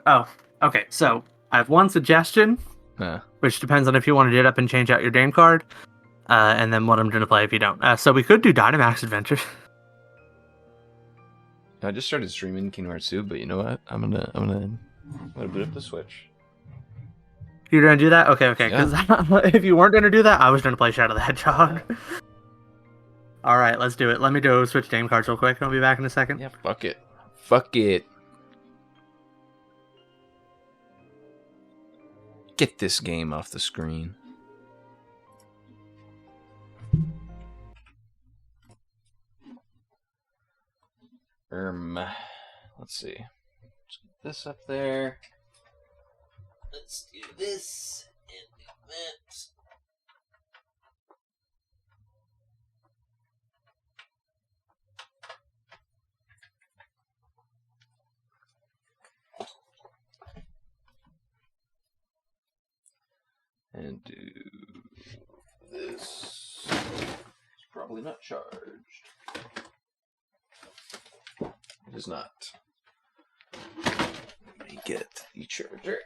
Oh, okay. So I have one suggestion, Huh. which depends on if you want to get up and change out your game card, and then what I'm going to play if you don't. So we could do Dynamax Adventures. I just started streaming Kingdom Hearts 2, but you know what? I'm gonna boot up the Switch. You're going to do that? Okay. Because Yeah. if you weren't going to do that, I was going to play Shadow the Hedgehog. All right, let's do it. Let me go switch game cards real quick. I'll be back in a second. Yeah, fuck it. Fuck it. Get this game off the screen. Let's see. Let's get this up there. Let's do this and do that. And do this. It's probably not charged. It is not. Let me get the charger.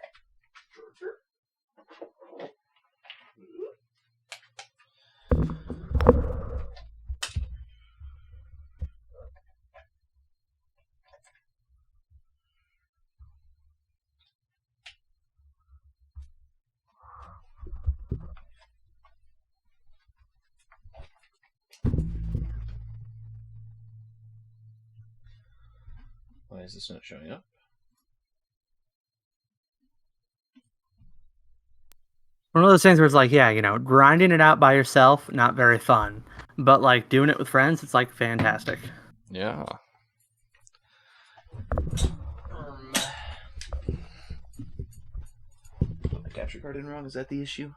Why is this not showing up? One of those things where it's like, yeah, grinding it out by yourself, not very fun. But, like, doing it with friends, it's, like, fantastic. Yeah. Put my capture card in wrong? Is that the issue?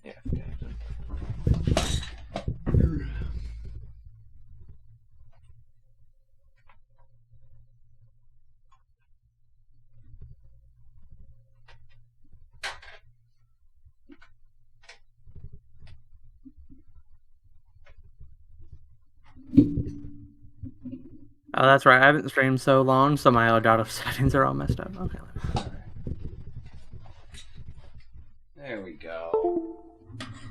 Yeah, Oh, that's right. I haven't streamed so long, so my Elgato settings are all messed up. Okay. There we go.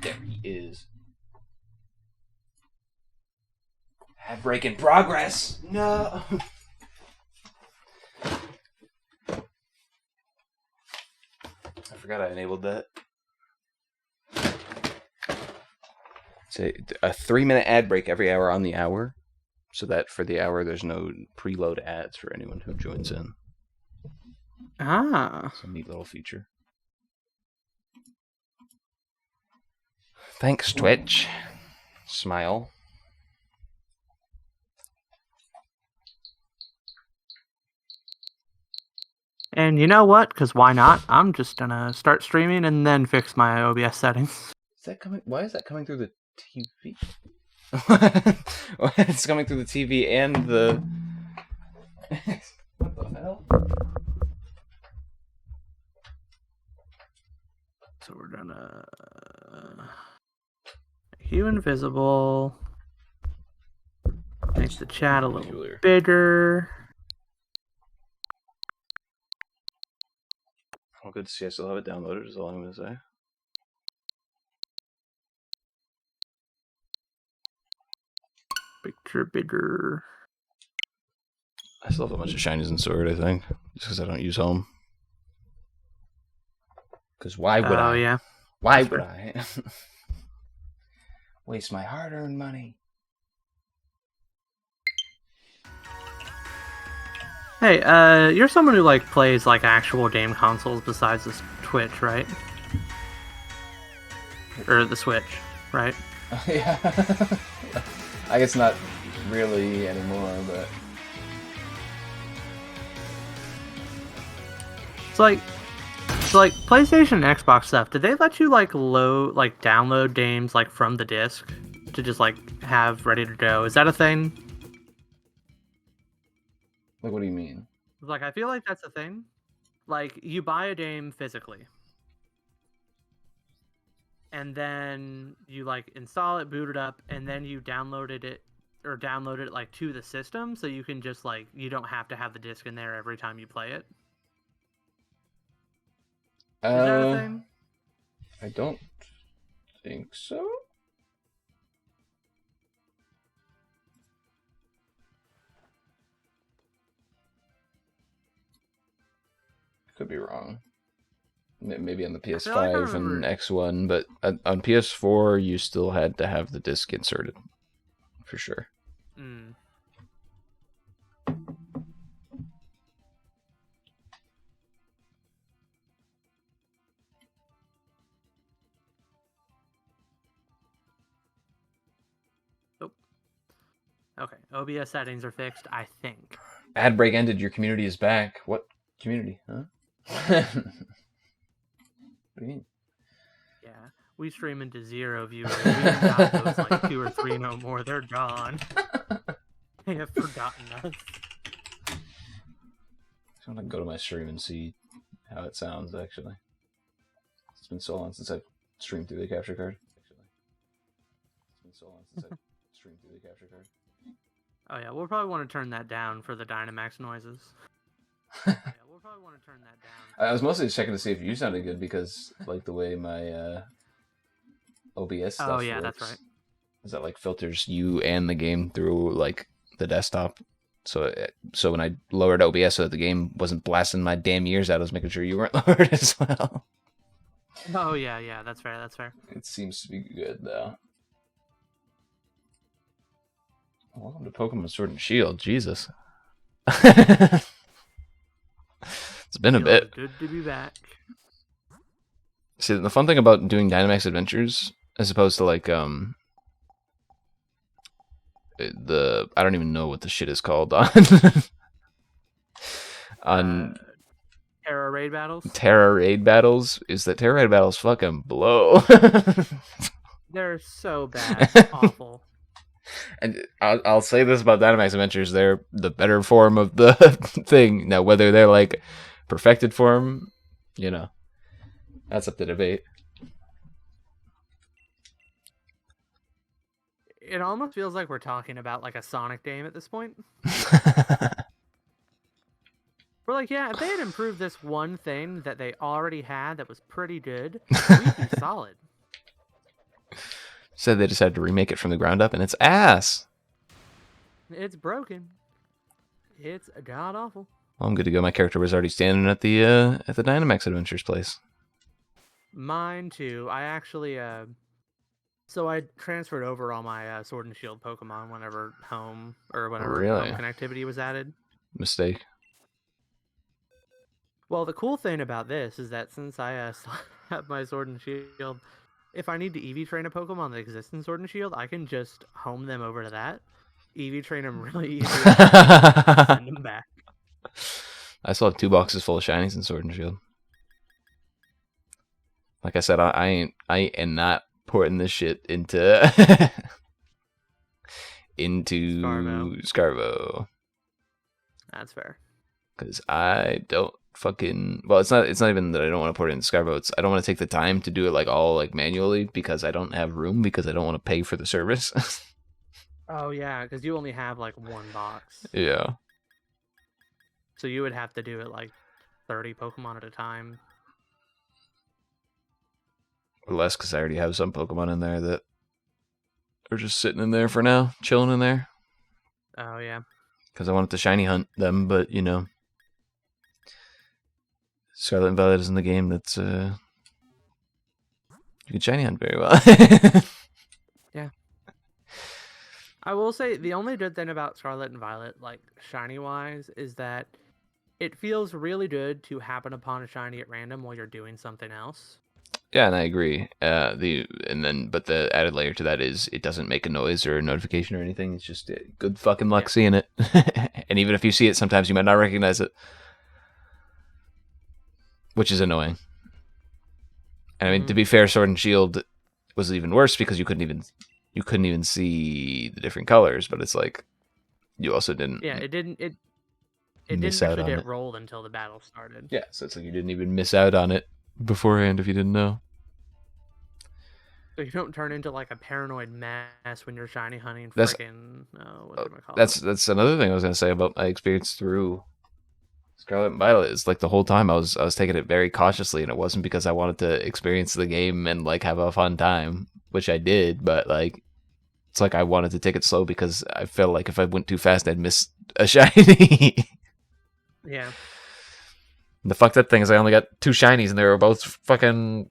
There he is. Ad break in progress. No. I forgot I enabled that. It's a 3-minute ad break every hour on the hour, so that for the hour there's no preload ads for anyone who joins in. Ah. It's a neat little feature. Thanks, Twitch. Smile. And you know what? Because why not? I'm just going to start streaming and then fix my OBS settings. Is that coming? Why is that coming through the TV? It's coming through the TV and the... What the hell? So we're gonna make you invisible. Make the chat a little bigger. Well, good to see I still have it downloaded, is all I'm going to say. Picture bigger. I still have a bunch of shinies in Sword, I think. Just because I don't use Home. Because why would I? Oh, yeah. Why would I? Waste my hard-earned money. Hey, you're someone who, like, plays, like, actual game consoles besides this Twitch, right? Or the Switch, right? Yeah. I guess not really anymore, but... It's like PlayStation and Xbox stuff. Did they let you download games like from the disc to just like have ready to go? Is that a thing? Like, what do you mean? Like, I feel like that's a thing. Like, you buy a game physically, and then you like install it, boot it up, and then you downloaded it like to the system, so you can just like you don't have to have the disc in there every time you play it. Is that a thing? I don't think so. Could be wrong. Maybe on the PS5 and X1, but on PS4 you still had to have the disc inserted, for sure. Mm. Oh. Okay, OBS settings are fixed, I think. Ad break ended. Your community is back. What community? Huh? What do you mean? Yeah, we stream into 0 viewers. We ain't got those like 2 or 3 no more. They're gone. They have forgotten us. I'm gonna go to my stream and see how it sounds. Actually, it's been so long since I've streamed through the capture card. Oh yeah, we'll probably want to turn that down for the Dynamax noises. Yeah, we'll probably want to turn that down. I was mostly just checking to see if you sounded good because, like, the way my OBS stuff Oh yeah, works, that's right. is that like filters you and the game through like the desktop. So when I lowered OBS so that the game wasn't blasting my damn ears out, I was making sure you weren't lowered as well. Oh yeah, that's fair. That's fair. It seems to be good though. Welcome to Pokemon Sword and Shield. Jesus. It's been a bit. Good to be back. See, the fun thing about doing Dynamax Adventures, as opposed to like I don't even know what the shit is called on Terra raid battles. Terra raid battles, is that Terra raid battles fucking blow. They're so bad, awful. And I'll say this about Dynamax Adventures: they're the better form of the thing. Now, whether they're like perfected form, that's up to debate. It almost feels like we're talking about like a Sonic game at this point. We're like, yeah, if they had improved this one thing that they already had that was pretty good, we'd be solid. Said they decided to remake it from the ground up, and it's ass. It's broken. It's god awful. Well, I'm good to go. My character was already standing at the Dynamax Adventures place. Mine too. I actually so I transferred over all my Sword and Shield Pokemon whenever home home connectivity was added. Mistake. Well, the cool thing about this is that since I have my Sword and Shield, if I need to EV train a Pokemon that exists in Sword and Shield, I can just home them over to that, EV train them really easy, and send them back. I still have 2 boxes full of shinies in Sword and Shield. Like I said, I am not porting this shit into Scarvo. That's fair. Because I don't fucking it's not even that I don't want to port it into Scarvo. It's I don't want to take the time to do it like all like manually because I don't have room because I don't want to pay for the service. Oh yeah, because you only have like 1 box. Yeah. So you would have to do it like 30 Pokemon at a time. Or less because I already have some Pokemon in there that are just sitting in there for now, chilling in there. Oh yeah. Because I wanted to shiny hunt them, but Scarlet and Violet isn't the game that's you can shiny hunt very well. Yeah. I will say the only good thing about Scarlet and Violet, like shiny wise, is that it feels really good to happen upon a shiny at random while you're doing something else. Yeah, and I agree. But the added layer to that is it doesn't make a noise or a notification or anything. It's just good fucking luck seeing it. And even if you see it, sometimes you might not recognize it, which is annoying. And I mean, to be fair, Sword and Shield was even worse because you couldn't even see the different colors. But it's like you also didn't. Yeah, it didn't actually get rolled until the battle started. Yeah, so it's like you didn't even miss out on it beforehand if you didn't know. So you don't turn into like a paranoid mess when you're shiny hunting That's freaking whatchamacallit. that's another thing I was gonna say about my experience through Scarlet and Violet. Is like the whole time I was taking it very cautiously, and it wasn't because I wanted to experience the game and like have a fun time, which I did, but like it's like I wanted to take it slow because I felt like if I went too fast, I'd miss a shiny. Yeah. The fucked up thing is I only got 2 shinies, and they were both fucking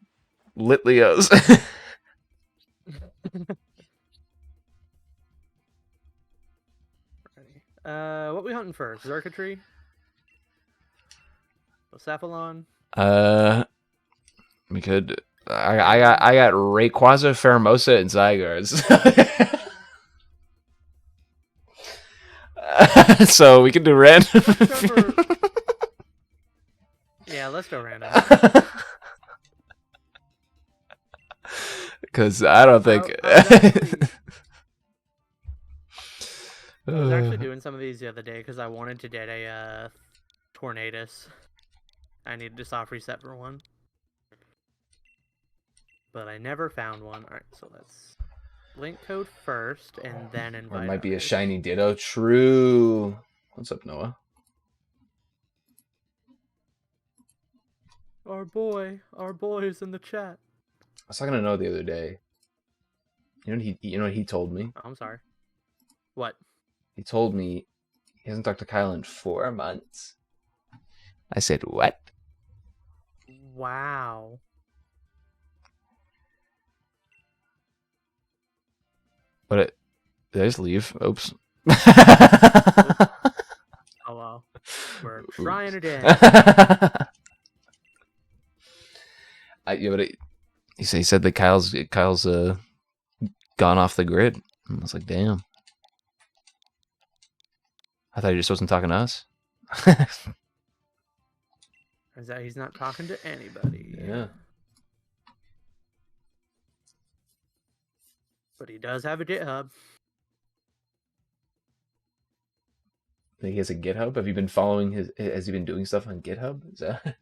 Litleos. What we hunting first? Xurkitree? Cephalon? We could. I got Rayquaza, Pheromosa, and Zygarde. So we can do random. Yeah, let's go random. Because I don't think. I was actually doing some of these the other day because I wanted to get a Tornadus. I needed to soft reset for one. But I never found one. Alright, so let's link code first and then invite. Or it might be a others. shiny Ditto. True. What's up, Noah? Our boy is in the chat. I was talking to Noah the other day. You know what he told me? Oh, I'm sorry. What? He told me he hasn't talked to Kyle in 4 months. I said, what? Wow. What? Did I just leave? Oops. Oh well. We're trying again. He said that Kyle's gone off the grid. I was like, damn. I thought he just wasn't talking to us. Is that he's not talking to anybody? Yeah. But he does have a GitHub. I think he has a GitHub. Have you been following his? Has he been doing stuff on GitHub? Is that?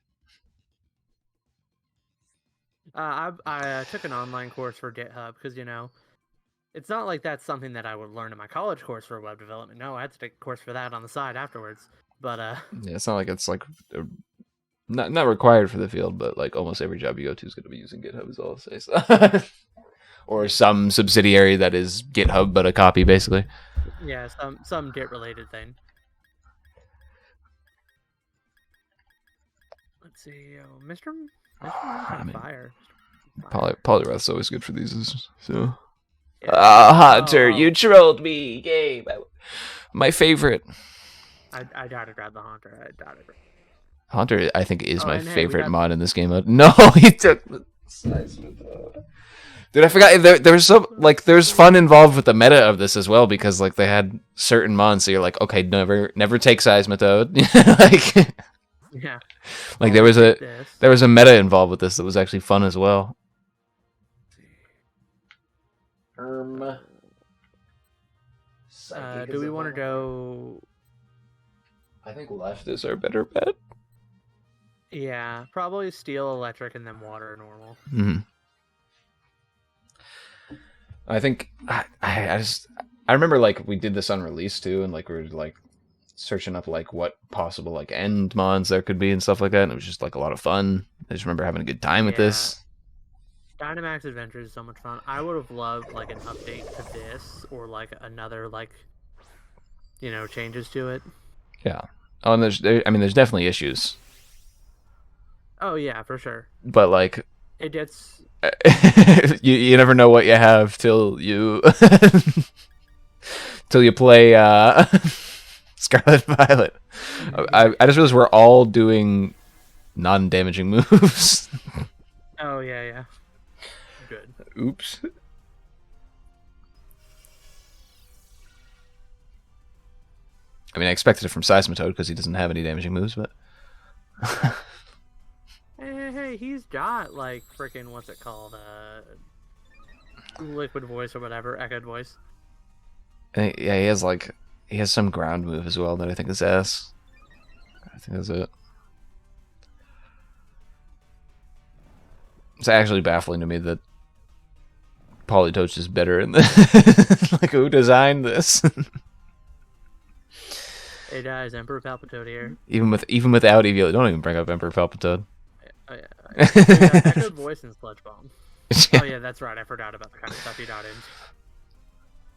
I took an online course for GitHub because it's not like that's something that I would learn in my college course for web development. No, I had to take a course for that on the side afterwards. But yeah, it's not like it's like not required for the field, but like almost every job you go to is going to be using GitHub. Is all I'll say. So. Or some subsidiary that is GitHub, but a copy, basically. Yeah, some Git related thing. Let's see, Mr. Fire. Polyrath's always good for these. So, Yeah. Hunter, you trolled me. Game, my favorite. I gotta grab the Haunter. Hunter, I think, is my favorite mod in this game. No, he took the seismic. Dude, I forgot there's some there's fun involved with the meta of this as well because like they had certain mons, so you're like, okay, never take Seismitoad. Like, yeah, like there was a meta involved with this that was actually fun as well. Do we want to go? I think left is our better bet. Yeah, probably steel, electric, and then water normal. Mm-hmm. I think I remember like we did this on release too, and like we were like searching up like what possible like end mons there could be and stuff like that, and it was just like a lot of fun. I just remember having a good time with this. Dynamax Adventures is so much fun. I would have loved like an update to this or like another like changes to it. Yeah. Oh, and there's definitely issues. Oh yeah, for sure. But like it gets you never know what you have till you play Scarlet Violet. I just realized we're all doing non-damaging moves. Oh yeah. Good. Oops. I mean, I expected it from Seismitoad because he doesn't have any damaging moves, but Hey, he's got like freaking what's it called? Liquid voice or whatever, echoed voice. Yeah, he has some ground move as well that I think is ass. I think that's it. It's actually baffling to me that Polytoach is better in the like who designed this? Hey guys, Emperor Palpitoad here. even without Eevee, don't even bring up Emperor Palpitoad. Oh yeah, oh, yeah. We got Echoed Voice and Sludge Bomb. Yeah. Oh yeah, that's right. I forgot about the kind of stuff he got into.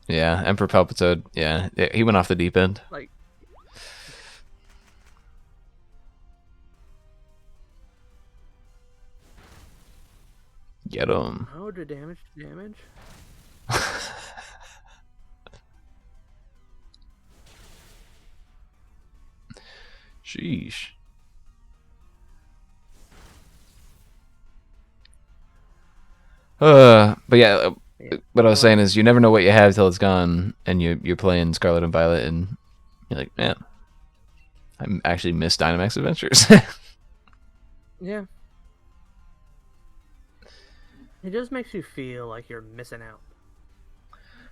Yeah, Emperor Palpitoad. Yeah, he went off the deep end. Like, Get him. oh, the damage. Sheesh. But yeah, what I was saying is you never know what you have till it's gone, and you're playing Scarlet and Violet, and you're like, man, I actually miss Dynamax Adventures. Yeah. It just makes you feel like you're missing out.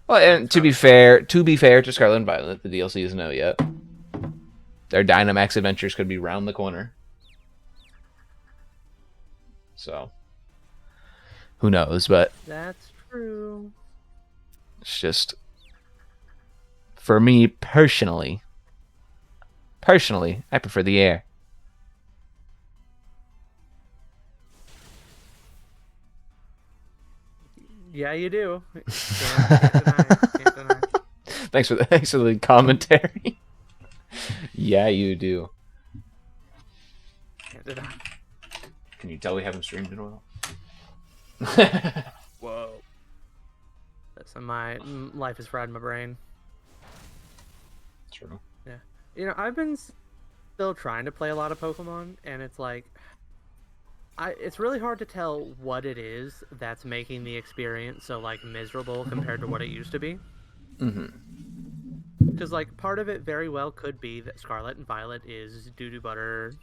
Well, and to be fair to Scarlet and Violet, the DLC isn't out yet. Their Dynamax Adventures could be round the corner. So, who knows? But That's true. it's just, for me personally, I prefer the air. Yeah, you do. Can't deny. Thanks for the commentary. Yeah, you do. Can't deny. Can you tell we haven't streamed in a while? Whoa. So my life is fried in my brain. True. Yeah. You know, I've been still trying to play a lot of Pokemon, and it's like, it's really hard to tell what it is that's making the experience so like miserable compared to what it used to be. Mm-hmm. Because like part of it very well could be that Scarlet and Violet is doo-doo butter.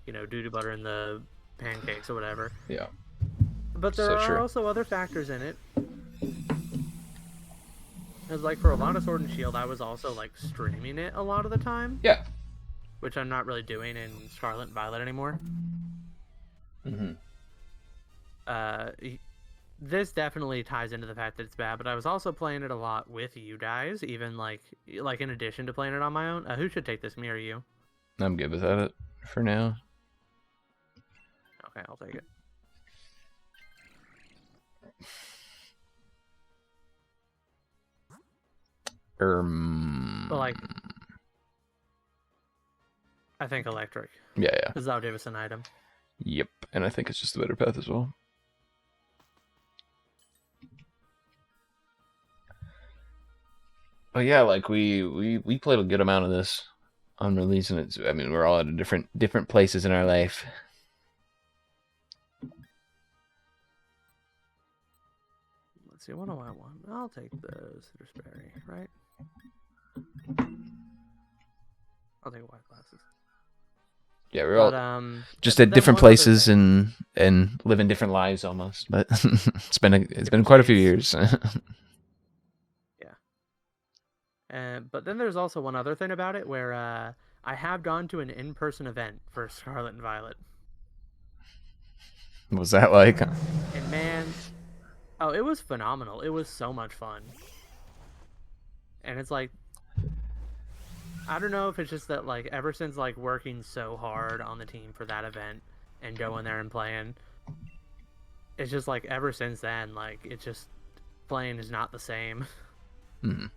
You know, doo-doo butter in the pancakes or whatever. Yeah. But there are also other factors in it. Because like for a lot of Sword and Shield, I was also like streaming it a lot of the time. Yeah. Which I'm not really doing in Scarlet and Violet anymore. Mm-hmm. This definitely ties into the fact that it's bad, but I was also playing it a lot with you guys, even like in addition to playing it on my own. Who should take this, me or you? I'm good without it for now. Okay, I'll take it. But like, I think electric. Yeah. Because that'll give us an item. Yep, and I think it's just the better path as well. But yeah, like we played a good amount of this on release, and it's, I mean, we're all at different places in our life. Let's see, what do I want? I'll take the Citrus Berry, right? I'll take white glasses. Yeah, we're all just at different places and living different lives almost. But it's been quite a few years. Yeah. But then there's also one other thing about it where I have gone to an in-person event for Scarlet and Violet. What was that like? And man, oh, it was phenomenal. It was so much fun. And it's like, I don't know if it's just that, like, ever since, like, working so hard on the team for that event and going there and playing, it's just, like, ever since then, like, it's just, playing is not the same. Mm-hmm.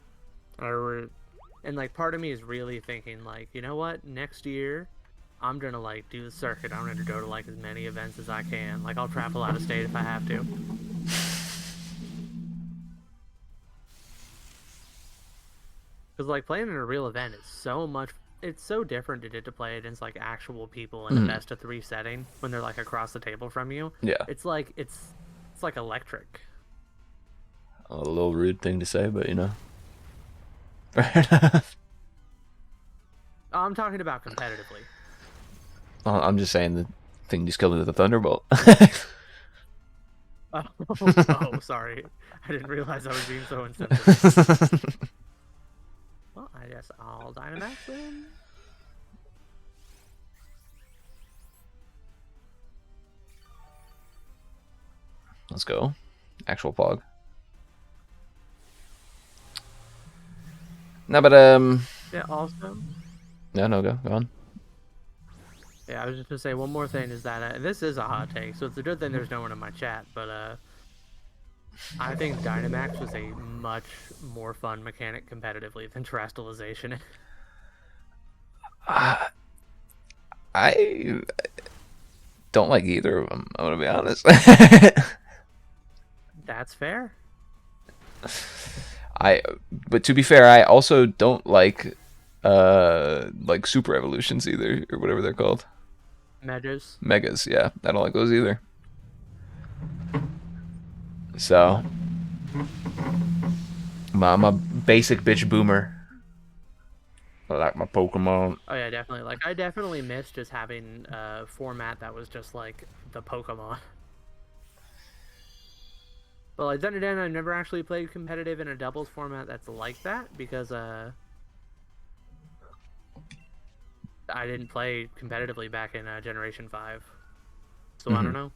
And, like, part of me is really thinking, like, you know what, next year, I'm gonna, like, do the circuit. I'm gonna go to, like, as many events as I can. Like, I'll travel out of state if I have to. Because, like, playing in a real event is so much... It's so different to play against, like, actual people in a best-of-3 setting when they're, like, across the table from you. Yeah. It's like, it's like electric. A little rude thing to say, but, you know. I'm talking about competitively. I'm just saying the thing just killed me with a thunderbolt. Oh, sorry. I didn't realize I was being so insensitive. Well, I guess I'll Dynamax then. Let's go. actual Pog. No, but Yeah. Also. no, go on. Yeah, I was just gonna say one more thing is that this is a hot take, so it's a good thing there's no one in my chat. But I think Dynamax was a much more fun mechanic competitively than Terastallization. I don't like either of them. I'm gonna be honest. That's fair. But to be fair, I also don't like super evolutions either, or whatever they're called. Megas. Megas, yeah, I don't like those either. So, I'm a basic bitch boomer. I like my Pokemon. Oh yeah, definitely. Like I definitely miss just having a format that was just like the Pokemon. But like then again, I've never actually played competitive in a doubles format that's like that because I didn't play competitively back in Generation 5. So I don't know.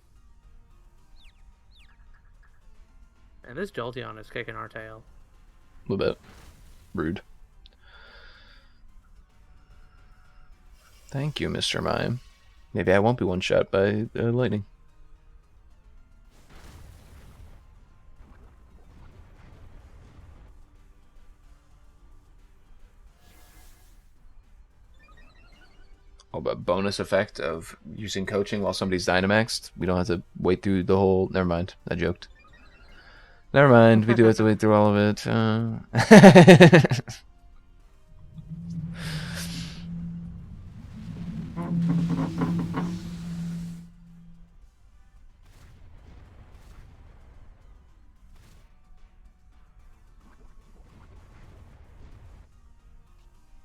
And this Jolteon is kicking our tail. A little bit. Rude. Thank you, Mr. Mime. Maybe I won't be one shot by lightning. Oh, but bonus effect of using coaching while somebody's Dynamaxed. We don't have to wait through the whole... Never mind. I joked. Never mind. We do have to wait through all of it.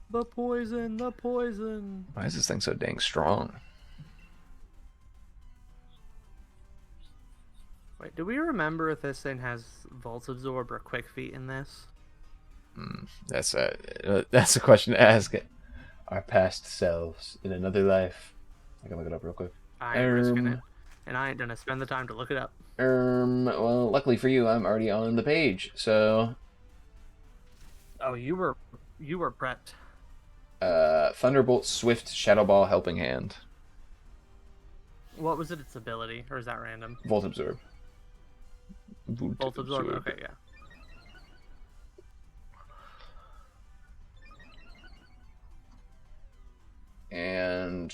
The poison, the poison. Why is this thing so dang strong? Wait, do we remember if this thing has Volt Absorb or Quick Feet in this? That's a question to ask our past selves in another life. I can look it up real quick. I ain't risking it. And I ain't gonna spend the time to look it up. Well, luckily for you, I'm already on the page, so... Oh, you were prepped. Thunderbolt, Swift, Shadow Ball, Helping Hand. What was its ability, or is that random? Volt Absorb. Volt Absorb, okay, yeah. And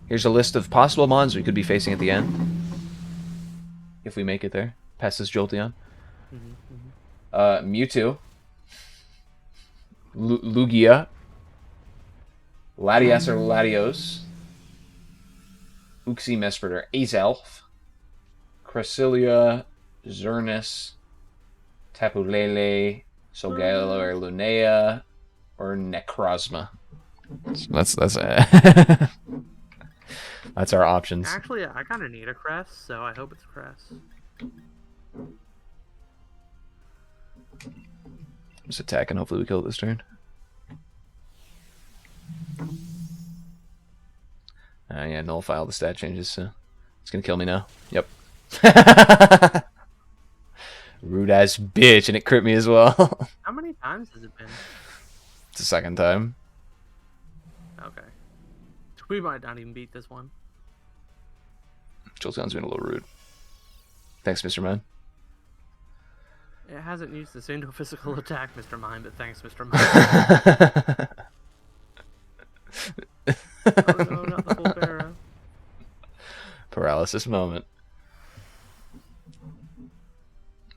here's a list of possible mons we could be facing at the end. If we make it there. Past this Jolteon. Mewtwo. Lugia. Latias or Latios. Uxie Mespredator. Azelf. Cresselia. Xerneas. Tapu Lele. Solgaleo or Lunea. Or Necrozma. That's that's our options. Actually, I kind of need a Cress, so I hope it's Cress. Just attack and hopefully we kill it this turn. Yeah, nullify all the stat changes, so it's gonna kill me now. Yep. Rude ass bitch, and it crit me as well. How many times has it been? It's the second time. Okay. We might not even beat this one. Jolteon's been a little rude. Thanks, Mr. Man. It hasn't used a single physical attack, Mr. Mime, but thanks, Mr. Mime. Oh no, not the full barrow. Paralysis moment.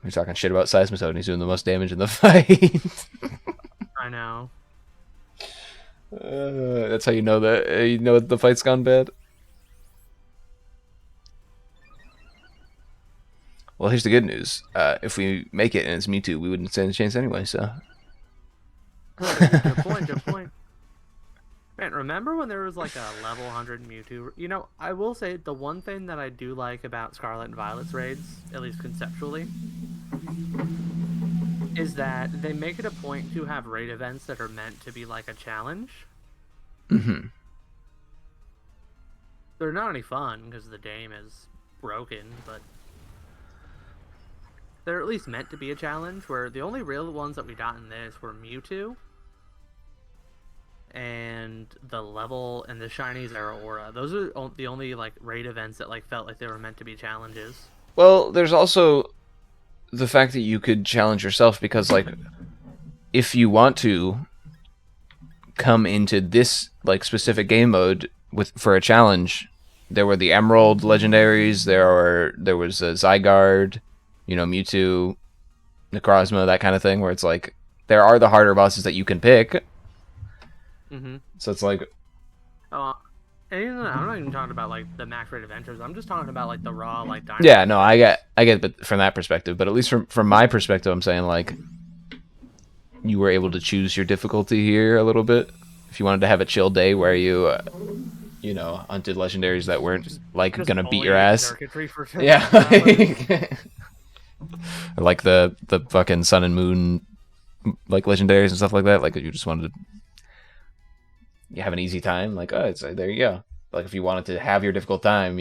We're talking shit about Seismitoad and he's doing the most damage in the fight. I know. That's how you know that the fight's gone bad. Well, here's the good news. If we make it and it's Mewtwo, we wouldn't stand a chance anyway, so... Good point, good point. Man, remember when there was like a level 100 Mewtwo? You know, I will say the one thing that I do like about Scarlet and Violet's raids, at least conceptually, is that they make it a point to have raid events that are meant to be like a challenge. Mm-hmm. they're not any fun because the game is broken, but they're at least meant to be a challenge. Where the only real ones that we got in this were Mewtwo and the level and the Shiny Zeraora. Those are the only like raid events that like felt like they were meant to be challenges. Well, there's also the fact that you could challenge yourself because, like, if you want to come into this like specific game mode for a challenge, there were the Emerald legendaries. There was a Zygarde, Mewtwo, Necrozma, that kind of thing. Where it's like there are the harder bosses that you can pick. Mm-hmm. So it's like, and I'm not even talking about like the max rate adventures. I'm just talking about like the raw like dynamite. yeah, no, I get it from that perspective. But at least from my perspective, I'm saying like you were able to choose your difficulty here a little bit. If you wanted to have a chill day where you, hunted legendaries that weren't just gonna beat your ass. Yeah, or like the fucking Sun and Moon like legendaries and stuff like that. Like you just wanted to have an easy time. Like, oh, it's there you go. Like if you wanted to have your difficult time,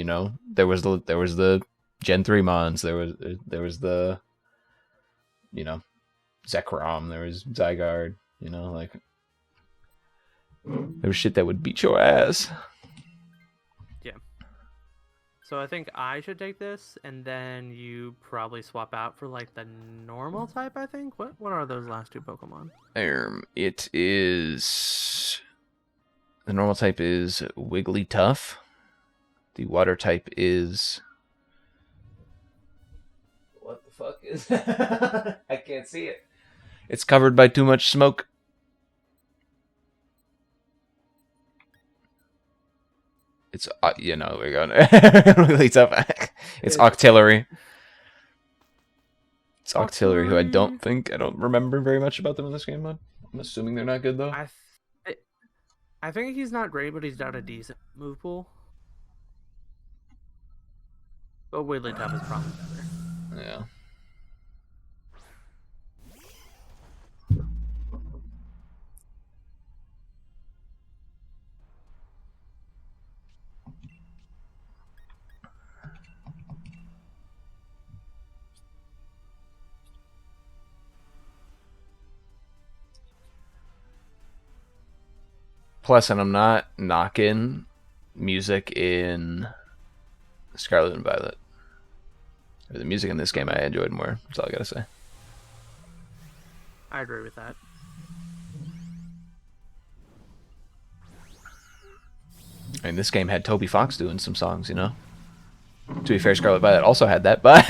there was the Gen 3 Mons. There was the Zekrom. There was Zygarde. Like there was shit that would beat your ass. Yeah. So I think I should take this, and then you probably swap out for like the normal type. I think. What are those last two Pokemon? It is the normal type is Wigglytuff. The water type is what the fuck is that? I can't see it. It's covered by too much smoke. It's we're going Wigglytuff. It's Octillery. It's Octillery, who I don't remember very much about them in this game mode. I'm assuming they're not good though. I think he's not great, but he's got a decent move pool. But Wigglytuff is probably better. Yeah. Plus, and I'm not knocking music in Scarlet and Violet. The music in this game I enjoyed more. That's all I gotta say. I agree with that. I mean, this game had Toby Fox doing some songs, To be fair, Scarlet Violet also had that, but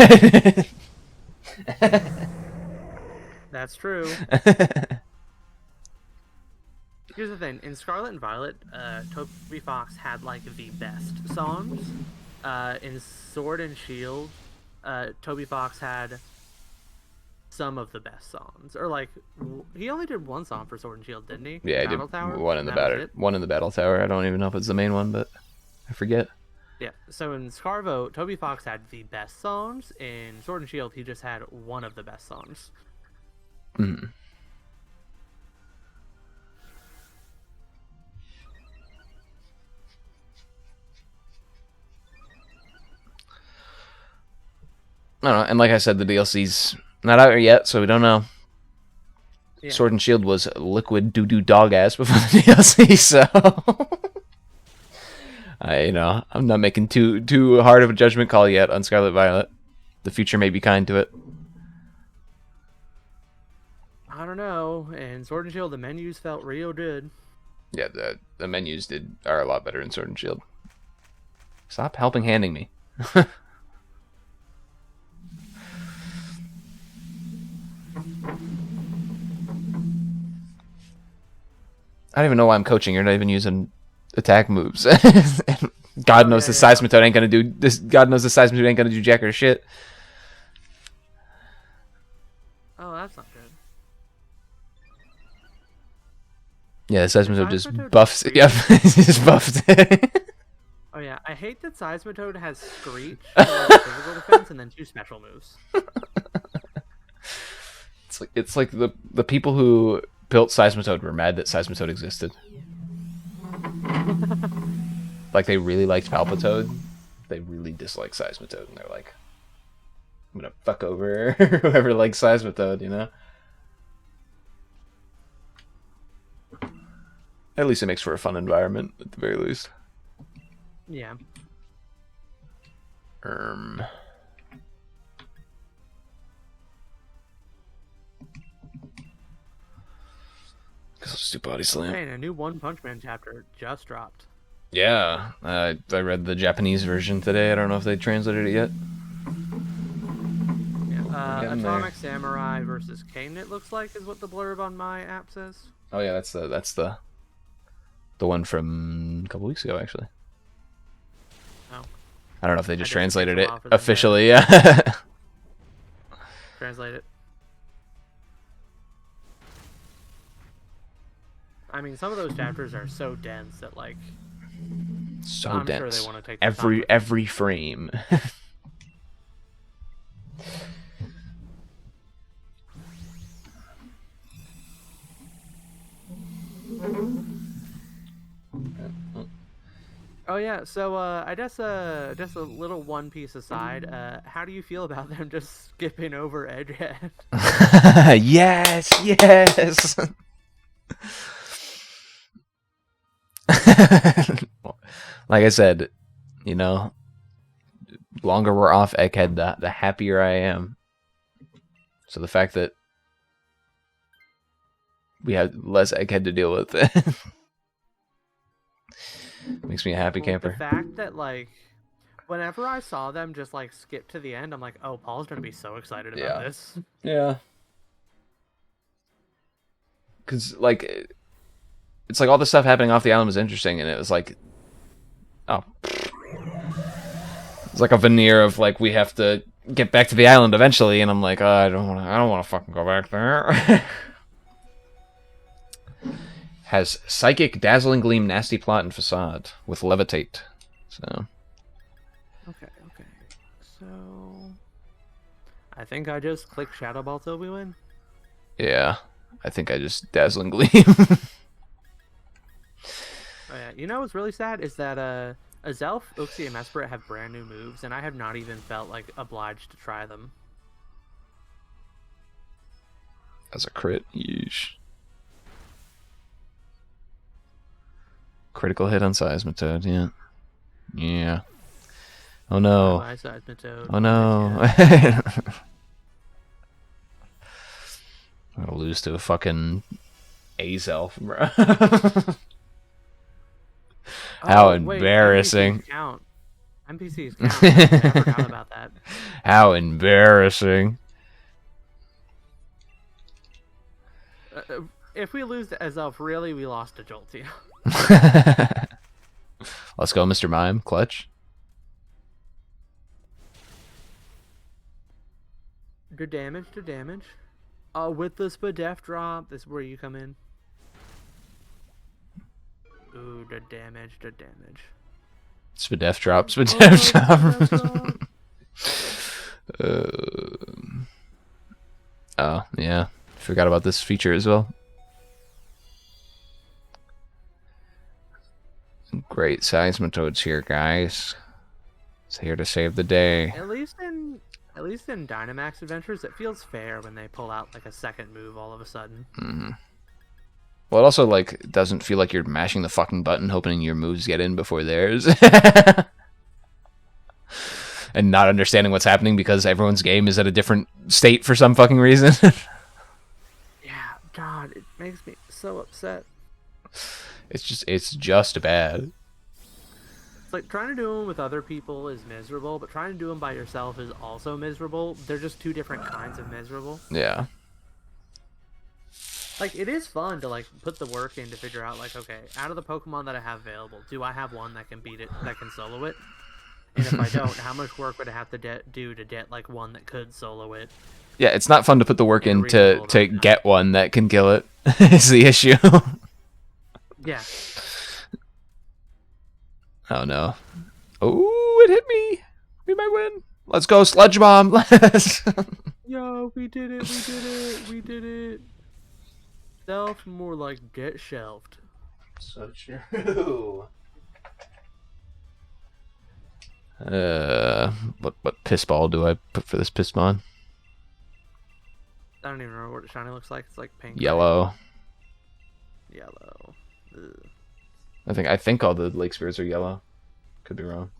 that's true. Here's the thing: in Scarlet and Violet, Toby Fox had like the best songs. In Sword and Shield, Toby Fox had some of the best songs, or like he only did one song for Sword and Shield, didn't he? Yeah, he did one in the Battle Tower. I don't even know if it's the main one, but I forget. Yeah. So in Scarvo, Toby Fox had the best songs. In Sword and Shield, he just had one of the best songs. Mm. I don't know, and like I said, the DLC's not out yet, so we don't know. Yeah. Sword and Shield was liquid doo-doo dog ass before the DLC, so I'm not making too hard of a judgment call yet on Scarlet Violet. The future may be kind to it. I don't know. In Sword and Shield, the menus felt real good. Yeah, the menus are a lot better in Sword and Shield. Stop helping handing me. I don't even know why I'm coaching. You're not even using attack moves. God knows the Seismitoad ain't gonna do this. God knows the Seismitoad ain't gonna do jack or shit. Oh, that's not good. Yeah, the Seismitoad just buffs. Yep, just buffed. Oh yeah, I hate that Seismitoad has Screech for physical defense and then 2 special moves. It's like the people who built Seismitoad were mad that Seismitoad existed. like they really liked Palpitoad, they really dislike Seismitoad, and they're like, I'm gonna fuck over whoever likes Seismitoad, you know? At least it makes for a fun environment, at the very least. Yeah. Guess I'll just do Body Slam. Hey, and a new One Punch Man chapter just dropped. Yeah, I read the Japanese version today. I don't know if they translated it yet. Yeah, Atomic Samurai versus Kane, it looks like, is what the blurb on my app says. Oh yeah, that's the one from a couple weeks ago, actually. Oh. I don't know if they just translated it officially. officially. Yeah. Translate it. I mean, some of those chapters are so dense that, like, So I'm dense. sure they want to take every frame. Oh yeah, so I guess just a little One Piece aside. How do you feel about them just skipping over Egghead? Yes, yes. Like I said, you know, longer we're off Egghead, the happier I am. So the fact that we have less Egghead to deal with makes me a happy camper. The fact that, like, whenever I saw them just, like, skip to the end, I'm like, oh, Paul's gonna be so excited about this. Yeah. Because, like, it's like all the stuff happening off the island was interesting, and it was like, oh. It's like a veneer of, like, we have to get back to the island eventually, and I'm like, oh, I don't want to fucking go back there. Has Psychic, Dazzling Gleam, Nasty Plot, and Facade with Levitate. So. Okay. So, I think I just click Shadow Ball till we win. Yeah, I think I just Dazzling Gleam. Oh yeah, you know what's really sad is that Azelf, Uxie, and Mesprit have brand new moves, and I have not even felt like obliged to try them. As a crit, yeesh. Critical hit on Seismitoad, yeah. Yeah. Oh no. Seismitoad. Oh no. I'm gonna lose to a fucking Azelf, bro. How embarrassing. NPCs count. I forgot about that. How embarrassing. If we lose to Azelf, really, we lost to Jolteon. Let's go, Mr. Mime. Clutch. Good damage. With the Spadef drop, this is where you come in. Ooh, the damage. Spadef drop. Oh, yeah. Forgot about this feature as well. Great Seismitoad's here, guys. It's here to save the day. At least in Dynamax Adventures, it feels fair when they pull out like a second move all of a sudden. Mm-hmm. Well, it also like doesn't feel like you're mashing the fucking button hoping your moves get in before theirs. And not understanding what's happening because everyone's game is at a different state for some fucking reason. Yeah, God, it makes me so upset. It's just bad. It's like trying to do them with other people is miserable, but trying to do them by yourself is also miserable. They're just two different kinds of miserable. Yeah. Like, it is fun to, like, put the work in to figure out, like, okay, out of the Pokemon that I have available, do I have one that can beat it, that can solo it? And if I don't, how much work would I have to do to get, like, one that could solo it? Yeah, it's not fun to put the work in to get one that can kill it. Is the issue. Yeah. Oh no. Oh, it hit me. We might win. Let's go, Sludge Bomb. Let's. Yo, we did it. Self, more like get shelved. So true. What piss ball do I put for this Pissmon? I don't even remember what shiny looks like. It's like pink. Yellow. Right? Yellow. Ugh. I think all the lake spirits are yellow. Could be wrong.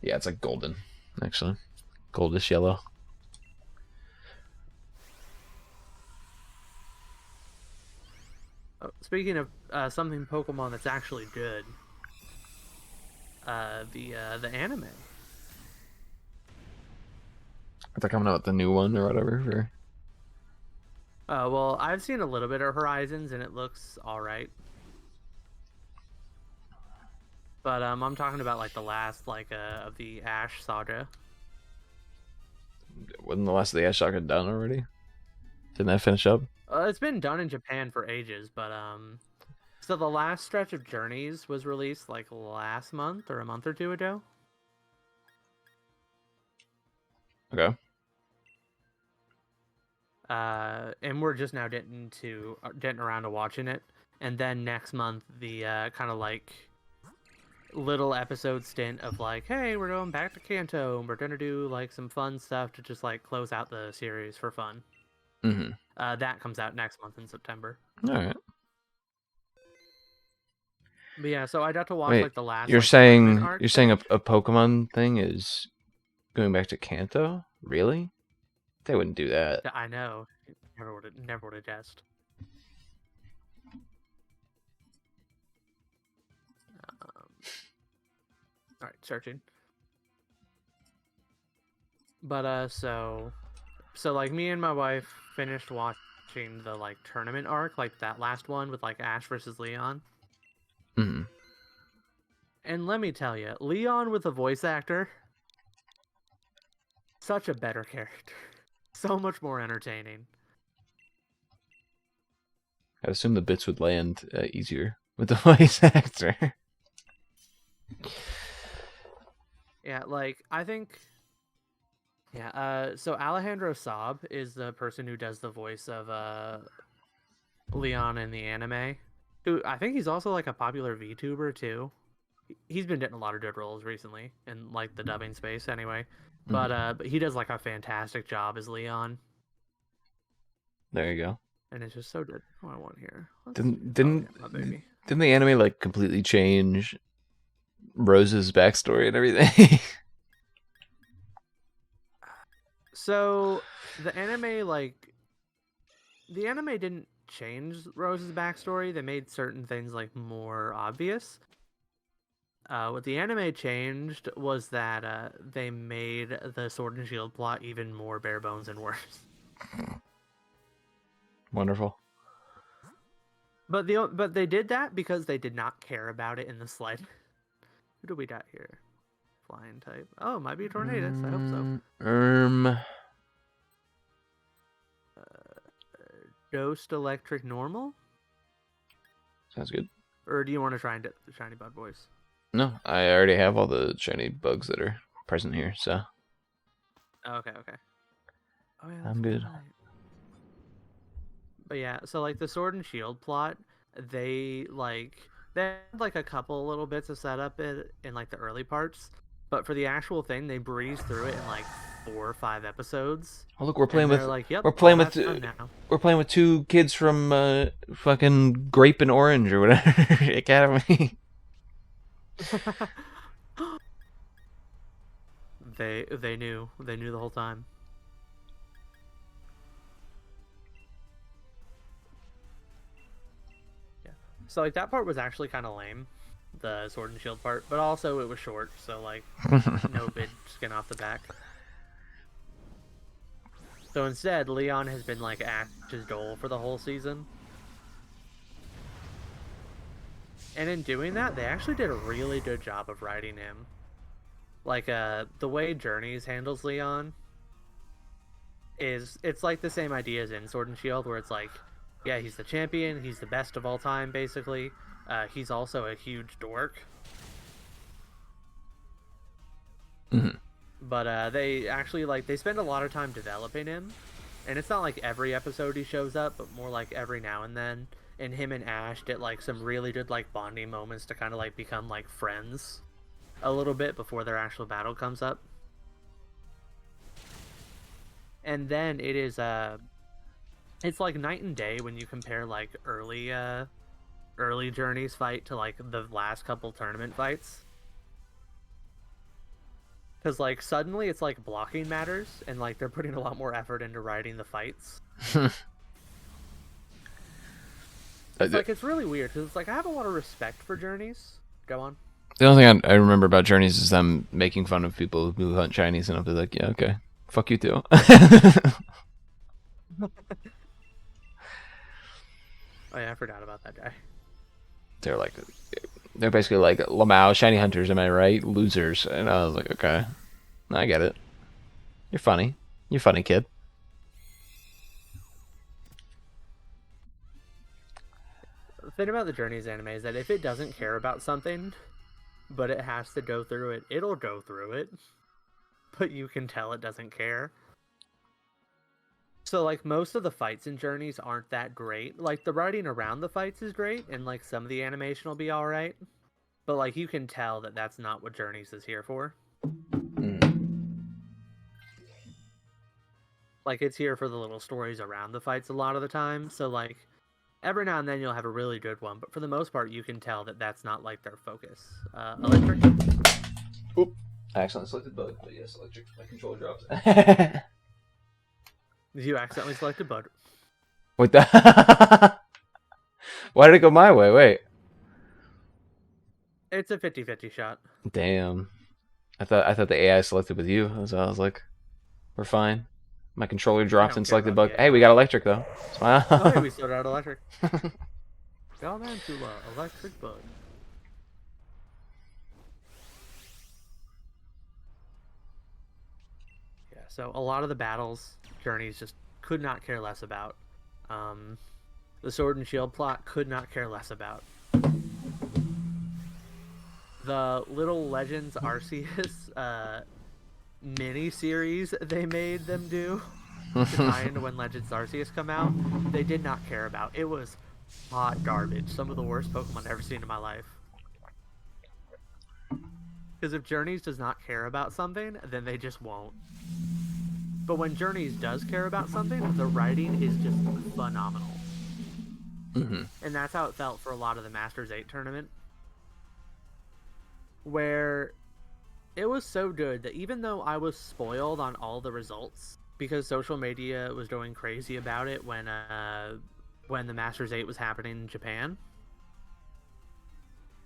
Yeah, it's like golden, actually. Goldish yellow. Oh, speaking of something Pokemon that's actually good, the anime. They're coming out with the new one or whatever. For... Well, I've seen a little bit of Horizons and it looks all right. But I'm talking about like the last of the Ash saga. Wasn't the last of the Ash Saga done already? Didn't that finish up? It's been done in Japan for ages, but so the last stretch of Journeys was released like last month or a month or two ago. Okay. And we're just now getting around to watching it, and then next month the kind of like little episode stint of like, hey, we're going back to Kanto and we're gonna do like some fun stuff to just like close out the series for fun. Mm-hmm. That comes out next month in September. All right. But yeah, so I got to watch Wait, like the last. You're like, saying arc you're saying a Pokemon thing is going back to Kanto? Really? They wouldn't do that. I know. Never would have guessed. All right, searching. But so like me and my wife finished watching the like tournament arc, like that last one with like Ash versus Leon. Mm-hmm. And let me tell you, Leon with a voice actor, such a better character, so much more entertaining. I assume the bits would land easier with the voice actor. Yeah, like I think. Yeah. So Alejandro Saab is the person who does the voice of Leon in the anime. Who I think he's also like a popular VTuber too. He's been getting a lot of good roles recently in like the dubbing space anyway. But he does like a fantastic job as Leon. There you go. And it's just so good. Oh, I want here. Didn't the anime like completely change Rose's backstory and everything? So the anime didn't change Rose's backstory. They made certain things like more obvious. What the anime changed was that they made the Sword and Shield plot even more bare bones and worse. Wonderful. But they did that because they did not care about it in the slightest. Who do we got here? Flying type. Oh, it might be a Tornadus. I hope so. Ghost Electric Normal? Sounds good. Or do you want to try and get the Shiny Bug voice? No, I already have all the shiny bugs that are present here, so. Okay. Oh, yeah, I'm good. Right. But yeah, so like the Sword and Shield plot, they had like a couple little bits of setup in like the early parts, but for the actual thing, they breezed through it in like 4 or 5 episodes. Oh look, we're playing with like, yep, we're playing with 2 kids from fucking Grape and Orange or whatever Academy. They knew the whole time. Yeah, so like that part was actually kind of lame, the Sword and Shield part, but also it was short, so like no big skin off the back. So instead, Leon has been like Ash's goal for the whole season. And in doing that, they actually did a really good job of writing him. Like, the way Journeys handles Leon it's like the same idea as in Sword and Shield, where it's like, yeah, he's the champion, he's the best of all time, basically. He's also a huge dork. Mm-hmm. But they actually, like, they spend a lot of time developing him. And it's not like every episode he shows up, but more like every now and then. And him and Ash get like some really good like bonding moments to kind of like become like friends. a little bit before their actual battle comes up. And then it's like night and day when you compare like early Journey's fight to like the last couple tournament fights. Because like suddenly it's like blocking matters, and like they're putting a lot more effort into writing the fights. It's like it's really weird because it's like I have a lot of respect for Journeys. Go on. The only thing I remember about Journeys is them making fun of people who hunt Chinese, and I'll be like, yeah, okay, fuck you too. Oh yeah, I forgot about that guy. they're like, they're basically like Lamau shiny hunters. Am I right? Losers. And I was like, okay, I get it. You're funny. You're funny, kid. The thing about the Journeys anime is that if it doesn't care about something, but it has to go through it, it'll go through it. But you can tell it doesn't care. So like most of the fights in Journeys aren't that great. Like the writing around the fights is great, and like some of the animation will be all right. But like you can tell that that's not what Journeys is here for. Like it's here for the little stories around the fights a lot of the time. So like every now and then you'll have a really good one, but for the most part you can tell that that's not like their focus. Electric. Oop. I accidentally selected bug, but yes, electric. My controller dropped. You accidentally selected bug. Wait, the why did it go my way? Wait. It's a 50-50 shot. Damn. I thought the AI selected with you. So I was like, we're fine. My controller dropped and selected bug. Hey, we got electric though. Smile. Oh, hey, we started out electric. Go man to electric bug. Yeah, so a lot of the battles, Journeys just could not care less about. The Sword and Shield plot could not care less about. The Little Legends Arceus mini series they made them do to tie into when Legends Arceus come out, they did not care about. It was hot garbage. Some of the worst Pokemon I've ever seen in my life. Because if Journeys does not care about something, then they just won't. But when Journeys does care about something, the writing is just phenomenal. Mm-hmm. And that's how it felt for a lot of the Masters 8 tournament. Where it was so good that even though I was spoiled on all the results, because social media was going crazy about it when the Masters 8 was happening in Japan.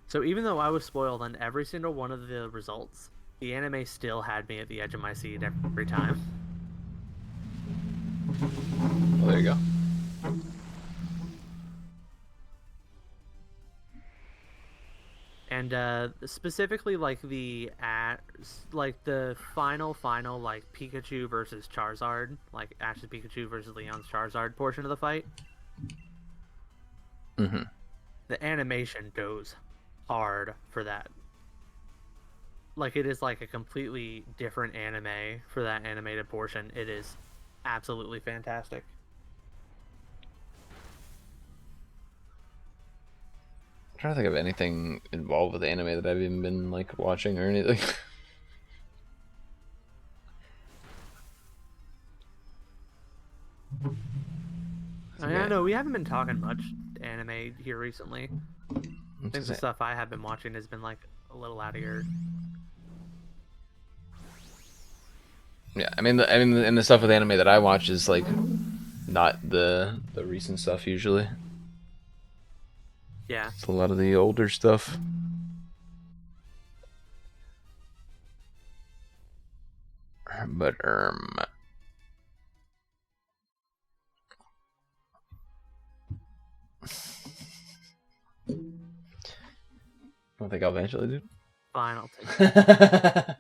So even though I was spoiled on every single one of the results, the anime still had me at the edge of my seat every time. Well, there you go. And specifically like the final like Pikachu versus Charizard, like Ash's Pikachu versus Leon's Charizard portion of the fight. Mm-hmm. The animation goes hard for that. Like it is like a completely different anime for that animated portion. It is absolutely fantastic. I'm trying to think of anything involved with anime that I've even been like watching or anything. I know we haven't been talking much anime here recently. I think the stuff I have been watching has been like a little out of your. Yeah, I mean, and the stuff with anime that I watch is like not the recent stuff usually. Yeah. It's a lot of the older stuff. But I don't think I'll eventually do. Fine, I'll take it.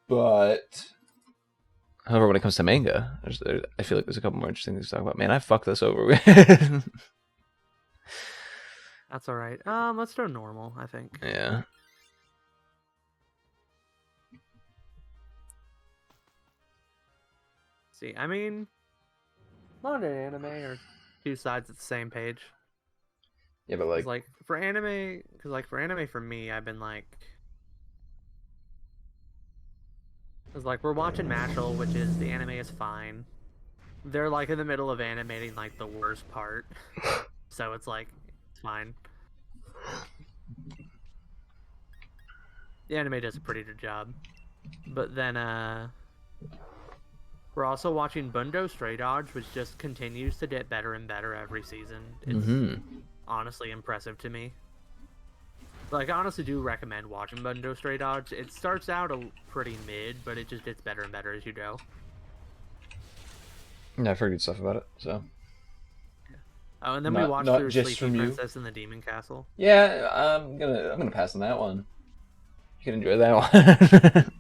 But however, when it comes to manga, I feel like there's a couple more interesting things to talk about. Man, I fucked this over. That's all right. Let's do normal, I think. Yeah. See, I mean, manga and anime are two sides of the same page. Yeah, but Cause like, like for anime, for me, I've been like, cause like we're watching Mashal, which is the anime is fine. They're like in the middle of animating like the worst part, so it's like it's fine. The anime does a pretty good job, but then we're also watching Bundo Stray Dogs, which just continues to get better and better every season. It's honestly impressive to me. Like, I honestly do recommend watching Bundo Stray Dogs. It starts out pretty mid, but it just gets better and better as you go. yeah, I've heard good stuff about it. So Oh, and then we watched not through just Sleepy from you. Princess and the Demon Castle. Yeah, I'm gonna pass on that one. You can enjoy that one.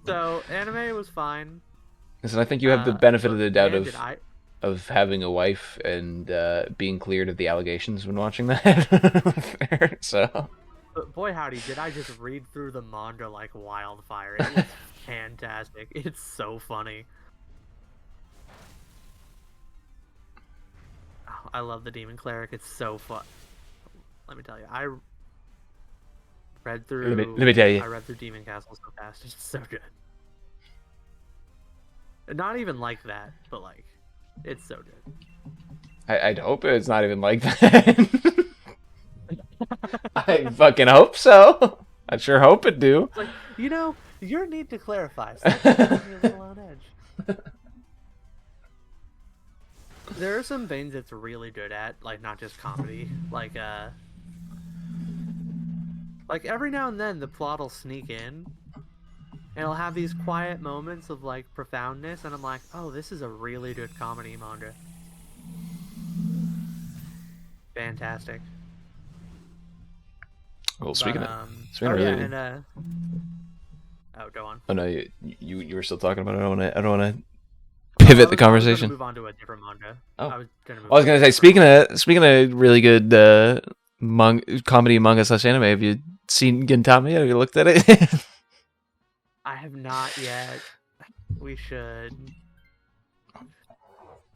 So, anime was fine. Because I think you have the benefit of But the doubt man, did I... of having a wife and being cleared of the allegations when watching that. So But boy howdy, did I just read through the manga like wildfire. It was fantastic. It's so funny. Oh, I love the Demon Cleric. It's so fun. Let me tell you, I read through. let me tell you, I read through Demon Castle so fast. It's so good. Not even like that, but like, it's so good. I'd hope it's not even like that. I fucking hope so. I sure hope it do. It's like, you need to clarify. Stop putting me a little on edge. There are some things it's really good at, like not just comedy. Like every now and then the plot will sneak in, and it'll have these quiet moments of like profoundness, and I'm like, oh, this is a really good comedy manga. Fantastic. Well, speaking of oh really, yeah, and oh, go on. Oh no, you were still talking about it. I don't want to pivot the conversation. I was gonna move on to a different manga. Oh, I was gonna say speaking of really good comedy manga / anime, have you seen Gintama? Have you looked at it? I have not yet. We should.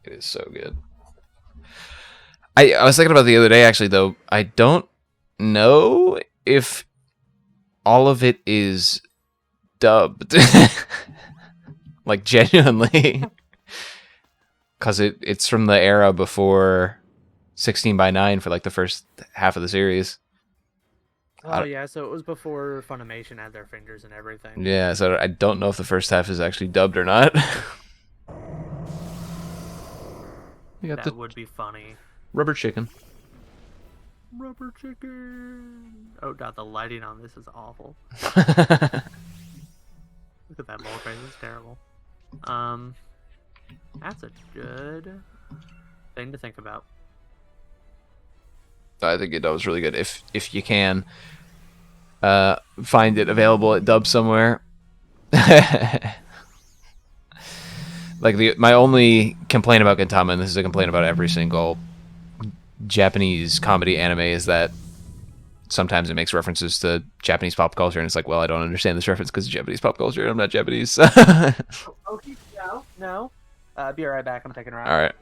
It is so good. I was thinking about it the other day, actually, though. I don't know if all of it is dubbed. Like, genuinely. Because it's from the era before 16:9 for, like, the first half of the series. Oh, yeah, so it was before Funimation had their fingers and everything. Yeah, so I don't know if the first half is actually dubbed or not. That would be funny. Rubber chicken. Rubber chicken. Oh god, the lighting on this is awful. Look at that ball craze, it's terrible. That's a good thing to think about. I think that was really good. If you can find it available at dub somewhere. Like my only complaint about Gintama, and this is a complaint about every single Japanese comedy anime, is that sometimes it makes references to Japanese pop culture, and it's like, well, I don't understand this reference because it's Japanese pop culture, and I'm not Japanese. Okay, no. Be right back. I'm taking a ride. All right.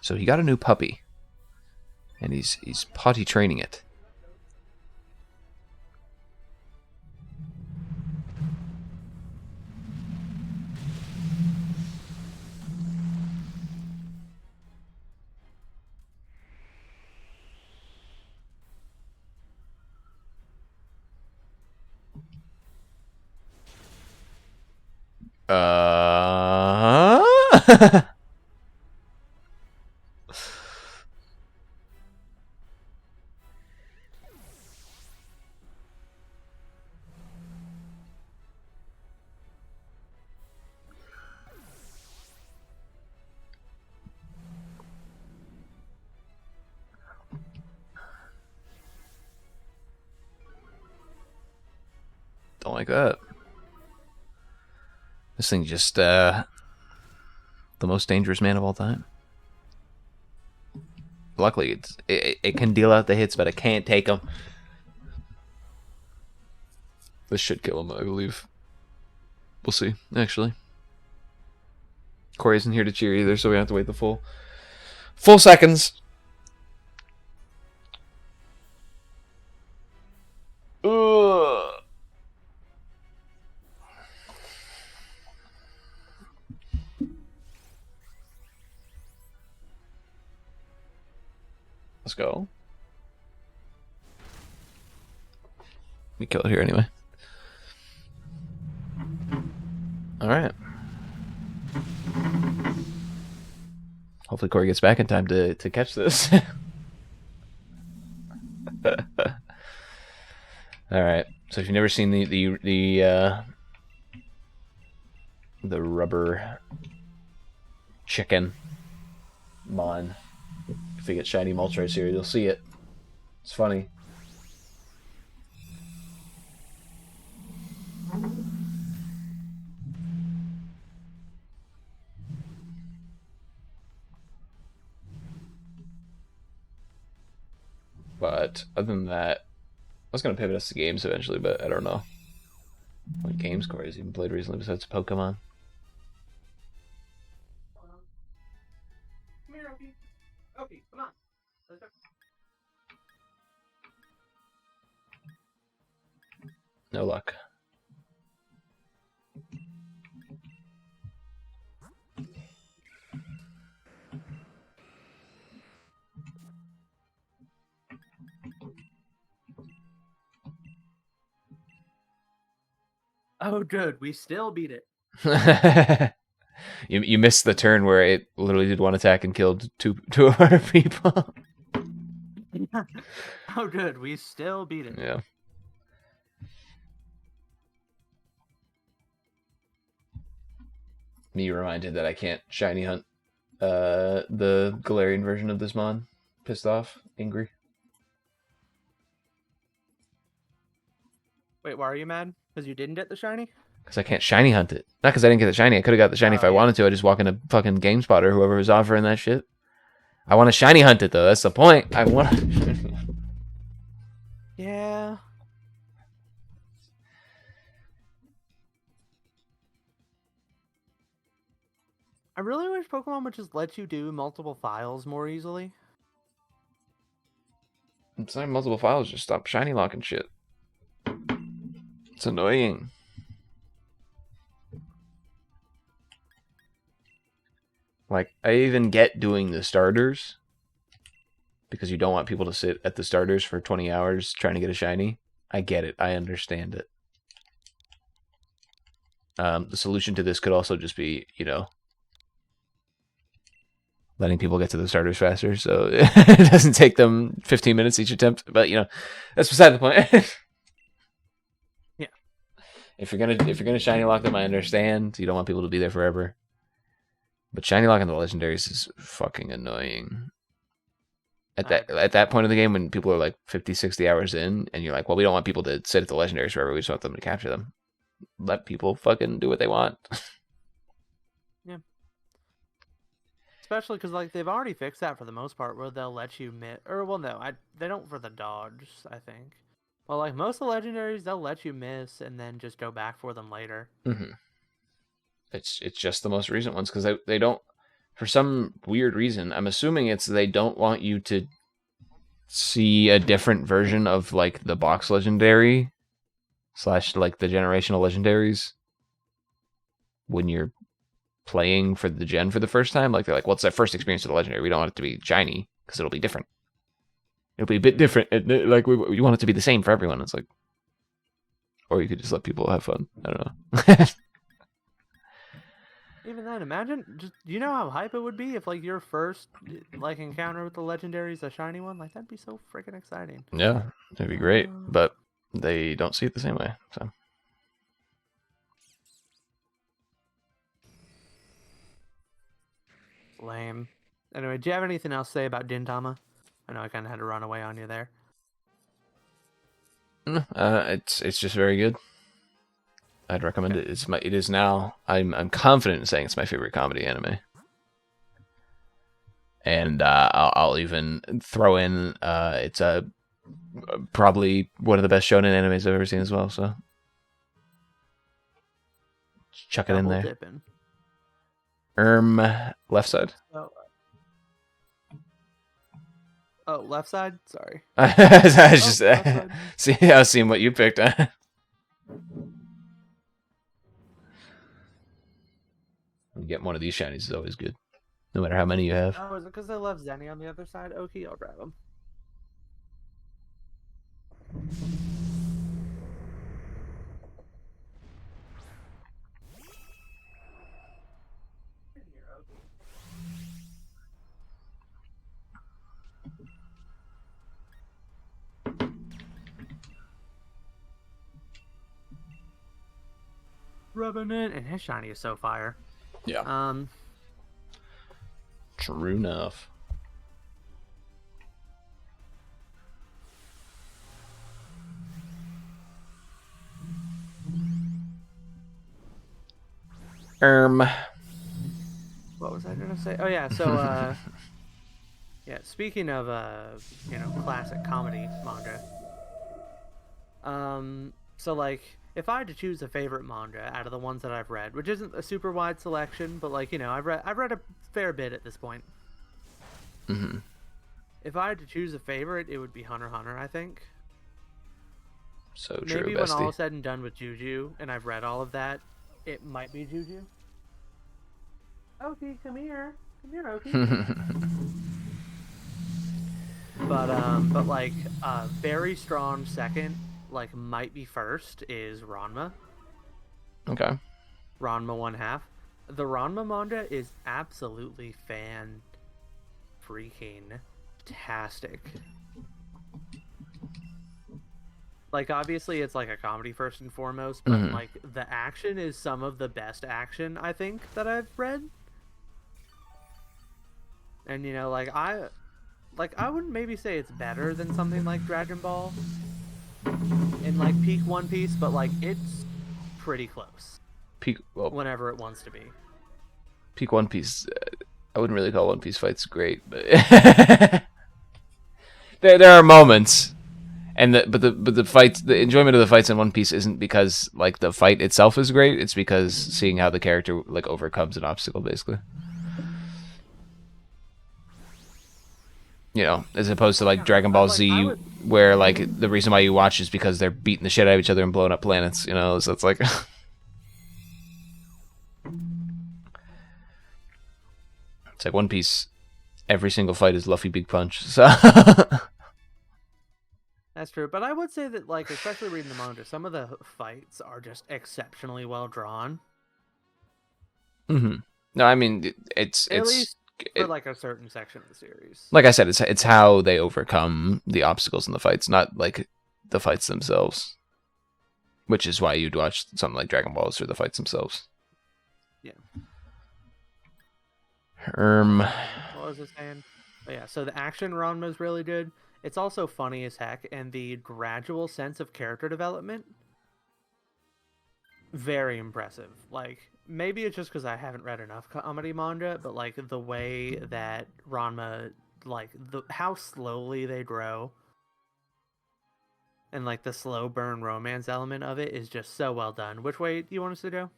So he got a new puppy, and he's potty training it. Don't like that. This thing just the most dangerous man of all time. Luckily, it can deal out the hits, but it can't take them. This should kill him, I believe. We'll see, actually. Cory isn't here to cheer either, so we have to wait the full seconds. Ugh. Let's go. We kill it here anyway. Alright. Hopefully Cory gets back in time to catch this. Alright. So if you've never seen the rubber chicken mon, if we get shiny Moltres here, you'll see it. It's funny. But other than that, I was going to pivot us to games eventually, but I don't know what games Cory's even played recently besides Pokemon. Come here, Opie. Opie, come on. Let's go. No luck. Oh, good. We still beat it. You missed the turn where it literally did one attack and killed two of our people. Oh, good. We still beat it. Yeah. Me reminded that I can't shiny hunt the Galarian version of this mon. Pissed off, angry. Wait, why are you mad? Because you didn't get the shiny? Because I can't shiny hunt it. Not because I didn't get the shiny. I could have got the shiny if I wanted to. I just walk into fucking GameSpot or whoever was offering that shit. I want to shiny hunt it, though. That's the point. I want to... Yeah. I really wish Pokemon would just let you do multiple files more easily. It's not multiple files. Just stop shiny locking shit. It's annoying. Like, I even get doing the starters because you don't want people to sit at the starters for 20 hours trying to get a shiny. I get it. I understand it. The solution to this could also just be, you know, letting people get to the starters faster so it doesn't take them 15 minutes each attempt. But, you know, that's beside the point. Yeah. If you're gonna shiny lock them, I understand. You don't want people to be there forever. But shiny locking the legendaries is fucking annoying. At that point of the game when people are like 50, 60 hours in and you're like, well, we don't want people to sit at the legendaries forever. We just want them to capture them. Let people fucking do what they want. Yeah. Especially because, like, they've already fixed that for the most part, where they'll let you miss. Or, well, no, they don't for the dodge, I think. Well, like, most of the legendaries, they'll let you miss and then just go back for them later. Mm-hmm. It's just the most recent ones because they don't, for some weird reason, I'm assuming it's they don't want you to see a different version of, like, the box legendary / like the generational legendaries when you're playing for the gen for the first time. Like, they're like, well, it's that first experience of the legendary. We don't want it to be shiny because it'll be different. It'll be a bit different. Like, we want it to be the same for everyone. It's like, or you could just let people have fun. I don't know. Even then, imagine, just, you know how hype it would be if, like, your first, like, encounter with the legendary is a shiny one? Like, that'd be so freaking exciting. Yeah, that'd be great. But they don't see it the same way, so. Lame. Anyway, do you have anything else to say about Gintama? I know I kind of had to run away on you there. It's just very good. I'd recommend it. It is now. I'm confident in saying it's my favorite comedy anime. And I'll even throw in it's probably one of the best shonen animes I've ever seen as well. So Chuck it in Double there. dipping. Left side. Oh, left side. Sorry. I was just left side. see. I was seeing what you picked. Getting one of these shinies is always good, no matter how many you have. Oh, is it because I left Zenny on the other side? Okay, I'll grab him. Revenant, and his shiny is so fire. Yeah. True enough. What was I gonna say? Oh yeah, so yeah, speaking of classic comedy manga. So like if I had to choose a favorite manga out of the ones that I've read, which isn't a super wide selection, but like, I've read a fair bit at this point. Mm-hmm. If I had to choose a favorite, it would be Hunter x Hunter, I think. So true, Maybe bestie. when all is said and done with Juju, and I've read all of that, it might be Juju. Oki, come here. Come here, Oki. But like very strong second, like might be first, is Ranma. Okay. Ranma 1/2. The Ranma manga is absolutely freaking tastic. Like obviously it's like a comedy first and foremost, but like the action is some of the best action I think that I've read. And I wouldn't maybe say it's better than something like Dragon Ball in like peak One Piece, but like it's pretty close. Whenever it wants to be. Peak One Piece. I wouldn't really call One Piece fights great, but there are moments, and the fights, the enjoyment of the fights in One Piece isn't because like the fight itself is great. It's because seeing how the character like overcomes an obstacle, basically. As opposed to like Dragon Ball Z, where like the reason why you watch is because they're beating the shit out of each other and blowing up planets. So it's like. It's like One Piece. Every single fight is Luffy Big Punch. So. That's true, but I would say that like, especially reading the manga, some of the fights are just exceptionally well drawn. Mm-hmm. No, I mean it's at least for like a certain section of the series. Like I said, it's how they overcome the obstacles in the fights, not like the fights themselves. Which is why you'd watch something like Dragon Balls or the fights themselves. Yeah. What was I saying? Oh, yeah, so the action Ranma is really good. It's also funny as heck, and the gradual sense of character development, very impressive. Like, maybe it's just because I haven't read enough comedy manga, but like the way that Ranma, like how slowly they grow, and like the slow burn romance element of it is just so well done. Which way do you want us to go?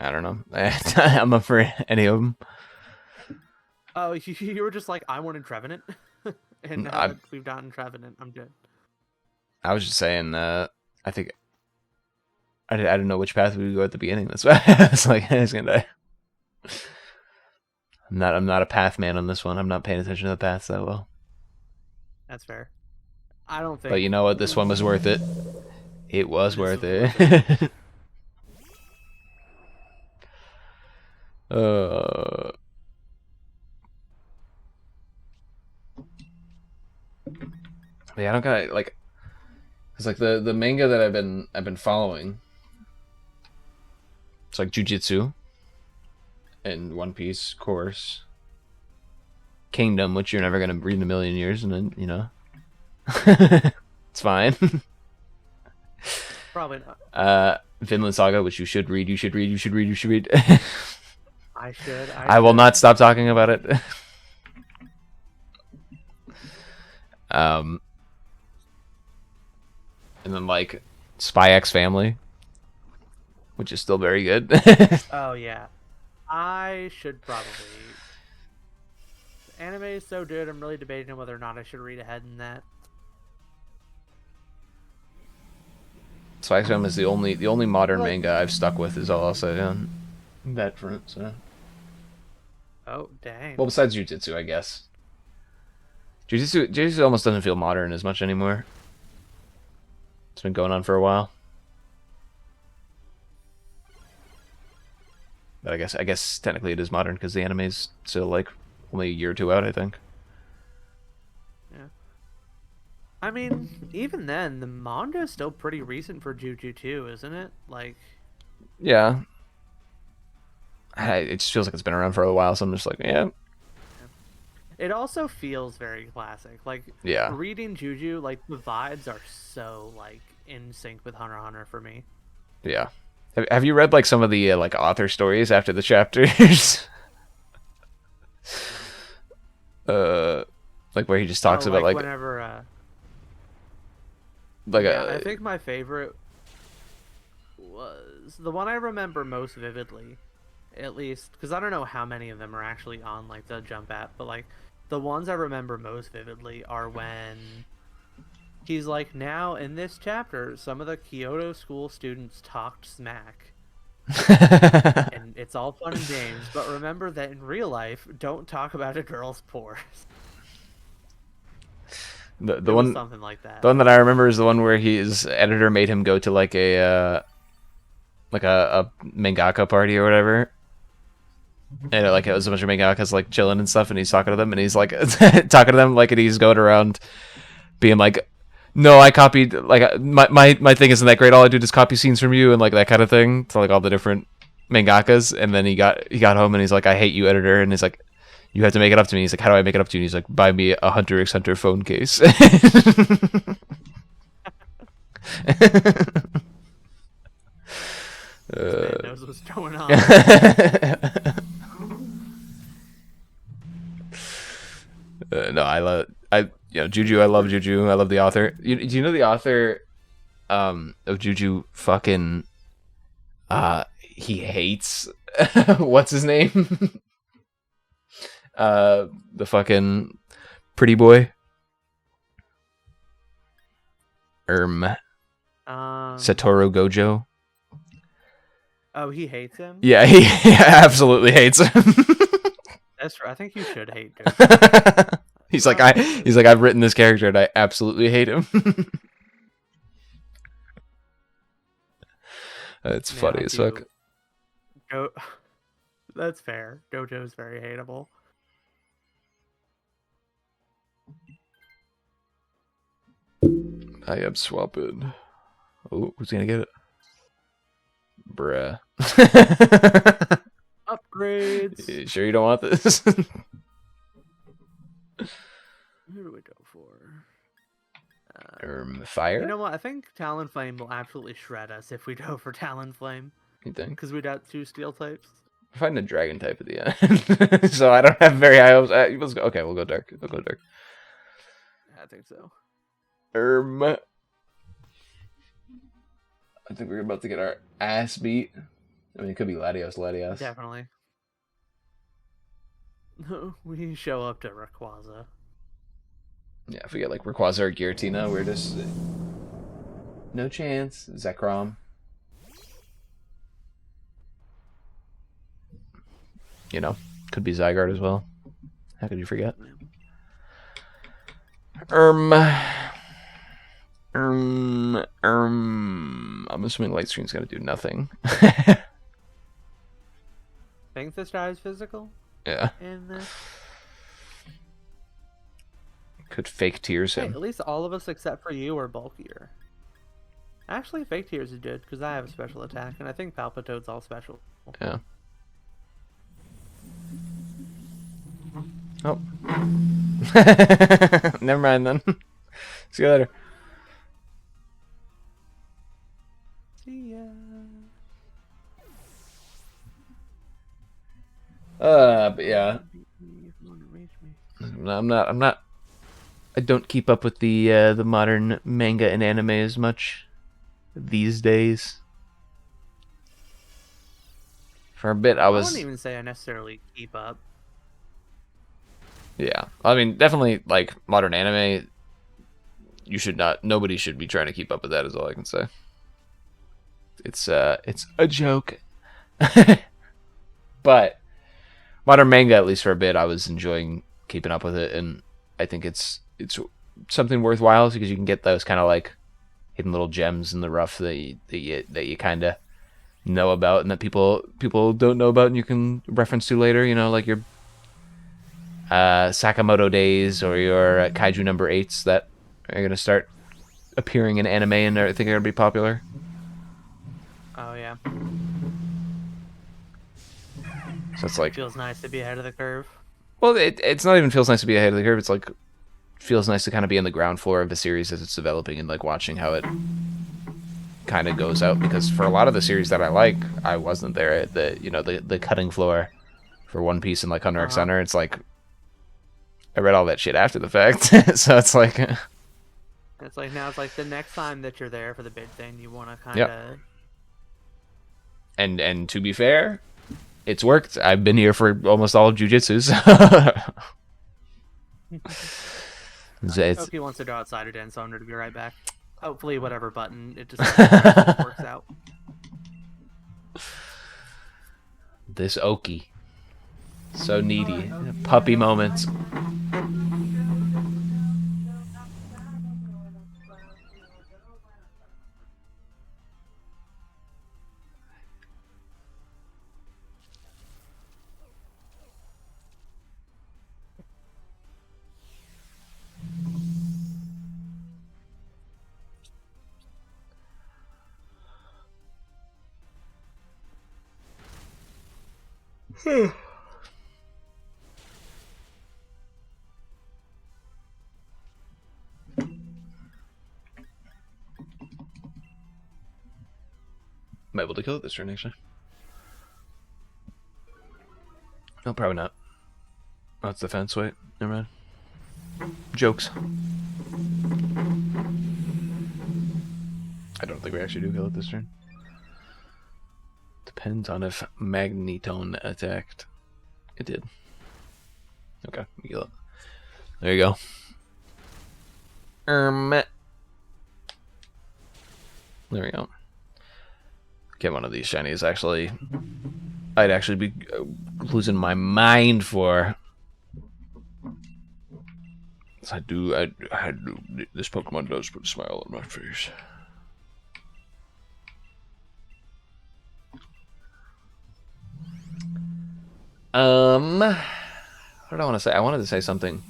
I don't know. I'm up for any of them. Oh, you were just like, I wanted Trevenant, and now that we've gotten Trevenant, I'm good. I was just saying, I think I didn't know which path we would go at the beginning. That's why I was like, I was gonna die. I'm not a path man on this one. I'm not paying attention to the paths that well. That's fair. I don't think. But you know what? This one was worth it. It was worth it. Yeah, I don't got like, it's like the manga that I've been following. It's like Jujutsu, and One Piece, of course. Kingdom, which you're never gonna read in a million years, and then it's fine. Probably not. Vinland Saga, which you should read. You should read. You should read. You should read. I should. I will not stop talking about it. And then like Spy X Family. which is still very good. Oh yeah, I should probably. Anime is so good. I'm really debating on whether or not I should read ahead in that. Spy X Family is the only modern Like, manga I've stuck with, is all I'll say on that front. So, oh dang. well, besides Jujutsu, I guess. Jujutsu almost doesn't feel modern as much anymore. It's been going on for a while. But I guess technically it is modern because the anime's still like only a year or two out, I think. Yeah. I mean, even then, the manga is still pretty recent for Juju too, isn't it? Like, Yeah. It just feels like it's been around for a while, so I'm just like, yeah. it also feels very classic. Like, Yeah. reading Juju, like the vibes are so like in sync with Hunter x Hunter for me. Yeah. Have you read like some of the like author stories after the chapters? Like where he just talks Oh, about like like whenever, like yeah, I a think my favorite was the one I remember most vividly, at least because I don't know how many of them are actually on like the Jump app, but like the ones I remember most vividly are when he's like, now in this chapter, some of the Kyoto school students talked smack. And it's all fun and games, but remember that in real life, don't talk about a girl's pores. the It was one something like that. the one that I remember is the one where his editor made him go to like a mangaka party or whatever. And like it was a bunch of mangakas like chilling and stuff, and he's talking to them, and he's like talking to them like, and he's going around being like, "No, I copied like my thing isn't that great. All I do is copy scenes from you and like that kind of thing to like all the different mangakas." And then he got home and he's like, "I hate you, editor," and he's like, "You have to make it up to me." He's like, "How do I make it up to you?" And he's like, "Buy me a Hunter x Hunter phone case." This man knows what's going on. No, Juju. I love Juju. I love the author. Do you know the author of Juju? Fucking he hates what's his name? The fucking pretty boy. Satoru Gojo. Oh, he hates him? Yeah, he absolutely hates him. That's right. I think you should hate Goku. He's like I've written this character and I absolutely hate him. It's funny as fuck. That's fair. Gojo's very hateable. I am swapping. Oh, who's gonna get it? Bruh. Upgrades. You sure you don't want this? Who do we go for? Fire? You know what? I think Talonflame will absolutely shred us if we go for Talonflame. You think? Because we got 2 steel types. We're fighting a dragon type at the end. So I don't have very high hopes. Okay, we'll go dark. We'll go dark. I think so. I think we're about to get our ass beat. I mean, it could be Latios. Definitely. We show up to Rayquaza. Yeah, if we get like Rayquaza or Giratina, we're just no chance. Zekrom. You know, could be Zygarde as well. How could you forget? I'm assuming Light Stream's gonna do nothing. Think this guy's physical? Yeah. In this? Could fake tears him. Hey, at least all of us except for you are bulkier. Actually, fake tears is good because I have a special attack, and I think Palpitoad's all special. Yeah. Oh. Never mind then. See you later. See ya. But yeah. I'm not. I don't keep up with the modern manga and anime as much these days. For a bit, I I wouldn't was. even say I necessarily keep up. Yeah, I mean, definitely like modern anime. You should not. Nobody should be trying to keep up with that. Is all I can say. It's a joke. But modern manga, at least for a bit, I was enjoying keeping up with it, and I think it's something worthwhile because you can get those kind of like hidden little gems in the rough that you kind of know about and that people don't know about, and you can reference to later. You know, like your Sakamoto days or your Kaiju number eights that are gonna start appearing in anime and I think are gonna be popular. Oh yeah, So it's like, feels nice to be ahead of the curve. well, it's not even feels nice to be ahead of the curve. It's like feels nice to kind of be in the ground floor of the series as it's developing and like watching how it kind of goes out. Because for a lot of the series that I like, I wasn't there at the cutting floor for One Piece and like Hunter Uh x huh. Hunter. It's like I read all that shit after the fact, so it's like, It's like now it's like the next time that you're there for the big thing, you want to kind yep. of. And to be fair, it's worked. I've been here for almost all of jujitsu. So it's Oki wants to go outside again, so I'm going to be right back. Hopefully, whatever button it decides to press just works out. this Oki, so needy, puppy moments. I'm able to kill it this turn, actually. No, probably not. Oh, it's the fence. Wait, never mind. Jokes. I don't think we actually do kill it this turn. Depends on if Magnetone attacked. It did. Okay, we kill it. There you go. There we go. Get one of these shinies. Actually, I'd actually be losing my mind for. I do. I do. This Pokemon does put a smile on my face. What did I want to say? I wanted to say something.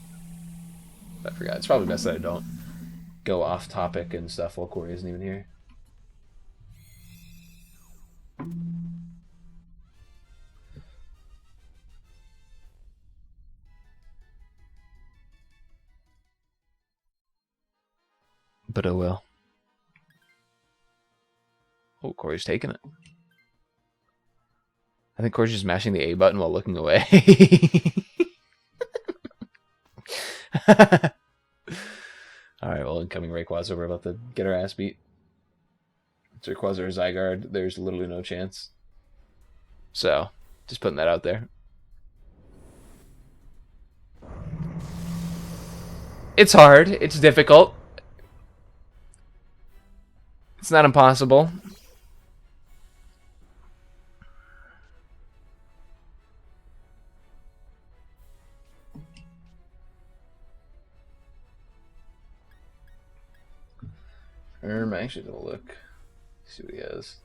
I forgot. It's probably best that I don't go off topic and stuff while Cory isn't even here. But oh well. Oh, Cory's taking it. I think Cory's just mashing the A button while looking away. Alright, well, incoming Rayquaza, we're about to get our ass beat. It's Rayquaza or Zygarde. There's literally no chance. So, just putting that out there. It's hard. It's difficult. It's not impossible. I'm actually gonna look. See what he has.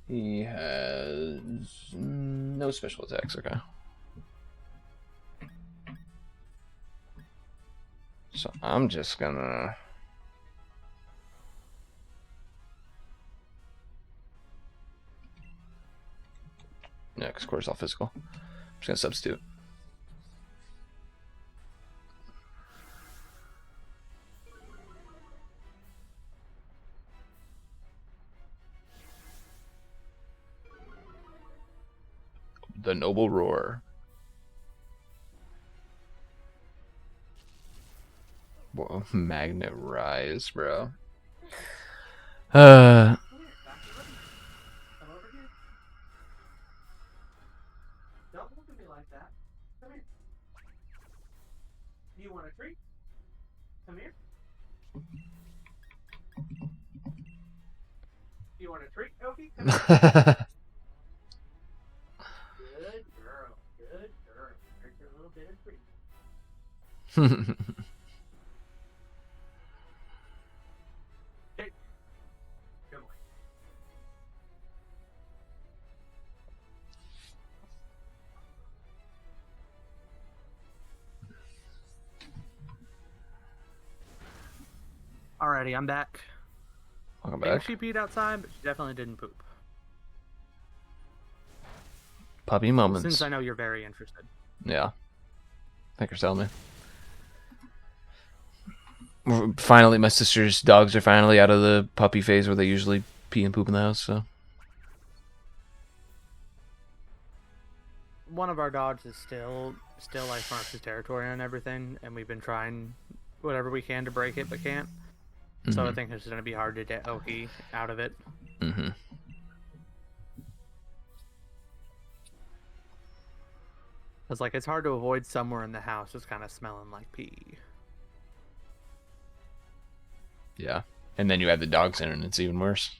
He has no special attacks. Okay. So I'm just gonna. Yeah, because Core's all physical. I'm just gonna substitute. The Noble Roar. Whoa, Magnet Rise, bro. Uh, Come here, Doctor. Come over here. Don't look at me like that. Come here. Do you want a treat? Come here. Do you want a treat, Okie? Come here. Good girl. Good girl. Here's your little bit of treat. Hey. Good boy. Alrighty, I'm back. Welcome I think back. she peed outside, but she definitely didn't poop. Puppy moments. Since I know you're very interested. Yeah. Thanks for telling me. Finally, my sister's dogs are finally out of the puppy phase where they usually pee and poop in the house, so. One of our dogs is still like marks his territory and everything, and we've been trying whatever we can to break it, but can't. So I think it's going to be hard to get Oki out of it. Mm-hmm. Because, like, it's hard to avoid somewhere in the house just kind of smelling like pee. Yeah. And then you add the dogs in and it's even worse.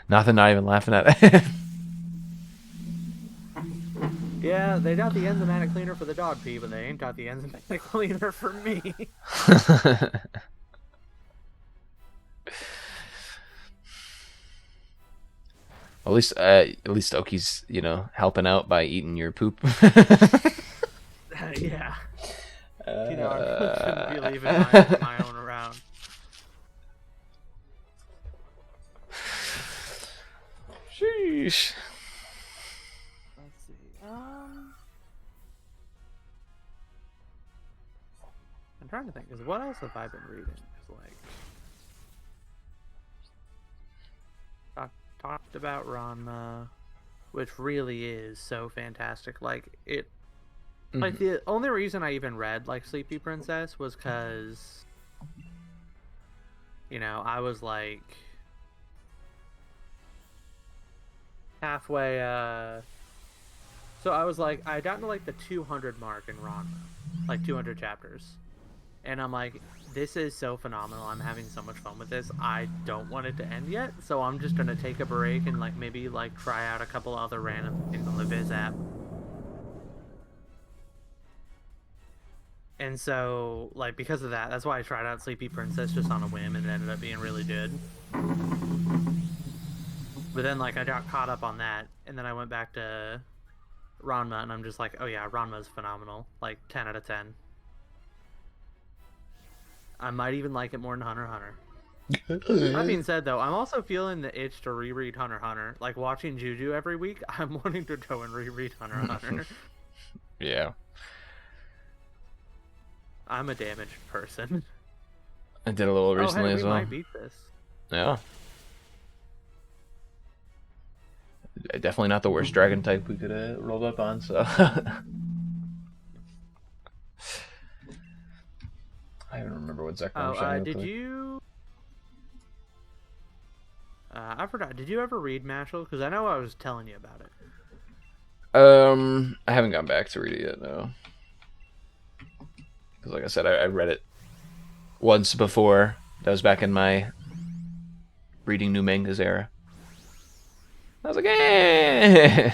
Nothing, not even laughing at it. Yeah, they got the enzymatic cleaner for the dog pee, but they ain't got the enzymatic cleaner for me. At least Oki's, helping out by eating your poop. Yeah. I shouldn't be leaving my own around. Sheesh. Let's see. I'm trying to think, because what else have I been reading? Cause, like, talked about Ranma, which really is so fantastic. Like, it. Like, the only reason I even read, like, Sleepy Princess was because, I was, like, halfway, so I was, like, I got to, like, the 200 mark in Ranma. Like, 200 chapters. And I'm like, this is so phenomenal. I'm having so much fun with this. I don't want it to end yet, so I'm just going to take a break and, like, maybe, like, try out a couple other random things on the Viz app. And so, like, because of that, that's why I tried out Sleepy Princess just on a whim, and it ended up being really good. But then, like, I got caught up on that, and then I went back to Ranma, and I'm just like, oh yeah, Ranma's phenomenal. Like, 10 out of 10. I might even like it more than Hunter x Hunter. That being said, though, I'm also feeling the itch to reread Hunter x Hunter. Like, watching Juju every week, I'm wanting to go and reread Hunter x Hunter. Yeah. I'm a damaged person. I did a little recently as well. We might beat this. Yeah. Definitely not the worst dragon type we could have rolled up on, so. I don't remember what Zekrom did you... I forgot. Did you ever read Mashal? Because I know I was telling you about it. I haven't gone back to read it yet, no. Because like I said, I read it once before. That was back in my reading new mangas era. I was like, eh.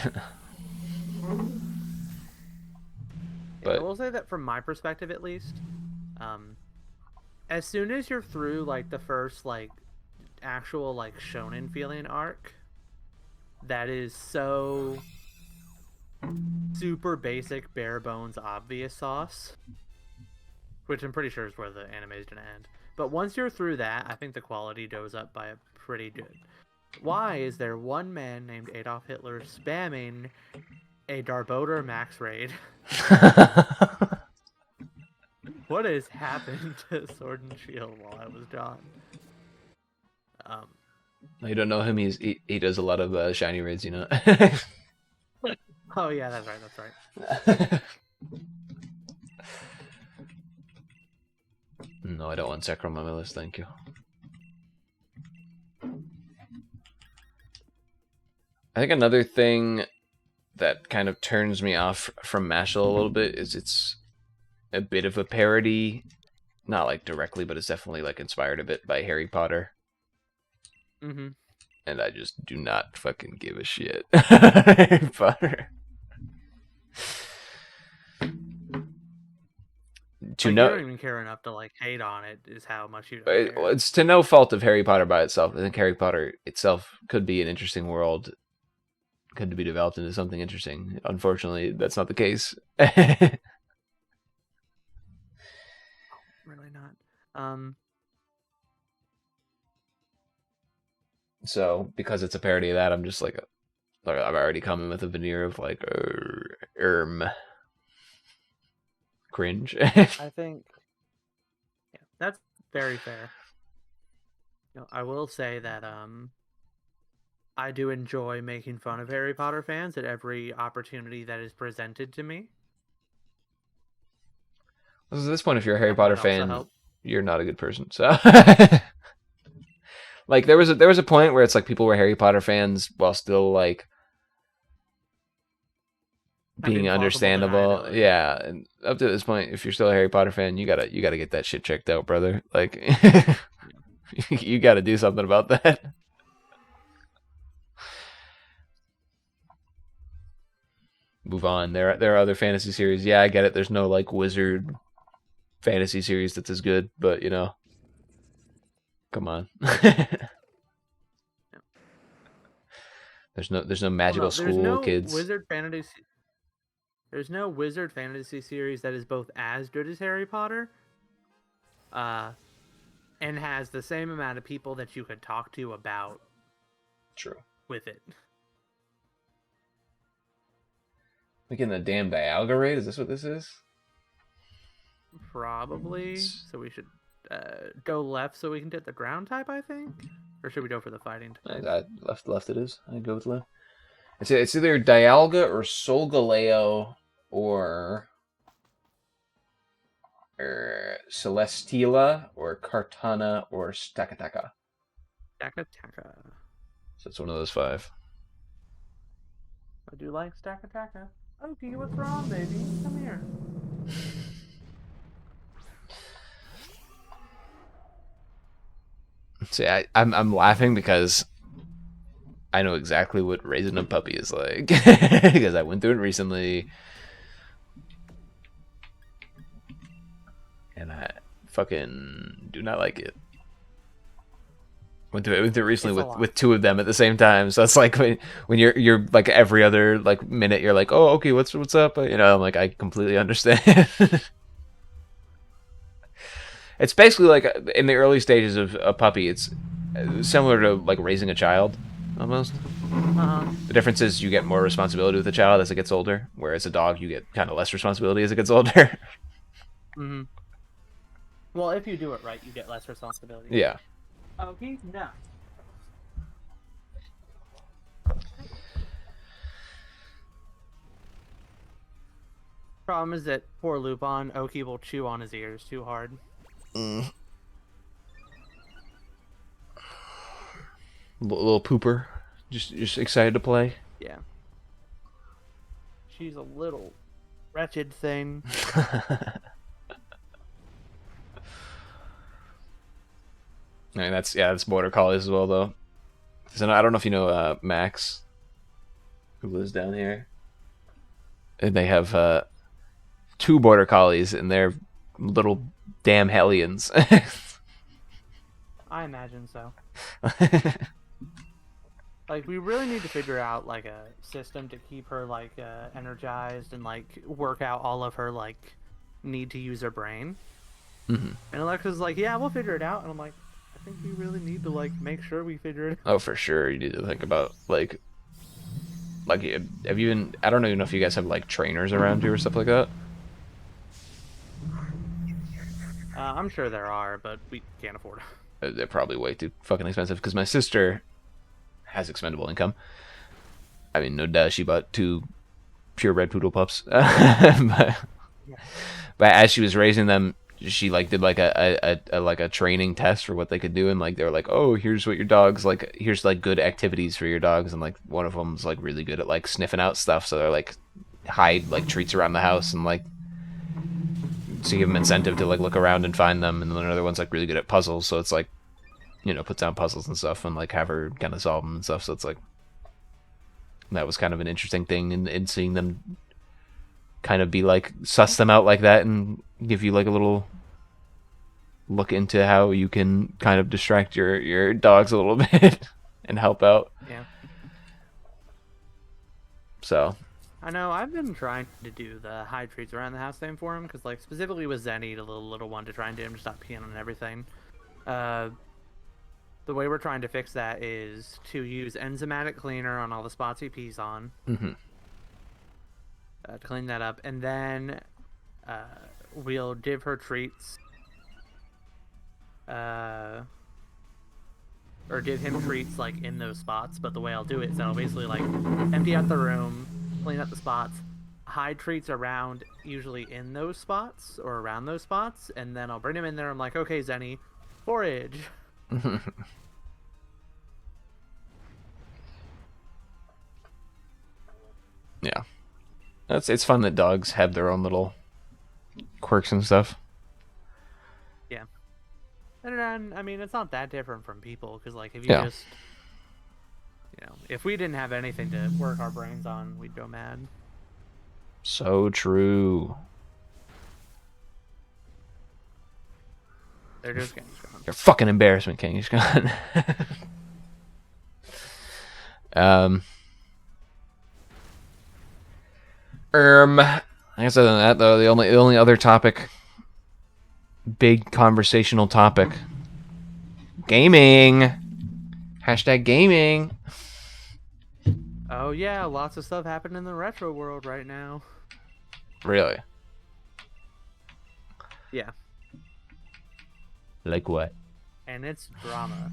But I will say that from my perspective, at least, as soon as you're through, like, the first, like, actual, like, shonen feeling arc, that is so super basic, bare bones, obvious sauce, which I'm pretty sure is where the anime is gonna end. But once you're through that, I think the quality goes up by a pretty good. Why is there one man named Adolf Hitler spamming a Darboder max raid? What has happened to Sword and Shield while I was gone? You don't know him. He does a lot of shiny raids, you know. Oh yeah, that's right. I don't want Sekrom on my list, thank you. I think another thing that kind of turns me off from Mashal a little bit is it's a bit of a parody. Not like directly, but it's definitely like inspired a bit by Harry Potter. Mm-hmm. And I just do not fucking give a shit. Harry Potter. You don't even care enough to like hate on it. Is how much you don't care. It's to no fault of Harry Potter by itself. I think Harry Potter itself could be an interesting world, could be developed into something interesting. Unfortunately, that's not the case. Really not. So because it's a parody of that, I'm just like I'm already coming with a veneer of like cringe. I think that's very fair. I will say that I do enjoy making fun of Harry Potter fans at every opportunity that is presented to me. At this point, if you're a Harry Potter fan, you're not a good person. So, like, there was a point where it's like people were Harry Potter fans while still like being understandable. Yeah, and up to this point, if you're still a Harry Potter fan, you gotta get that shit checked out, brother. Like, you gotta do something about that. Move on. There are other fantasy series. Yeah, I get it. There's no like wizard fantasy series that's as good, but come on. There's no magical school kids. There's no wizard fantasy series that is both as good as Harry Potter, and has the same amount of people that you could talk to about. True. With it. Like in the damn Dialga raid? Is this what this is? Probably. So we should go left so we can get the ground type, I think? Or should we go for the fighting type? Left it is. I go with left. It's either Dialga or Solgaleo or Celesteela or Kartana or Stakataka. Stakataka. So it's one of those 5. I do like Stakataka. Okay, what's wrong, baby? Come here. See, I'm laughing because I know exactly what raising a puppy is like because I went through it recently, and I fucking do not like it. Went through it recently with 2 of them at the same time. So it's like when you're like every other like minute you're like, oh okay, what's up? I'm like, I completely understand. It's basically like in the early stages of a puppy, it's similar to like raising a child almost. The difference is you get more responsibility with a child as it gets older, whereas a dog you get kind of less responsibility as it gets older. Mm-hmm. Well, if you do it right, you get less responsibility. Yeah. Okay, no. Problem is that poor Lupin, Oki will chew on his ears too hard. Little pooper, just excited to play. Yeah. She's a little wretched thing. I mean, that's border collies as well, though. So I don't know if you know Max, who lives down here, and they have 2 border collies, and they're little damn hellions. I imagine so. Like, we really need to figure out like a system to keep her like energized and like work out all of her like need to use her brain. Mm-hmm. And Alexa's like, yeah, we'll figure it out, and I'm like, I think we really need to like make sure we figure it out. Oh, for sure. You need to think about like have you even, I don't even know if you guys have like trainers around you or stuff like that. I'm sure there are, but we can't afford them. They're probably way too fucking expensive because my sister has expendable income. I mean, no doubt she bought 2 purebred poodle pups. But as she was raising them, she like did like a like a training test for what they could do, and like they were like, oh, here's what your dogs like, here's like good activities for your dogs, and like one of them's like really good at like sniffing out stuff, so they're like hide like treats around the house and like to give them incentive to like look around and find them, and then another one's like really good at puzzles, so it's like, you know, put down puzzles and stuff and like have her kind of solve them and stuff, so it's like that was kind of an interesting thing in seeing them kind of be like suss them out like that and give you like a little look into how you can kind of distract your dogs a little bit and help out. Yeah. So I know I've been trying to do the hide treats around the house thing for him, because like specifically with Zenny, the little one, to try and get him to stop peeing on everything. The way we're trying to fix that is to use enzymatic cleaner on all the spots he pees on, to clean that up, and then we'll give her treats, or give him treats like in those spots. But the way I'll do it is I'll basically like empty out the room, clean up the spots, hide treats around, usually in those spots or around those spots, and then I'll bring him in there. I'm like, okay, Zenny, forage. Yeah, it's fun that dogs have their own little quirks and stuff. Yeah. And then, I mean, it's not that different from people, because like if you Yeah. just, you know, if we didn't have anything to work our brains on, we'd go mad. So true. They're just getting strong. You're fucking embarrassment, King. He's gone. um. I guess other than that, though, the only other topic, big conversational topic, gaming. Hashtag gaming. Oh yeah, lots of stuff happening in the retro world right now. Really? Yeah. Like what? And it's drama.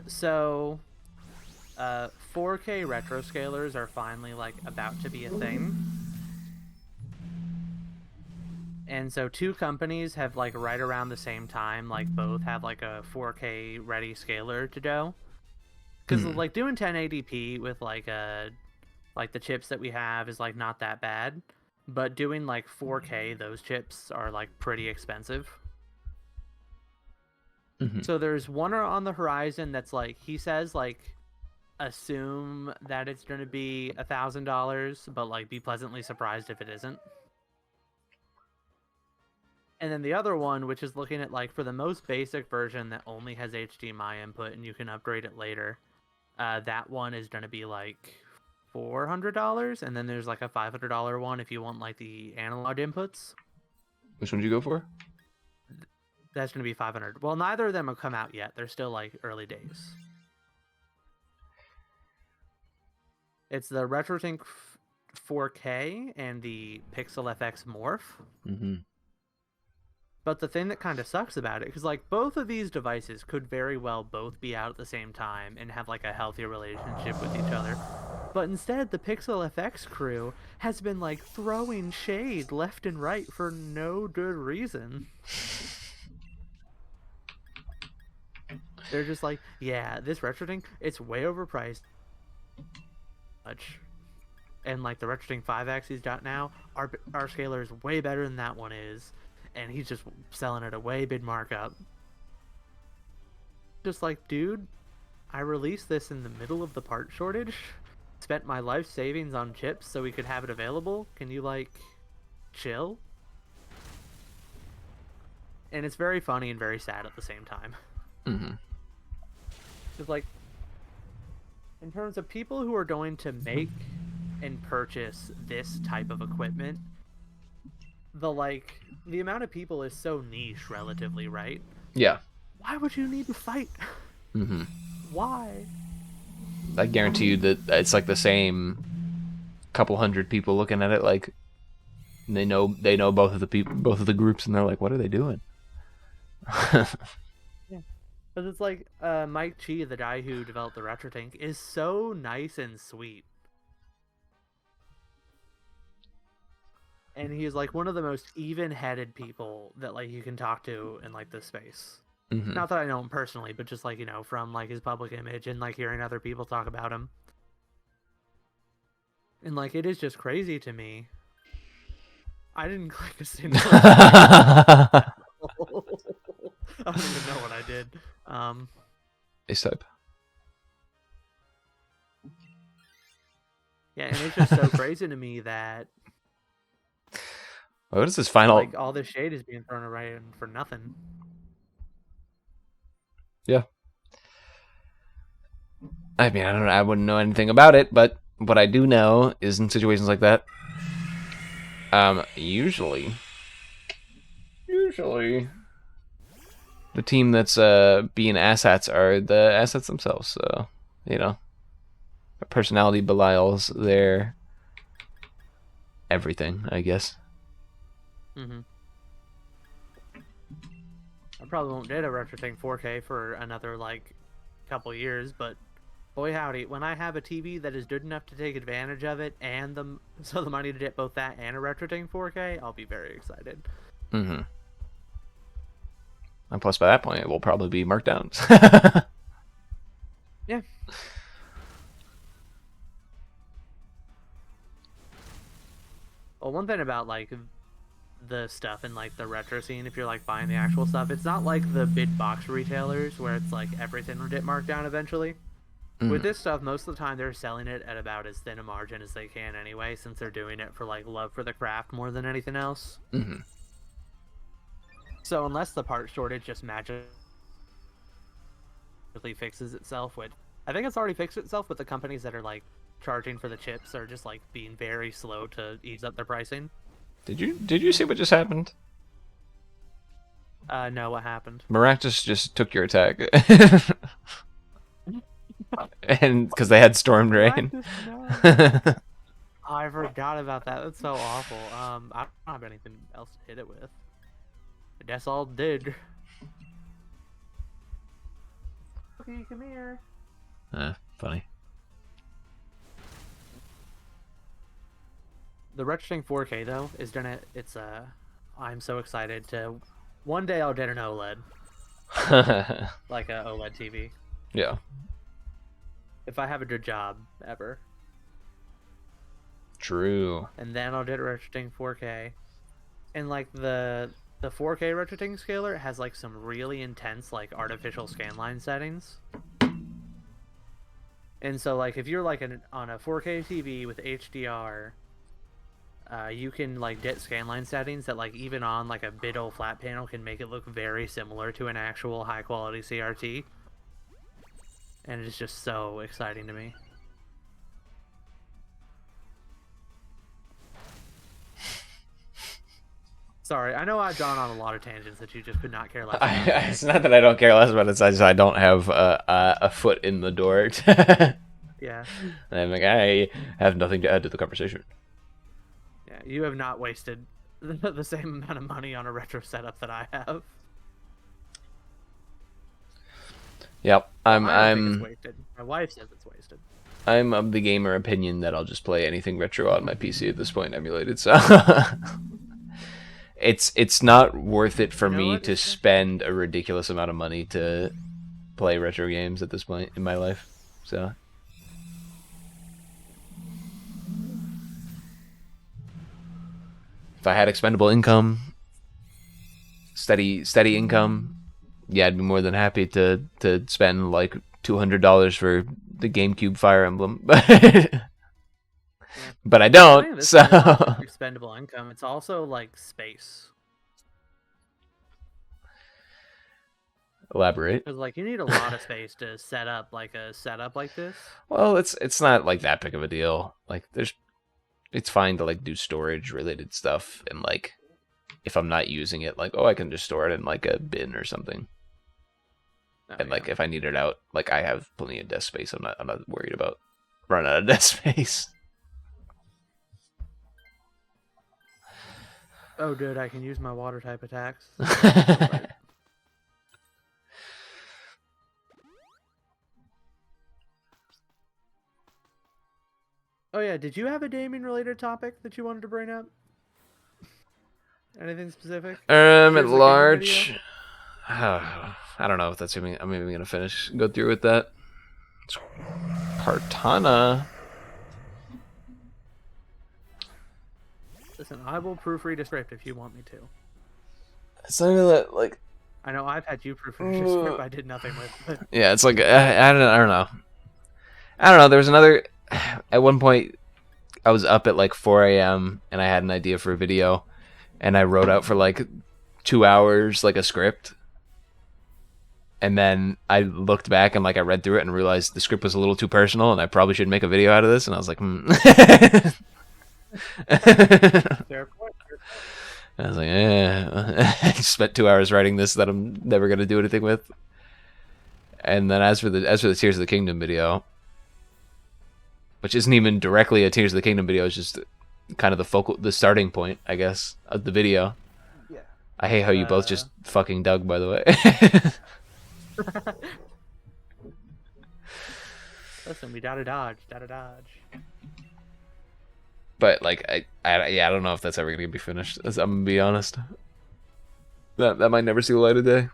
So 4K retro scalers are finally like about to be a thing. And so two companies have like right around the same time, like both have like a 4K ready scaler to go. Because like doing 1080p with like the chips that we have is like not that bad, but doing like 4K, those chips are like pretty expensive. So there's one on the horizon that's like, he says like, assume that it's going to be $1,000, but like be pleasantly surprised if it isn't. And then the other one, which is looking at like for the most basic version that only has HDMI input and you can upgrade it later, that one is going to be like $400, and then there's like a $500 one if you want like the analog inputs. Which one did you go for? That's going to be $500. Well, neither of them have come out yet. They're still like early days. It's the RetroTink 4K and the Pixel FX Morph. But the thing that kind of sucks about it, because like both of these devices could very well both be out at the same time and have like a healthy relationship with each other. But instead, the Pixel FX crew has been like throwing shade left and right for no good reason. They're just like, yeah, this RetroTink, it's way overpriced. Much. And like the RetroTink 5X he's got now, our scaler is way better than that one is. And he's just selling it a way big markup. Just like, dude, I released this in the middle of the part shortage, spent my life savings on chips so we could have it available. Can you like chill? And it's very funny and very sad at the same time. Just like, in terms of people who are going to make and purchase this type of equipment, the amount of people is so niche relatively, right? Yeah. Why would you need to fight? Why? I guarantee you that it's like the same couple hundred people looking at it, like they know both of the groups, and they're like, what are they doing? Yeah. Because it's like Mike Chi, the guy who developed the RetroTink, is so nice and sweet. and he's like one of the most even-headed people that like you can talk to in like this space. Mm-hmm. Not that I know him personally, but just like, you know, from like his public image and like hearing other people talk about him. And like it is just crazy to me. I didn't click a single I don't even know what I did. Ace type. Yeah, and it's just so crazy to me that What is this final? like all this shade is being thrown around for nothing. Yeah. I mean, I don't know. I wouldn't know anything about it, but what I do know is in situations like that, usually, the team that's being asshats are the assets themselves. So, you know, their personality belies their everything, I guess. Mm-hmm. I probably won't get a RetroTink 4K for another like couple years, but boy howdy, when I have a TV that is good enough to take advantage of it and the money to get both that and a RetroTink 4K, I'll be very excited. Mm-hmm. And plus, by that point, it will probably be markdowns. Yeah. Well, one thing about like the stuff in like the retro scene, if you're like buying the actual stuff, it's not like the big box retailers where it's like everything will get marked down eventually. With this stuff, most of the time they're selling it at about as thin a margin as they can anyway, since they're doing it for like love for the craft more than anything else. Mm-hmm. So unless the part shortage just magically fixes itself, which I think it's already fixed itself, with the companies that are like charging for the chips are just like being very slow to ease up their pricing. Did you see what just happened? No, what happened? Maractus just took your attack. And because they had stormed rain. No. Oh, I forgot about that. That's so awful. I don't have anything else to hit it with. I guess I'll dig. Okay, come here. Funny. The RetroSync 4K though is gonna. I'm so excited to. One day I'll get an OLED, like a OLED TV. Yeah. If I have a good job ever. True. And then I'll get a RetroSync 4K, and like the 4K RetroSync scaler has like some really intense like artificial scanline settings. And so like if you're like on a 4K TV with HDR, you can like get scanline settings that like even on like a big old flat panel can make it look very similar to an actual high quality CRT. And it's just so exciting to me. Sorry, I know I've gone on a lot of tangents that you just could not care less about. It's not that I don't care less about it. It's just I don't have a foot in the door. Yeah. And I'm like, I have nothing to add to the conversation. Yeah, you have not wasted the same amount of money on a retro setup that I have. Yep, I don't think it's wasted. My wife says it's wasted. I'm of the gamer opinion that I'll just play anything retro on my PC at this point, emulated. So it's not worth it for me to spend a ridiculous amount of money to play retro games at this point in my life. So if I had expendable income, steady income, yeah, I'd be more than happy to spend like $200 for the GameCube Fire Emblem, but I don't. So expendable income. It's also like space. Elaborate. Because like you need a lot of space to set up like a setup like this. Well, it's not like that big of a deal. Like it's fine to like do storage related stuff, and like if I'm not using it, like I can just store it in like a bin or something. And like if I need it out, like I have plenty of desk space. I'm not worried about running out of desk space. Oh, dude, I can use my water type attacks. Oh yeah, did you have a gaming related topic that you wanted to bring up? Anything specific? At Tears of the Kingdom large, video? I don't know if that's even. I'm even gonna go through with that. Cartana. Listen, I will proofread a script if you want me to. It's not even that like. I know I've had you proofread a script I did nothing with. But... Yeah, it's like I don't know. I don't know. There was another. At one point, I was up at like 4 a.m. and I had an idea for a video, and I wrote out for like 2 hours like a script. And then I looked back and like I read through it and realized the script was a little too personal and I probably should make a video out of this. And I was like, Fair point. I was like, I spent 2 hours writing this that I'm never gonna do anything with. And then as for the Tears of the Kingdom video, which isn't even directly a Tears of the Kingdom video, it's just kind of the starting point, I guess, of the video. Yeah. I hate how you both just fucking dug, by the way. Listen, we gotta dodge. But like, I don't know if that's ever gonna be finished. I'm gonna be honest. That might never see the light of day.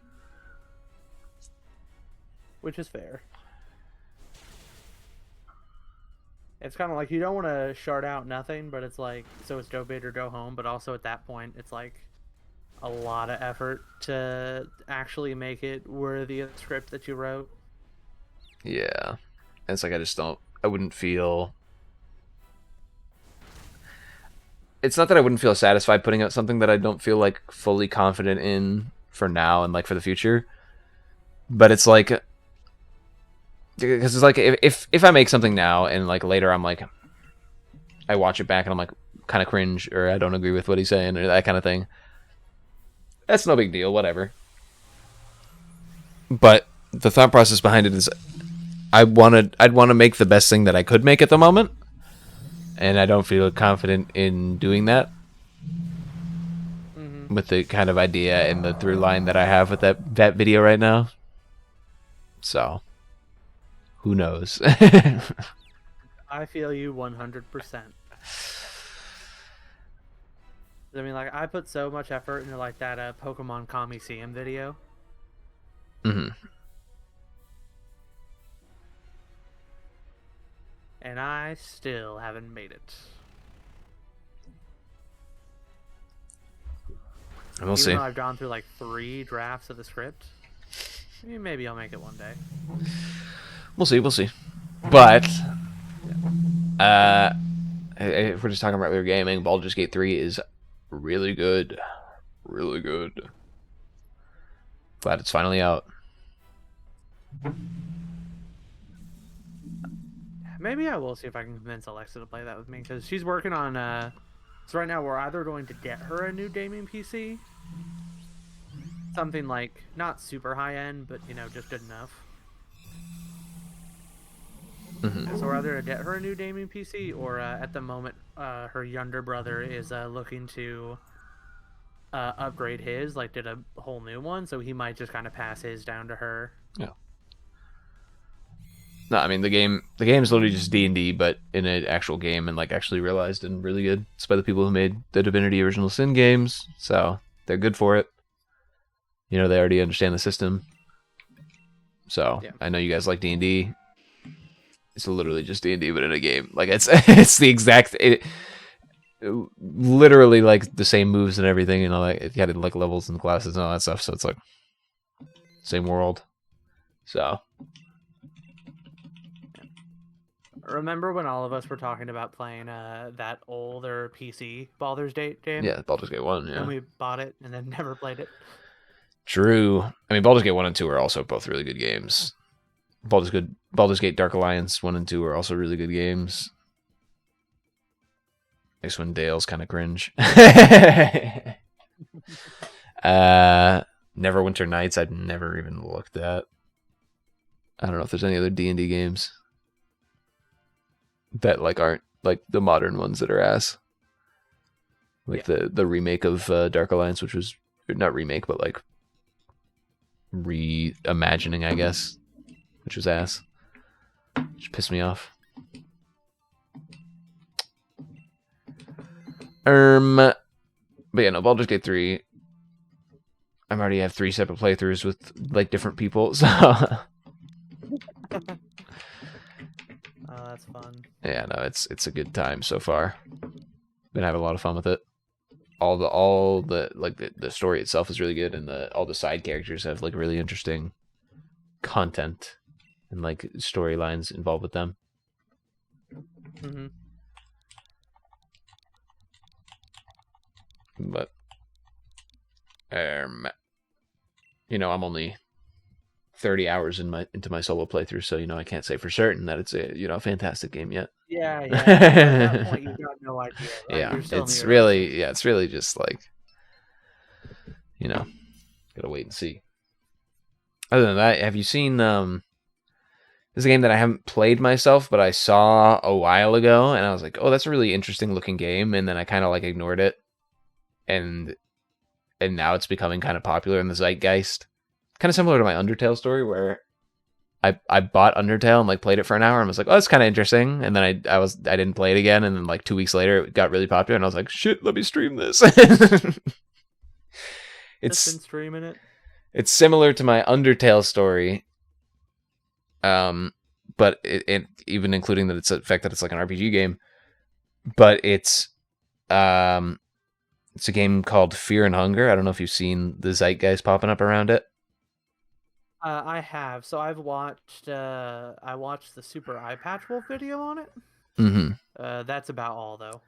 Which is fair. It's kind of like you don't want to shard out nothing, but it's like, so it's go big or go home. But also at that point, it's like a lot of effort to actually make it worthy of the script that you wrote. Yeah. And it's like I wouldn't feel... It's not that I wouldn't feel satisfied putting out something that I don't feel like fully confident in for now and like for the future. But it's like... Because it's like, if I make something now and like later I'm like... I watch it back and I'm like kind of cringe or I don't agree with what he's saying or that kind of thing. That's no big deal, whatever. But the thought process behind it is I'd want to make the best thing that I could make at the moment. And I don't feel confident in doing that. Mm-hmm. With the kind of idea and the through line that I have with that video right now. So, who knows? I feel you 100%. I mean, like, I put so much effort into, like, that Pokemon Kami CM video. Mm-hmm. And I still haven't made it. We'll see. Even though I've gone through, like, 3 drafts of the script. Maybe I'll make it one day. We'll see. But, if we're just talking about regular gaming, Baldur's Gate 3 is really good. Really good. Glad it's finally out. Maybe I will see if I can convince Alexa to play that with me, because she's working on, so right now we're either going to get her a new gaming PC, something like, not super high-end, but, you know, just good enough. Mm-hmm. So we're either to get her a new gaming PC, or at the moment, her younger brother is looking to upgrade his, like did a whole new one, so he might just kind of pass his down to her. Yeah. No, I mean the game is literally just D&D, but in an actual game and like actually realized and really good. It's by the people who made the Divinity Original Sin games, so they're good for it. You know, they already understand the system. So yeah. I know you guys like D&D. It's literally just D&D, but in a game. Like it's the exact, literally like the same moves and everything. You know, like it had like levels and classes and all that stuff. So it's like same world. So. Remember when all of us were talking about playing that older PC Baldur's Gate game? Yeah, Baldur's Gate 1, yeah. And we bought it and then never played it. True. I mean, Baldur's Gate 1 and 2 are also both really good games. Baldur's Gate Dark Alliance 1 and 2 are also really good games. Icewind Dale's kind of cringe. Neverwinter Nights I've never even looked at. I don't know if there's any other D&D games that like aren't like the modern ones that are ass. Like the remake of Dark Alliance, which was not remake, but like reimagining, I guess, which was ass. Which pissed me off. But yeah, no, Baldur's Gate 3. I already have 3 separate playthroughs with like different people, so Oh, that's fun. yeah, no, it's a good time so far. Been having a lot of fun with it. All the like the story itself is really good, and all the side characters have like really interesting content and like storylines involved with them. Mm-hmm. But I'm only 30 hours into my solo playthrough, so I can't say for certain that it's a fantastic game yet. Yeah, yeah. At that point, you've got no idea, right? Yeah, You're still in the it's early really stages. it's really just like gotta wait and see. Other than that, have you seen this is a game that I haven't played myself, but I saw a while ago, and I was like, oh, that's a really interesting looking game, and then I kind of like ignored it, and now it's becoming kind of popular in the zeitgeist. Kind of similar to my Undertale story, where I bought Undertale and like played it for an hour and was like, oh, that's kind of interesting, and then I didn't play it again, and then like 2 weeks later it got really popular, and I was like, shit, let me stream this. Just been it's streaming it. it's similar to my Undertale story, but it even including that it's the fact that it's like an RPG game, but it's a game called Fear and Hunger. I don't know if you've seen the zeitgeist popping up around it. I have. So I watched the Super Eye Patch Wolf video on it. Mm-hmm. That's about all though.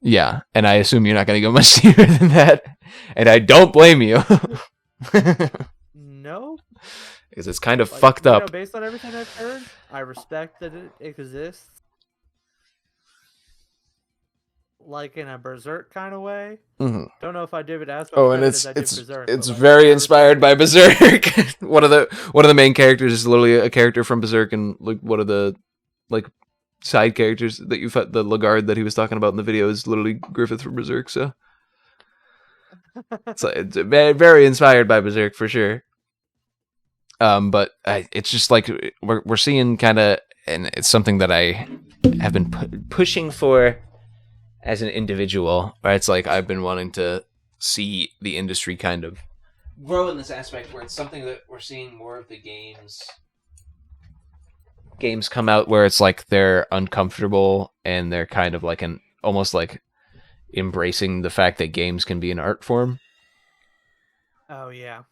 Yeah, and I assume you're not going to go much deeper than that, and I don't blame you. No, because it's kind of fucked up. Based on everything I've heard, I respect that it exists, like in a Berserk kind of way. Mm-hmm. Don't know if I did it as much and as I did Berserk. It's very inspired by Berserk. one of the main characters is literally a character from Berserk, and like one of the like side characters that the Lagarde that he was talking about in the video is literally Griffith from Berserk. So it's very inspired by Berserk for sure. But it's just like we're seeing kind of, and it's something that I have been pushing for as an individual, where it's like I've been wanting to see the industry kind of grow in this aspect, where it's something that we're seeing more of the games come out where it's like they're uncomfortable and they're kind of like almost like embracing the fact that games can be an art form. Oh yeah.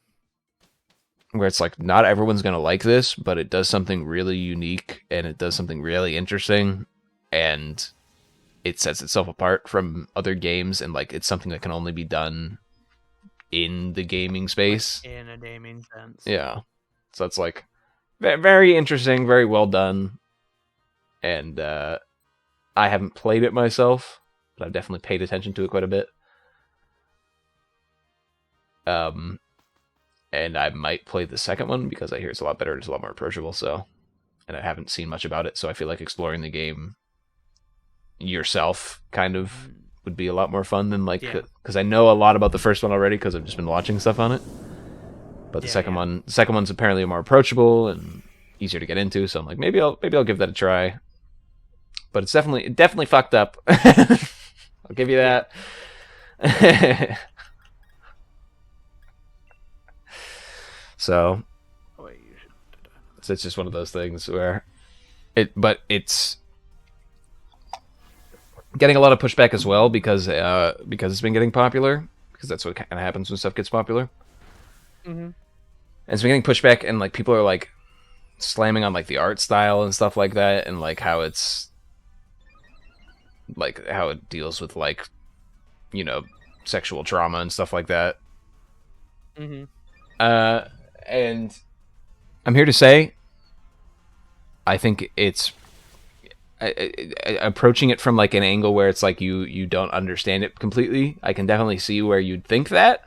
Where it's like not everyone's going to like this, but it does something really unique and it does something really interesting, and it sets itself apart from other games, and like it's something that can only be done in the gaming space. Like in a gaming sense. Yeah. So it's like very interesting, very well done. And I haven't played it myself, but I've definitely paid attention to it quite a bit. And I might play the second one because I hear it's a lot better, it's a lot more approachable, so, and I haven't seen much about it, so I feel like exploring the game yourself kind of would be a lot more fun than like, because I know a lot about the first one already because I've just been watching stuff on it. But the second one's apparently more approachable and easier to get into, so I'm like, maybe I'll give that a try. But it's definitely fucked up. I'll give you that. So it's just one of those things where it's getting a lot of pushback as well because it's been getting popular, because that's what kind of happens when stuff gets popular. Mm-hmm. And it's been getting pushback, and like people are like slamming on like the art style and stuff like that, and like how it's like how it deals with like sexual trauma and stuff like that. Mm-hmm. And I'm here to say, I think it's approaching it from like an angle where it's like you don't understand it completely. I can definitely see where you'd think that.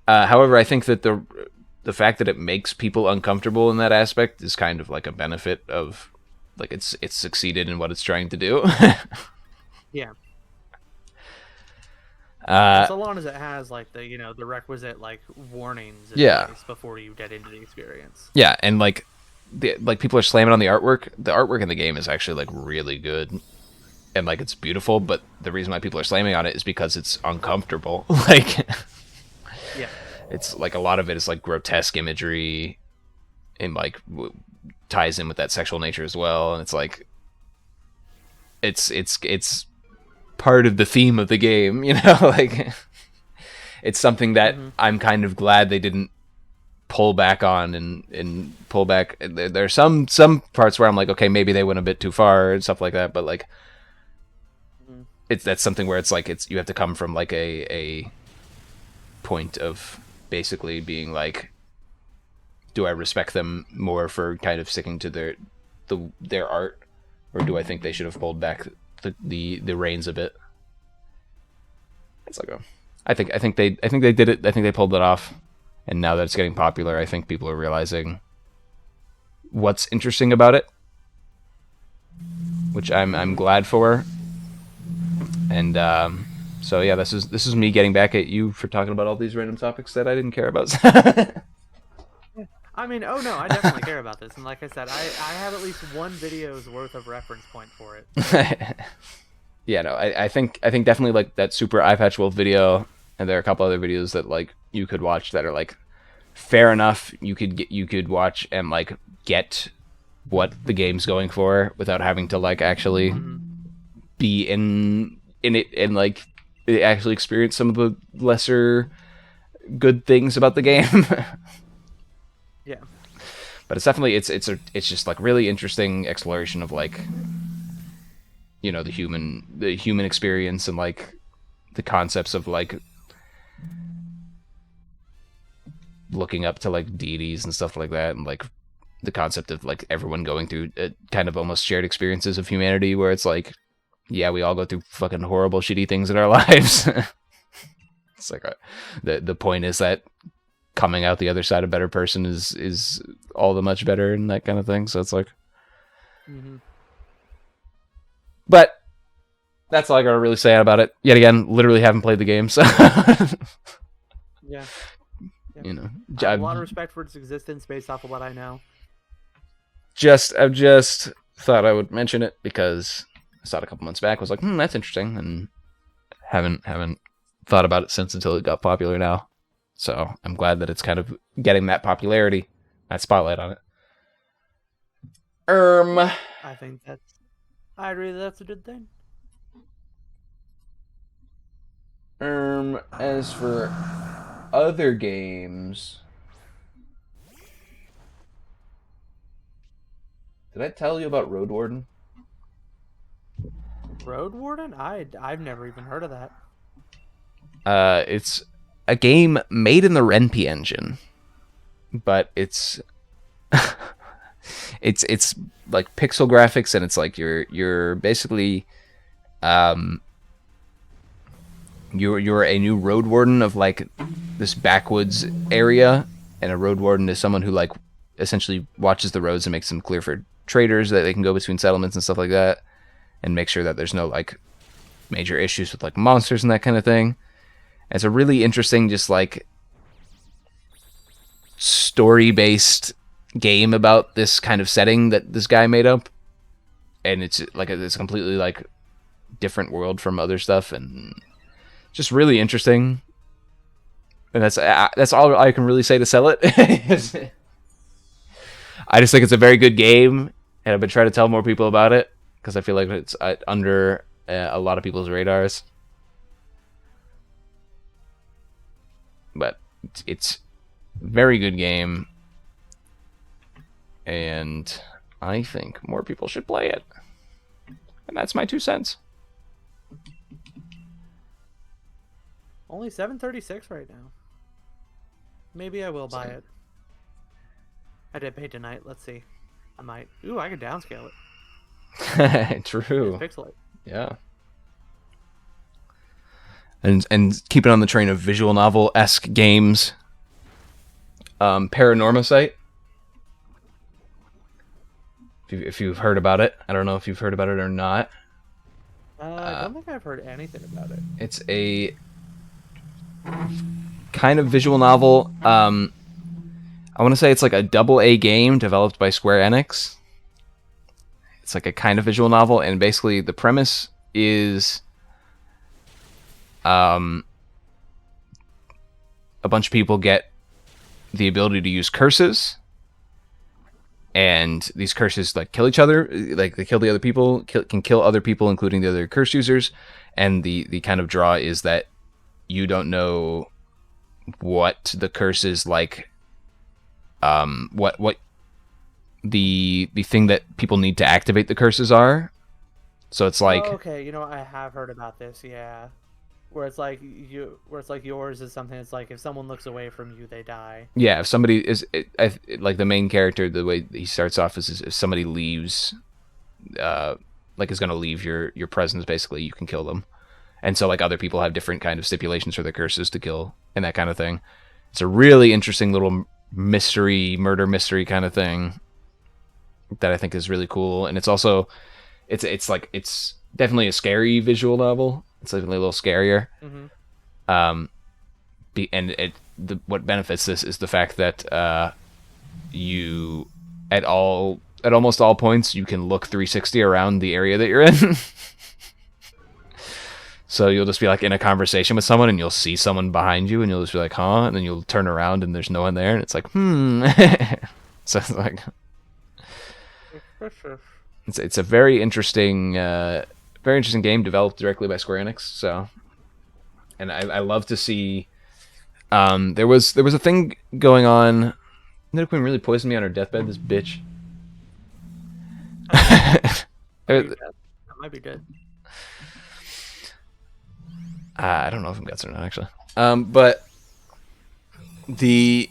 However, I think that the fact that it makes people uncomfortable in that aspect is kind of like a benefit of like it's succeeded in what it's trying to do. Yeah. So long as it has like the requisite like warnings in place before you get into the experience. Yeah, and like people are slamming on the artwork. The artwork in the game is actually like really good. and like it's beautiful, but the reason why people are slamming on it is because it's uncomfortable. Like Yeah. it's like a lot of it is like grotesque imagery and like ties in with that sexual nature as well, and it's like it's part of the theme of the game, you know. Like it's something that I'm kind of glad they didn't pull back on and pull back. There are some parts where I'm like, okay, maybe they went a bit too far and stuff like that, but like that's something where it's like you have to come from like a point of basically being like, do I respect them more for kind of sticking to their art, or do I think they should have pulled back the reins a bit? It's like I think they did it. I think they pulled it off, and now that it's getting popular, I think people are realizing what's interesting about it, which I'm glad for. And so yeah, this is me getting back at you for talking about all these random topics that I didn't care about. I mean, oh no, I definitely care about this, and like I said, I have at least one video's worth of reference point for it. Yeah, no, I think definitely like that Super Eye Patch Wolf video, and there are a couple other videos that like you could watch that are like fair enough. You could watch and like get what the game's going for without having to like actually be in it and like actually experience some of the lesser good things about the game. Yeah. But it's definitely it's just like really interesting exploration of like, you know, the human experience and like the concepts of like looking up to like deities and stuff like that, and like the concept of like everyone going through kind of almost shared experiences of humanity, where it's like, yeah, we all go through fucking horrible shitty things in our lives. It's like the point is that coming out the other side a better person is all the much better and that kind of thing. So it's like, but that's all I gotta really say about it. Yet again, literally haven't played the game, so Yeah. you know, I have a lot of respect for its existence based off of what I know. I've just thought I would mention it because I saw it a couple months back. Was like, that's interesting, and haven't thought about it since until it got popular now. So I'm glad that it's kind of getting that popularity, that spotlight on it. I think I agree that's a good thing. As for other games, did I tell you about Road Warden? Road Warden? I've never even heard of that. It's a game made in the Ren'Py engine, but it's it's like pixel graphics, and it's like you're basically you're a new road warden of like this backwoods area, and a road warden is someone who like essentially watches the roads and makes them clear for traders that they can go between settlements and stuff like that, and make sure that there's no like major issues with like monsters and that kind of thing. And it's a really interesting, just like story-based game about this kind of setting that this guy made up, and it's like it's a completely like different world from other stuff, and just really interesting. And that's all I can really say to sell it. I just think it's a very good game, and I've been trying to tell more people about it because I feel like it's under a lot of people's radars. But it's a very good game, and I think more people should play it. And that's my 2 cents. Only $7.36 right now. Maybe I will buy it. I did pay tonight. Let's see. I might. Ooh, I could downscale it. True. Pixelate. Yeah. And keeping on the train of visual novel-esque games, Paranorma Site. If you've heard about it, I don't know if you've heard about it or not. I don't think I've heard anything about it. It's a kind of visual novel. I want to say it's like a AA game developed by Square Enix. It's like a kind of visual novel, and basically the premise is a bunch of people get the ability to use curses, and these curses like kill each other, like they kill the other people, can kill other people, including the other curse users. And the kind of draw is that you don't know what the curse is like, what the thing that people need to activate the curses are. So it's Oh, like, okay. I have heard about this. Yeah, where it's like yours is something. It's like if someone looks away from you, they die. yeah, if somebody is like the main character, the way he starts off is if somebody leaves, like is going to leave your presence, basically, you can kill them. And so like other people have different kind of stipulations for their curses to kill and that kind of thing. It's a really interesting little murder mystery kind of thing that I think is really cool. And it's also it's like it's definitely a scary visual novel. It's definitely a little scarier. Mm-hmm. What benefits this is the fact that you at almost all points you can look 360 around the area that you're in. So you'll just be like in a conversation with someone and you'll see someone behind you and you'll just be like, huh? And then you'll turn around and there's no one there and it's like, So it's like, it's a very interesting game developed directly by Square Enix. So, and I love to see. There was a thing going on. Nidoqueen Queen really poisoned me on her deathbed. This bitch. That might be good. I don't know if I'm guts or not, actually. But this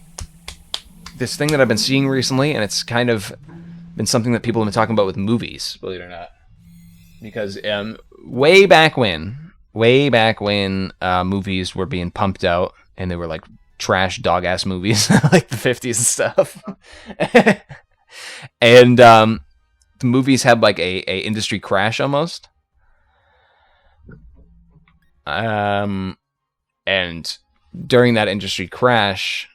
thing that I've been seeing recently, and it's kind of been something that people have been talking about with movies, believe it or not. Because way back when movies were being pumped out, and they were like trash dog-ass movies, like the 50s and stuff. And the movies had like a industry crash almost. And during that industry crash,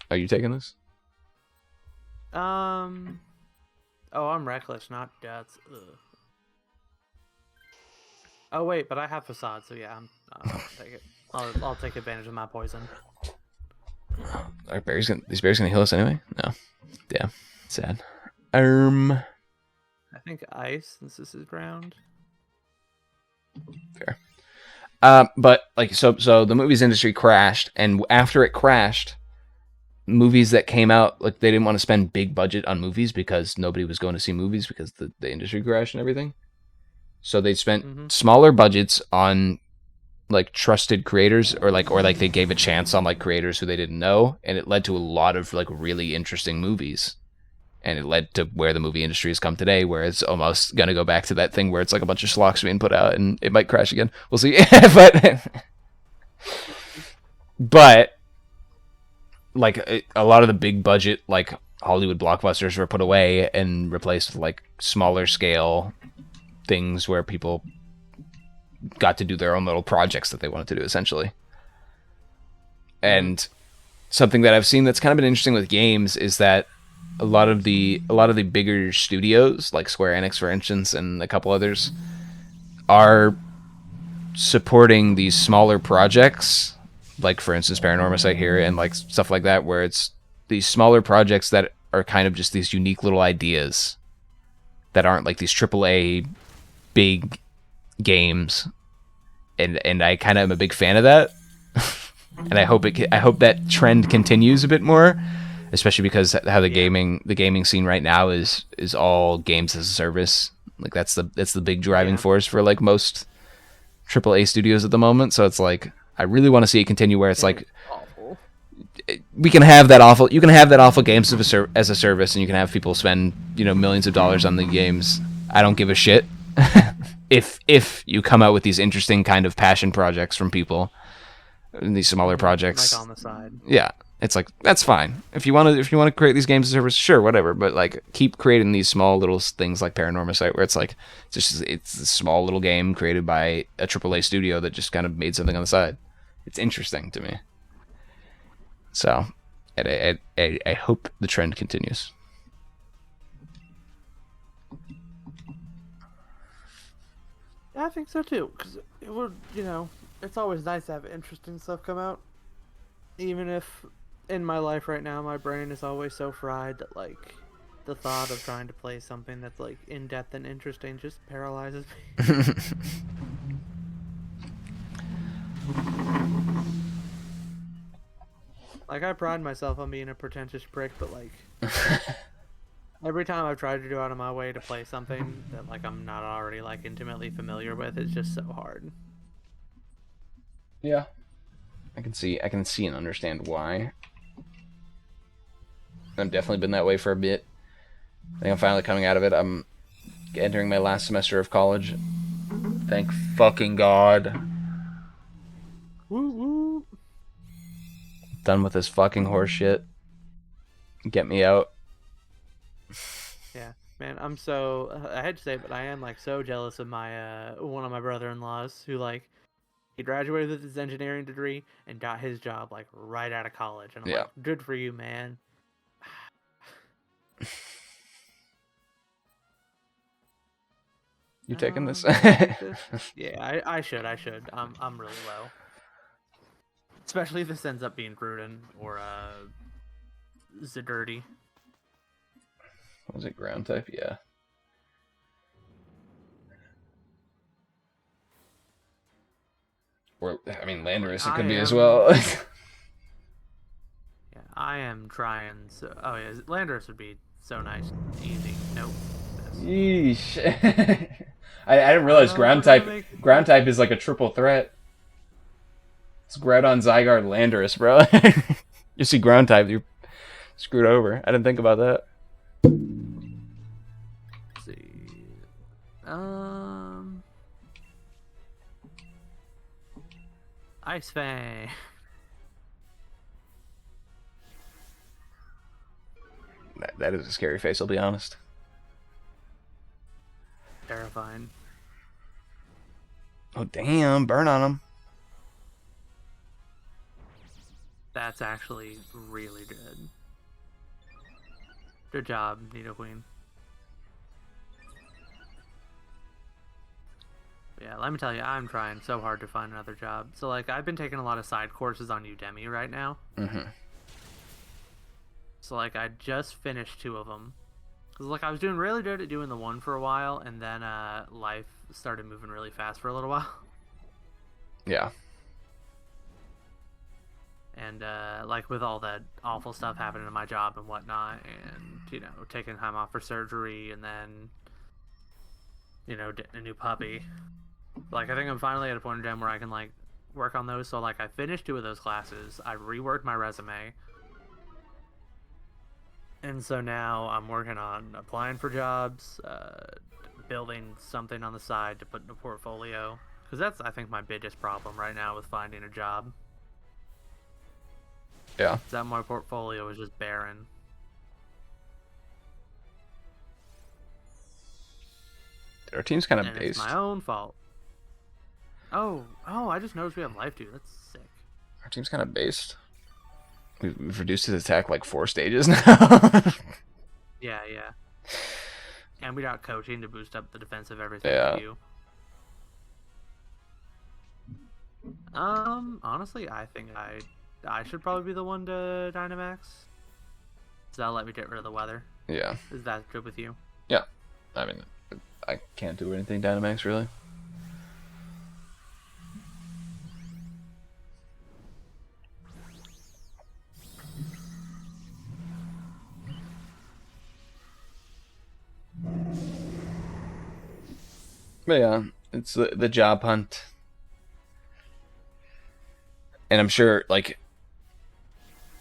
are you taking this? Oh, I'm reckless, not death. Ugh. Oh wait, but I have facade, so yeah, I'll take it. I'll take advantage of my poison. Are these berries gonna heal us anyway? No. Yeah. Sad. I think ice, since this is ground. Fair. But like so the movies industry crashed, and after it crashed, movies that came out, like they didn't want to spend big budget on movies because nobody was going to see movies because the industry crashed and everything. So they spent smaller budgets on like trusted creators, or like they gave a chance on like creators who they didn't know, and it led to a lot of like really interesting movies. And it led to where the movie industry has come today, where it's almost going to go back to that thing where it's like a bunch of schlocks being put out, and it might crash again. We'll see. But like a lot of the big budget like Hollywood blockbusters were put away and replaced with like smaller scale things where people got to do their own little projects that they wanted to do, essentially. And something that I've seen that's kind of been interesting with games is that a lot of the bigger studios, like Square Enix, for instance, and a couple others, are supporting these smaller projects, like for instance Paranormal Sight here, and like stuff like that, where it's these smaller projects that are kind of just these unique little ideas that aren't like these AAA big games, and I kind of am a big fan of that. And I hope that trend continues a bit more, especially because how the gaming scene right now is all games as a service. Like that's the big driving force for like most AAA studios at the moment. So it's like I really want to see it continue where it's like awful. You can have that awful games as a service, and you can have people spend millions of dollars on the games. I don't give a shit if you come out with these interesting kind of passion projects from people, and these smaller projects like on the side. Yeah. It's like, that's fine. If you want to create these games as a service, sure, whatever. But like, keep creating these small little things like Paranormal Sight, where it's like it's a small little game created by a AAA studio that just kind of made something on the side. It's interesting to me. So, I hope the trend continues. I think so too, because it would, it's always nice to have interesting stuff come out. Even if in my life right now, my brain is always so fried that, like, the thought of trying to play something that's, like, in depth and interesting just paralyzes me. Like, I pride myself on being a pretentious prick, but, like, every time I've tried to go out of my way to play something that, like, I'm not already, like, intimately familiar with, it's just so hard. Yeah, I can see and understand why. I've definitely been that way for a bit. I think I'm finally coming out of it. I'm entering my last semester of college. Thank fucking God. Woo woo! Done with this fucking horse shit. Get me out. Yeah, man, I'm so, I hate to say it, but I am, like, so jealous of my, one of my brother-in-laws who, like, he graduated with his engineering degree and got his job, like, right out of college. And I'm Yeah. like, good for you, man. You taking this? Should I take this? Yeah, I should. I'm really low. Especially if this ends up being Gruden or Zadurdy. Was it ground type? Yeah. Or I mean, Like, Landorus it I could be as am. well. Yeah, I am trying. So, oh yeah, Landers would be so nice, easy. Nope. Yeesh. I didn't I don't realize know if we're gonna make it. ground type is like a triple threat. It's Groudon, Zygarde, Landorus, bro. You see ground type, you're screwed over. I didn't think about that. Let's see. Um, Ice Fang. That is a scary face, I'll be honest. Terrifying. Oh, damn. Burn on him. That's actually really good. Good job, Nidoqueen. Yeah, let me tell you, I'm trying so hard to find another job. So, like, I've been taking a lot of side courses on Udemy right now. Mm-hmm. So, like, I just finished 2 of them. Because, like, I was doing really good at doing the one for a while, and then life started moving really fast for a little while. Yeah. And, like, with all that awful stuff happening in my job and whatnot, and, taking time off for surgery, and then, getting a new puppy. Like, I think I'm finally at a point in time where I can, like, work on those. So, like, I finished 2 of those classes. I reworked my resume. And so now I'm working on applying for jobs, building something on the side to put in a portfolio. Because that's, I think, my biggest problem right now with finding a job. Yeah. That my portfolio is just barren. Our team's kind of And based. it's my own fault. Oh, I just noticed we have life too. That's sick. Our team's kind of based. We've reduced his attack like 4 stages now. Yeah. And we got coaching to boost up the defensive everything Yeah. for you. Honestly, I think I should probably be the one to Dynamax. So that'll let me get rid of the weather. Yeah. Is that good with you? Yeah. I mean, I can't do anything Dynamax, really. But yeah, it's the job hunt. And I'm sure, like,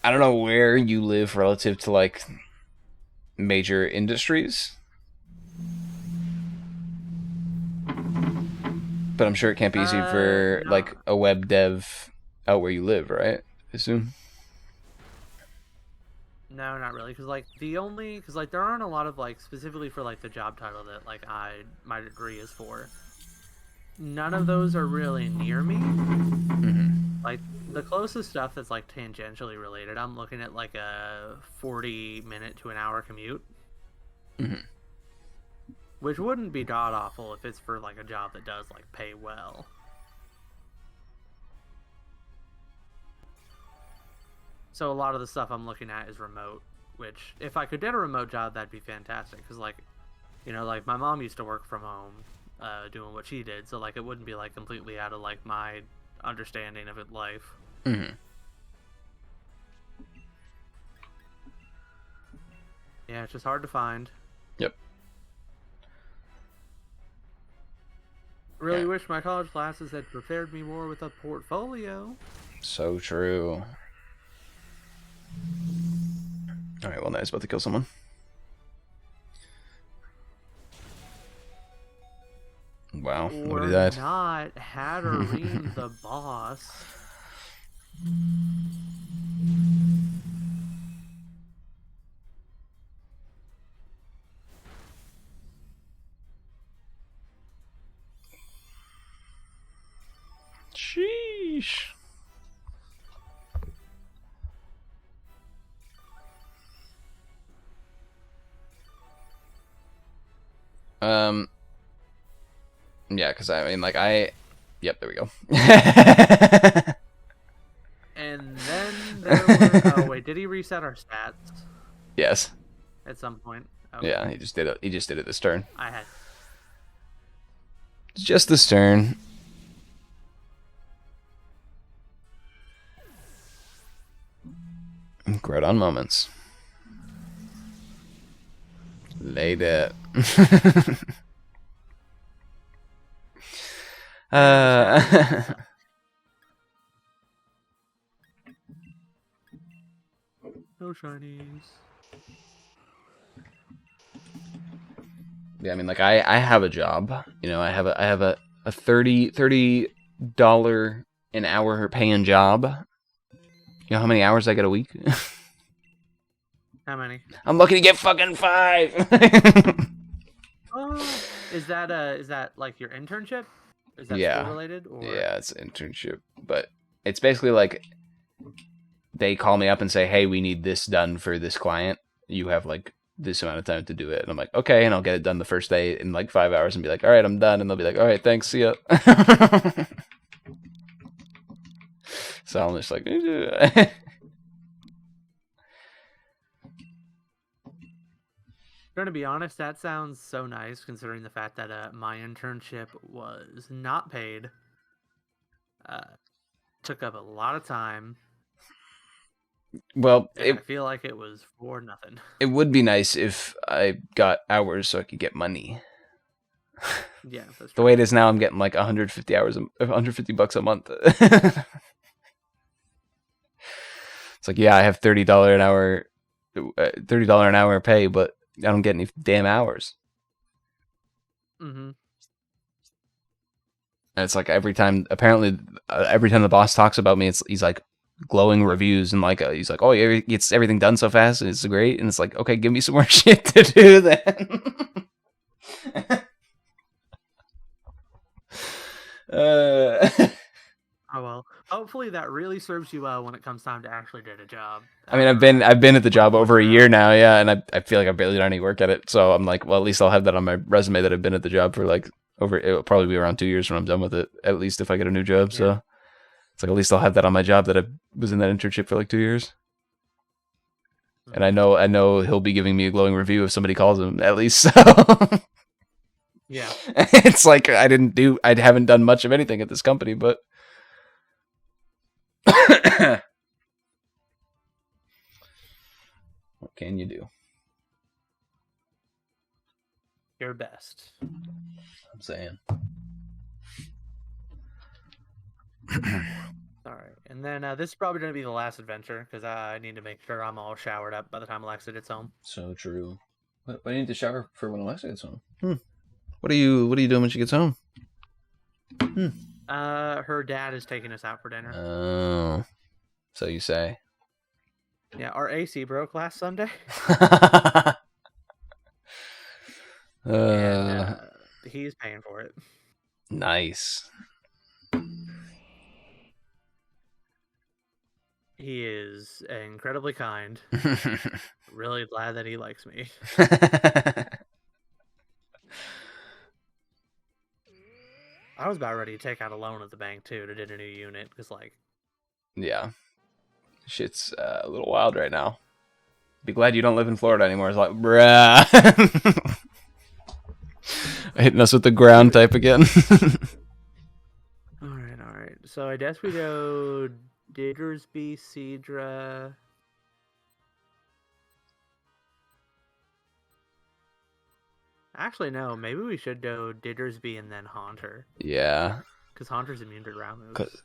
I don't know where you live relative to, like, major industries. But I'm sure it can't be easy for, No. like, a web dev out where you live, right? I assume. No, not really. Because like there aren't a lot of like specifically for like the job title that like my degree is for. None of those are really near me. Mm-hmm. Like the closest stuff that's like tangentially related, I'm looking at like a 40-minute to an hour commute. Mm-hmm. which wouldn't be god awful if it's for like a job that does like pay well. So a lot of the stuff I'm looking at is remote, which if I could get a remote job, that'd be fantastic. Because like, you know, like my mom used to work from home, doing what she did, so like it wouldn't be like completely out of like my understanding of it life. Mm-hmm. Yeah, it's just hard to find. Yep. Really wish my college classes had prepared me more with a portfolio. So true. Alright, well, now he's about to kill someone. Wow, nobody died. Not Hatterene the boss. Sheesh. Yeah, because I mean, like, Yep, there we go. And then there were... Oh, wait, did he reset our stats? Yes. At some point? Okay. Yeah, he just did it. He just did it this turn. I had... Just this turn. Groudon moments. Laid it. No shinies. Yeah, I mean, like, I have a job. You know, I have a $30 an hour paying job. You know how many hours I get a week? How many? I'm lucky to get fucking 5. Oh, is that like your internship? Is that Yeah. school related? Or... Yeah, it's an internship, but it's basically like they call me up and say, "Hey, we need this done for this client. You have like this amount of time to do it." And I'm like, "Okay," and I'll get it done the first day in like 5 hours and be like, "All right, I'm done." And they'll be like, "All right, thanks, see ya." So I'm just like, Going to be honest, that sounds so nice considering the fact that my internship was not paid. Took up a lot of time. well, I feel like it was for nothing. It would be nice if I got hours so I could get money. Yeah, that's true. The way it is now, I'm getting like 150 hours, $150 a month. It's like, yeah, I have $30 an hour pay, but I don't get any damn hours. Mm-hmm. And it's like apparently every time the boss talks about me, he's like glowing reviews and like he's like, "Oh, he gets everything done so fast, and it's great." And it's like, okay, give me some more shit to do then. Oh well, hopefully that really serves you well when it comes time to actually get a job. I mean, I've been at the job over a year now, yeah, and I feel like I've barely done any work at it. So I'm like, well, at least I'll have that on my resume that I've been at the job for like it'll probably be around 2 years when I'm done with it, at least if I get a new job. Yeah. So it's like, at least I'll have that on my job that I was in that internship for like 2 years. And I know he'll be giving me a glowing review if somebody calls him, at least. So yeah, it's like I haven't done much of anything at this company, but what can you do? Your best. I'm saying. All right, and then this is probably going to be the last adventure because I need to make sure I'm all showered up by the time Alexa gets home. So true. But I need to shower for when Alexa gets home. What are you doing when she gets home? Her dad is taking us out for dinner. Oh, so you say. Yeah, our AC broke last Sunday. And he's paying for it. Nice. He is incredibly kind. Really glad that he likes me. was about ready to take out a loan at the bank too to get a new unit because like. Yeah, shit's a little wild right now. Be glad you don't live in Florida anymore. It's like, bruh. Hitting us with the ground type again. All right. So I guess we go Diggersby, Seadra. Actually, no. Maybe we should go Diggersby and then Haunter. Yeah. Because Haunter's immune to ground moves.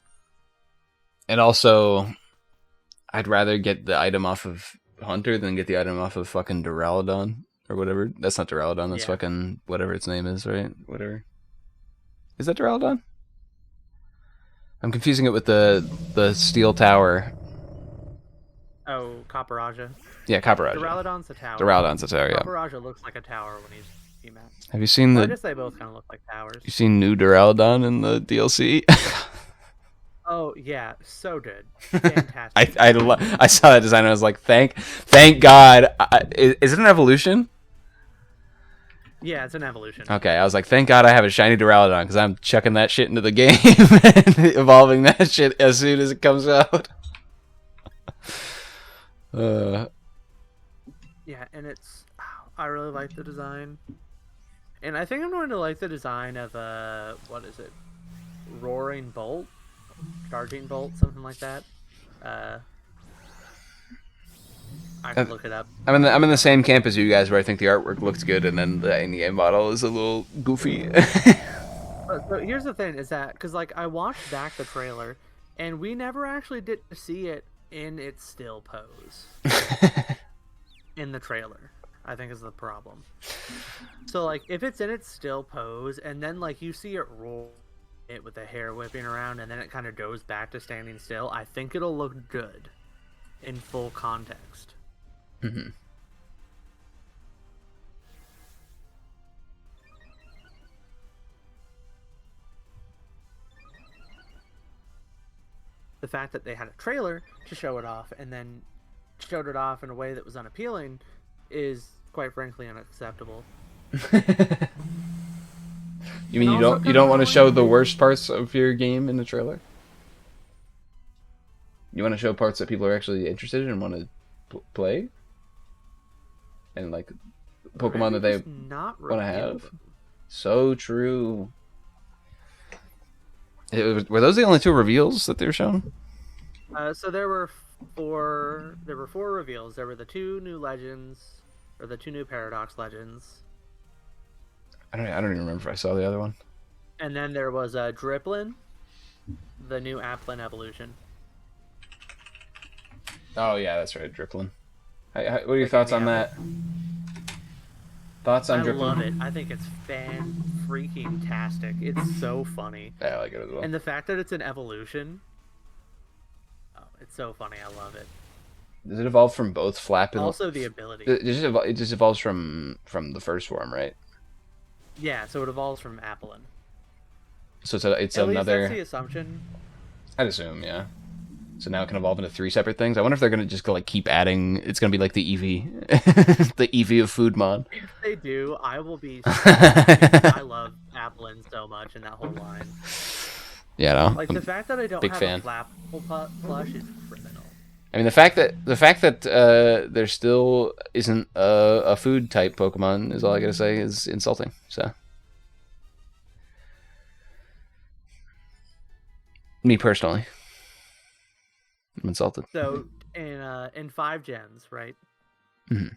And also, I'd rather get the item off of Hunter than get the item off of fucking Duraludon or whatever. That's not Duraludon. That's fucking whatever its name is, right? Whatever. Is that Duraludon? I'm confusing it with the Steel Tower. Oh, Copperaja. Yeah, Copperaja. Duraludon's a tower. Duraludon's a tower, yeah. Copperaja looks like a tower when he's VMAX. Have you seen I guess they both kind of look like towers. You seen new Duraludon in the DLC? Oh yeah, so good, fantastic. I saw that design and I was like, thank God. Is it an evolution? Yeah, it's an evolution. Okay, I was like, thank God I have a shiny Duraludon because I'm chucking that shit into the game and evolving that shit as soon as it comes out. Yeah, and I really like the design, and I think I'm going to like the design of what is it, Roaring Bolt. Charging Bolt, something like that. I can look it up. I'm in the same camp as you guys, where I think the artwork looks good, and then the in-game model is a little goofy. So here's the thing: is that because like I watched back the trailer, and we never actually did see it in its still pose in the trailer. I think is the problem. So like, if it's in its still pose, and then like you see it roll. It with the hair whipping around and then it kind of goes back to standing still, I think it'll look good in full context. Mm-hmm. The fact that they had a trailer to show it off and then showed it off in a way that was unappealing is quite frankly unacceptable. You mean you don't want to show the worst parts of your game in the trailer? You want to show parts that people are actually interested in and want to play? And like Pokemon that they want to have? So true. Were those the only 2 reveals that they were shown? So there were 4 reveals. There were the 2 new legends, or the 2 new Paradox legends. I don't even remember if I saw the other one. And then there was a Driplin, the new Applin evolution. Oh yeah, that's right, Driplin. What are your thoughts on that? Thoughts on Driplin? I love it. I think it's fan-freaking-tastic. It's so funny. Yeah, I like it as well. And the fact that it's an evolution, it's so funny. I love it. Does it evolve from both Flap and... Also the ability. It just evolves from the first form, right? Yeah, so it evolves from Applin. So it's At another... least that's the assumption. I'd assume, yeah. So now it can evolve into 3 separate things. I wonder if they're gonna just go like keep adding. It's gonna be like the Eevee, the Eevee of Foodmon. If they do, I will be. I love Applin so much in that whole line. Yeah, no. Like the fact that I don't have a Flapple plush is criminal. I mean, the fact that there still isn't a food type Pokemon is all I gotta say is insulting. So, me personally, I'm insulted. So in 5 gens, right? Mm-hmm.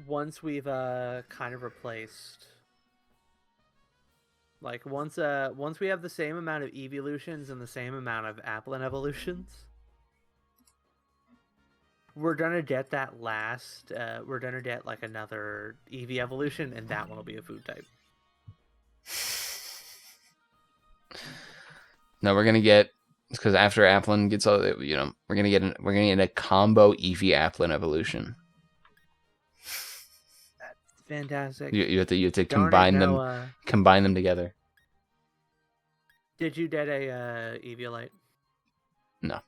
Once we've kind of replaced. Like once we have the same amount of evolutions and the same amount of Applin evolutions, we're gonna get that last. We're gonna get like another Eevee evolution, and that one will be a food type. No, we're gonna get because after Applin gets all, we're gonna get a combo Eevee Applin evolution. Fantastic. You have to combine them together. Did you get a Eviolite? No.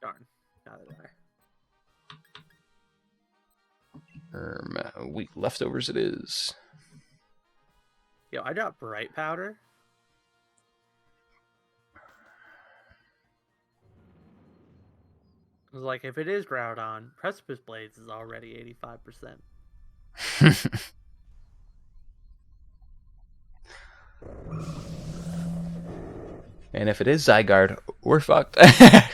Darn. Neither did Weak leftovers it is. Yo, I got bright powder. Cause like if it is Groudon, Precipice Blades is already 85%. And if it is Zygarde, we're fucked. I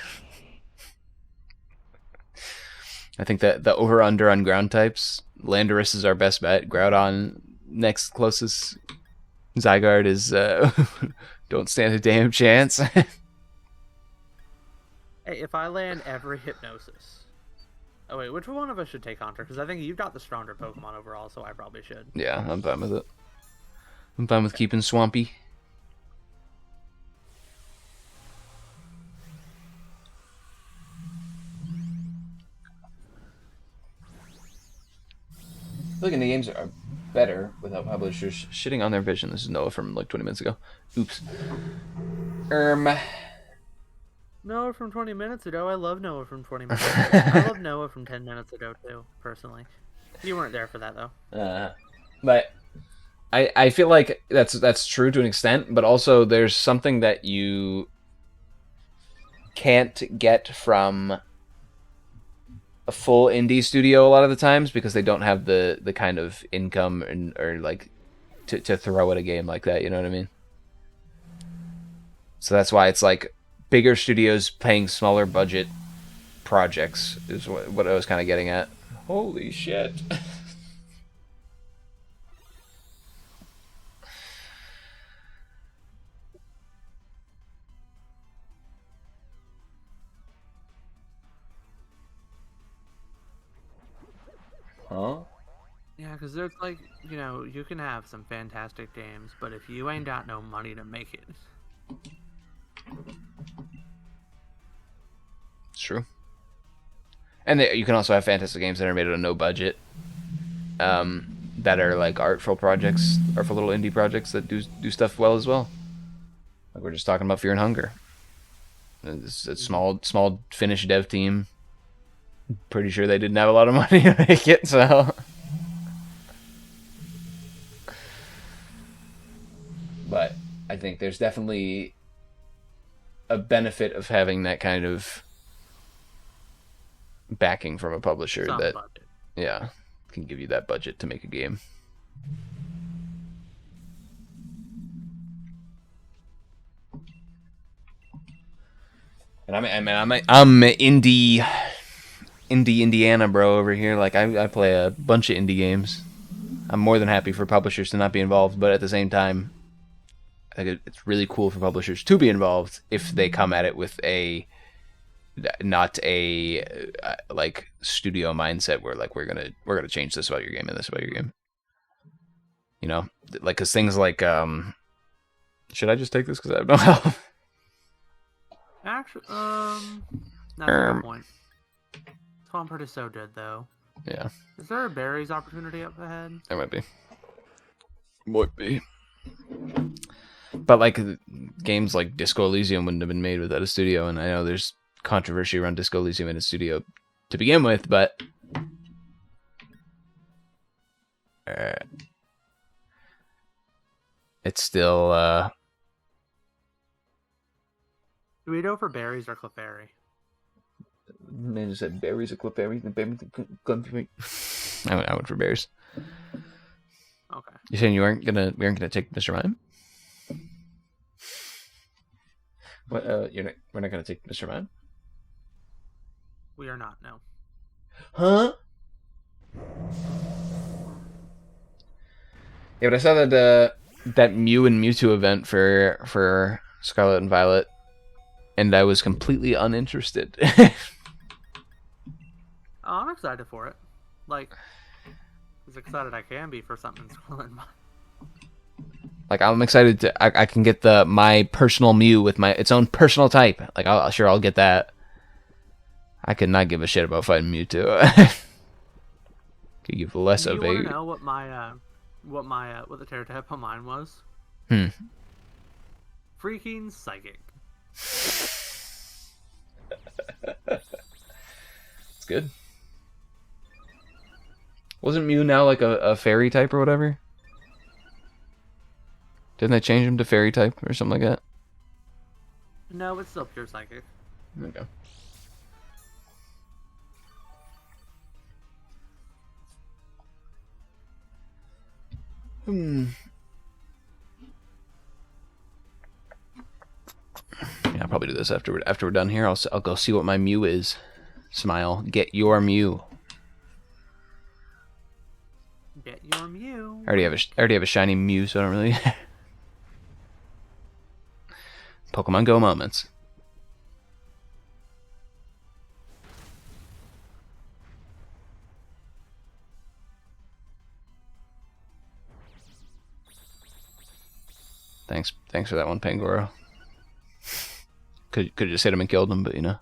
think that the over-under on ground types, Landorus is our best bet. Groudon, next closest. Zygarde is don't stand a damn chance. Hey, if I land every Hypnosis. Oh wait, which one of us should take Haunter? Because I think you've got the stronger Pokemon overall, so I probably should. Yeah, I'm fine with it. I'm fine with keeping Swampy. Looking, the games are better without publishers shitting on their vision. This is Noah from like 20 minutes ago. Oops. Noah from 20 minutes ago. I love Noah from 20 minutes ago. I love Noah from 10 minutes ago too, personally. You weren't there for that though. But I feel like that's true to an extent, but also there's something that you can't get from a full indie studio a lot of the times because they don't have the kind of income or like to throw at a game like that, you know what I mean? So that's why it's like bigger studios paying smaller budget projects is what I was kind of getting at. Holy shit. Huh? Yeah, because there's like, you know, you can have some fantastic games, but if you ain't got no money to make it. It's true. And you can also have fantastic games that are made on no budget, that are like artful projects, artful little indie projects that do stuff well as well. Like we're just talking about Fear and Hunger. It's a small Finnish dev team. Pretty sure they didn't have a lot of money to make it, so. But I think there's definitely a benefit of having that kind of backing from a publisher Some that, budget. yeah, can give you that budget to make a game. And I'm indie Indiana bro over here. Like I play a bunch of indie games. I'm more than happy for publishers to not be involved, but at the same time, I think it's really cool for publishers to be involved if they come at it with not a like studio mindset where like we're gonna change this about your game and this about your game. You know, like because things like should I just take this because I have no help? Actually, that's a good point. Swampert is so good though. Yeah. Is there a berries opportunity up ahead? There might be. Might be. But like games like Disco Elysium wouldn't have been made without a studio, and I know there's controversy around Disco Elysium in a studio to begin with, but it's still Do we go for berries or Clefairy? Man just said berries or Clefairy. I went for berries. Okay. You saying we aren't gonna take Mr. Mime? What? We're not gonna take Mr. Mime? We are not, no. Huh? Yeah, but I saw that Mew and Mewtwo event for Scarlet and Violet, and I was completely uninterested. Oh, I'm excited for it. Like, as excited I can be for something in Scarlet and Violet. Like I'm excited to I can get my personal Mew with its own personal type. Like I'll get that. I could not give a shit about fighting Mewtwo. Could give less of a. You want to know what what the Terratap on mine was? Freaking psychic. It's good. Wasn't Mew now like a fairy type or whatever? Didn't they change him to fairy type or something like that? No, it's still pure psychic. Okay. Yeah, I'll probably do this after we're done here. I'll go see what my Mew is. Smile. Get your Mew. Get your Mew. I already have a shiny Mew, so I don't really. Pokemon Go moments. Thanks for that one, Pangoro. Could have just hit him and killed him, but you know.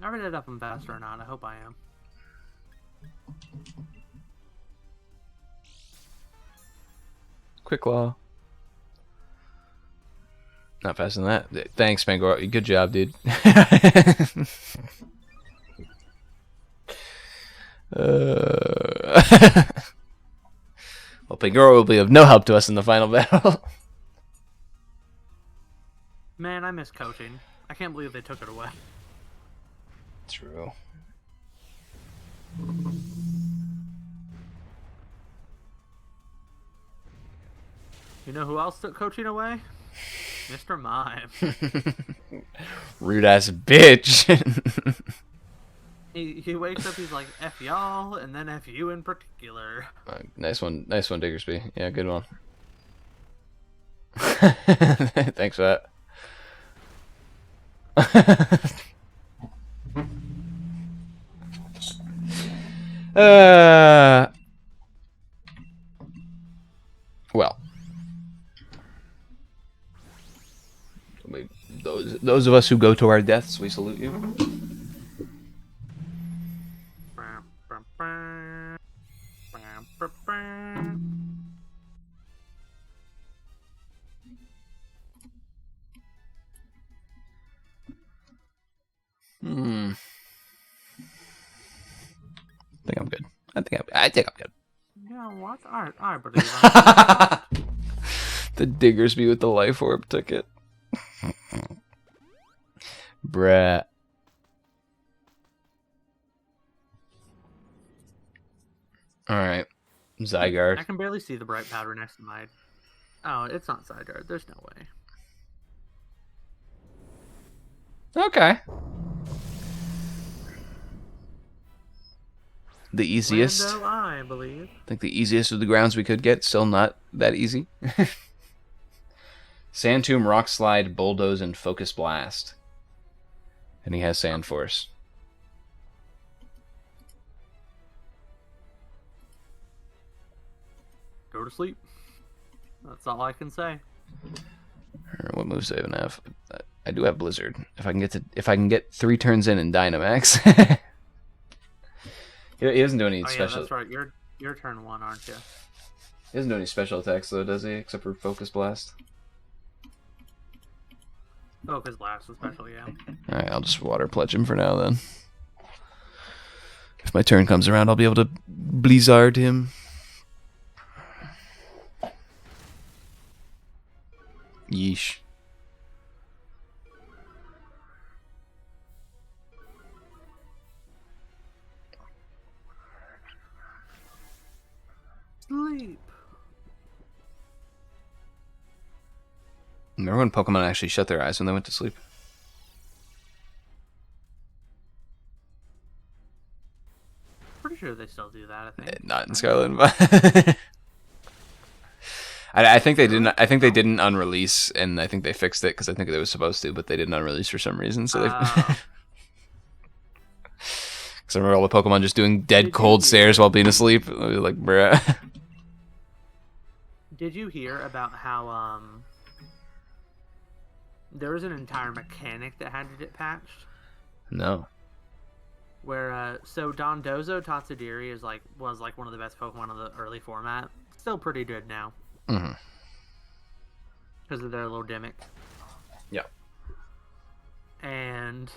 I read it up I'm faster or not. I hope I am. Quick Claw. Not faster than that. Thanks, Pangoro. Good job, dude. Well, Paggigalo will be of no help to us in the final battle. Man, I miss coaching. I can't believe they took it away. True. You know who else took coaching away? Mr. Mime. Rude ass bitch. He wakes up, he's like, F y'all, and then F you in particular. Nice one, Diggersby. Yeah, good one. Thanks for that. Well, those of us who go to our deaths, we salute you. I think I'm good. I think I'm good. Yeah, what? I believe I'm The Diggersby with the life orb took it. Bruh. Alright. Zygarde. I can barely see the bright powder next to mine. Oh, it's not Zygarde. There's no way. Okay. The easiest. Lando, I believe. I think the easiest of the grounds we could get. Still not that easy. Sand Tomb, Rock Slide, Bulldoze, and Focus Blast. And he has Sand Force. Go to sleep. That's all I can say. What moves do I even have? I do have Blizzard. If I can get 3 turns in Dynamax. He doesn't do any special. Yeah, that's right. You're turn 1, aren't you? He doesn't do any special attacks though, does he? Except for Focus Blast. Focus Blast was special, yeah. Alright, I'll just Water Pledge him for now then. If my turn comes around, I'll be able to Blizzard him. Yeesh. Sleep. Remember when Pokemon actually shut their eyes when they went to sleep? Pretty sure they still do that, I think. Not in Scarlet, but I think they didn't. I think they didn't unrelease, and I think they fixed it because I think they were supposed to, but they didn't unrelease for some reason. So they. Because I remember all the Pokemon just doing dead cold stares while being asleep. I'd be like, bruh. Did you hear about how there was an entire mechanic that had to get patched. No. Where so Dondozo Tatsudiri was one of the best Pokemon of the early format. Still pretty good now. Mm-hmm. Because of their little gimmick. Yeah. And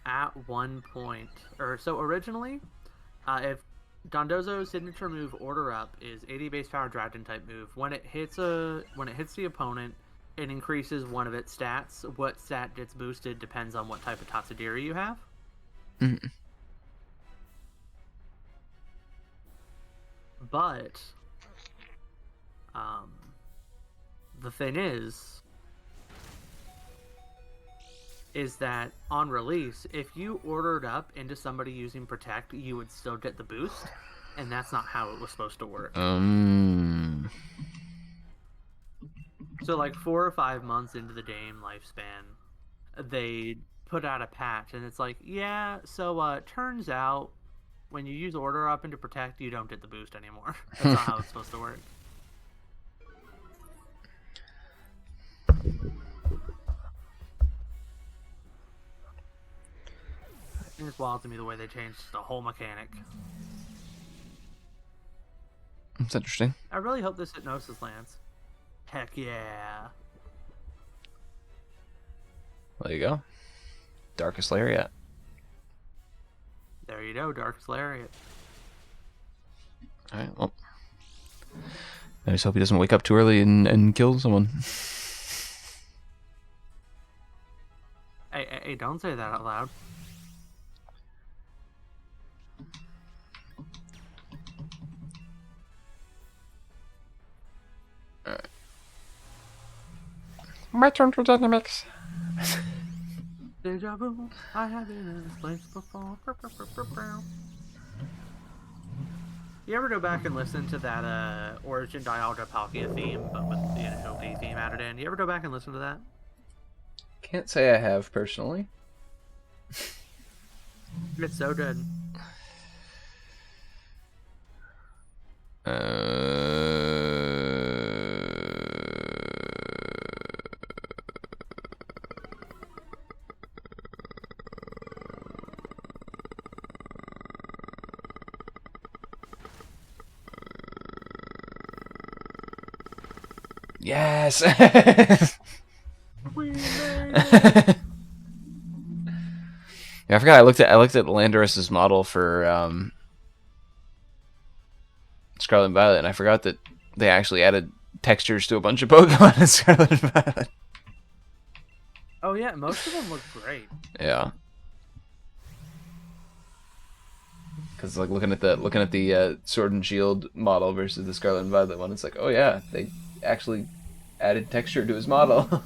at one point, or so originally, if Dondozo's signature move Order Up is 80 base power Dragon type move, when it hits the opponent, it increases one of its stats. What stat gets boosted depends on what type of Tatsudiri you have. Mm-hmm. But the thing is that on release, if you ordered up into somebody using Protect, you would still get the boost, and that's not how it was supposed to work. So like 4 or 5 months into the game lifespan, they put out a patch, and it's like, yeah, so turns out when you use Order Up into Protect, you don't get the boost anymore. That's not how it's supposed to work. It's wild to me the way they changed the whole mechanic. That's interesting. I really hope this Hypnosis lands. Heck yeah. There you go. Darkest Lariat. There you go, Darkest Lariat. Alright, well. I just hope he doesn't wake up too early and kill someone. Hey, don't say that out loud. Alright. My turn to dynamics. Deja vu, I have been in this place before. You ever go back and listen to that Origin Dialga Palkia theme, but with the Infinity theme added in? You ever go back and listen to that? Can't say I have personally. It's so good. Yes. We made it. Yeah, I forgot. I looked at Landorus's model for Scarlet and Violet, and I forgot that they actually added textures to a bunch of Pokemon in Scarlet and Violet. Oh yeah, most of them look great. Yeah. Because like looking at the Sword and Shield model versus the Scarlet and Violet one, it's like, oh yeah, they actually added texture to his model.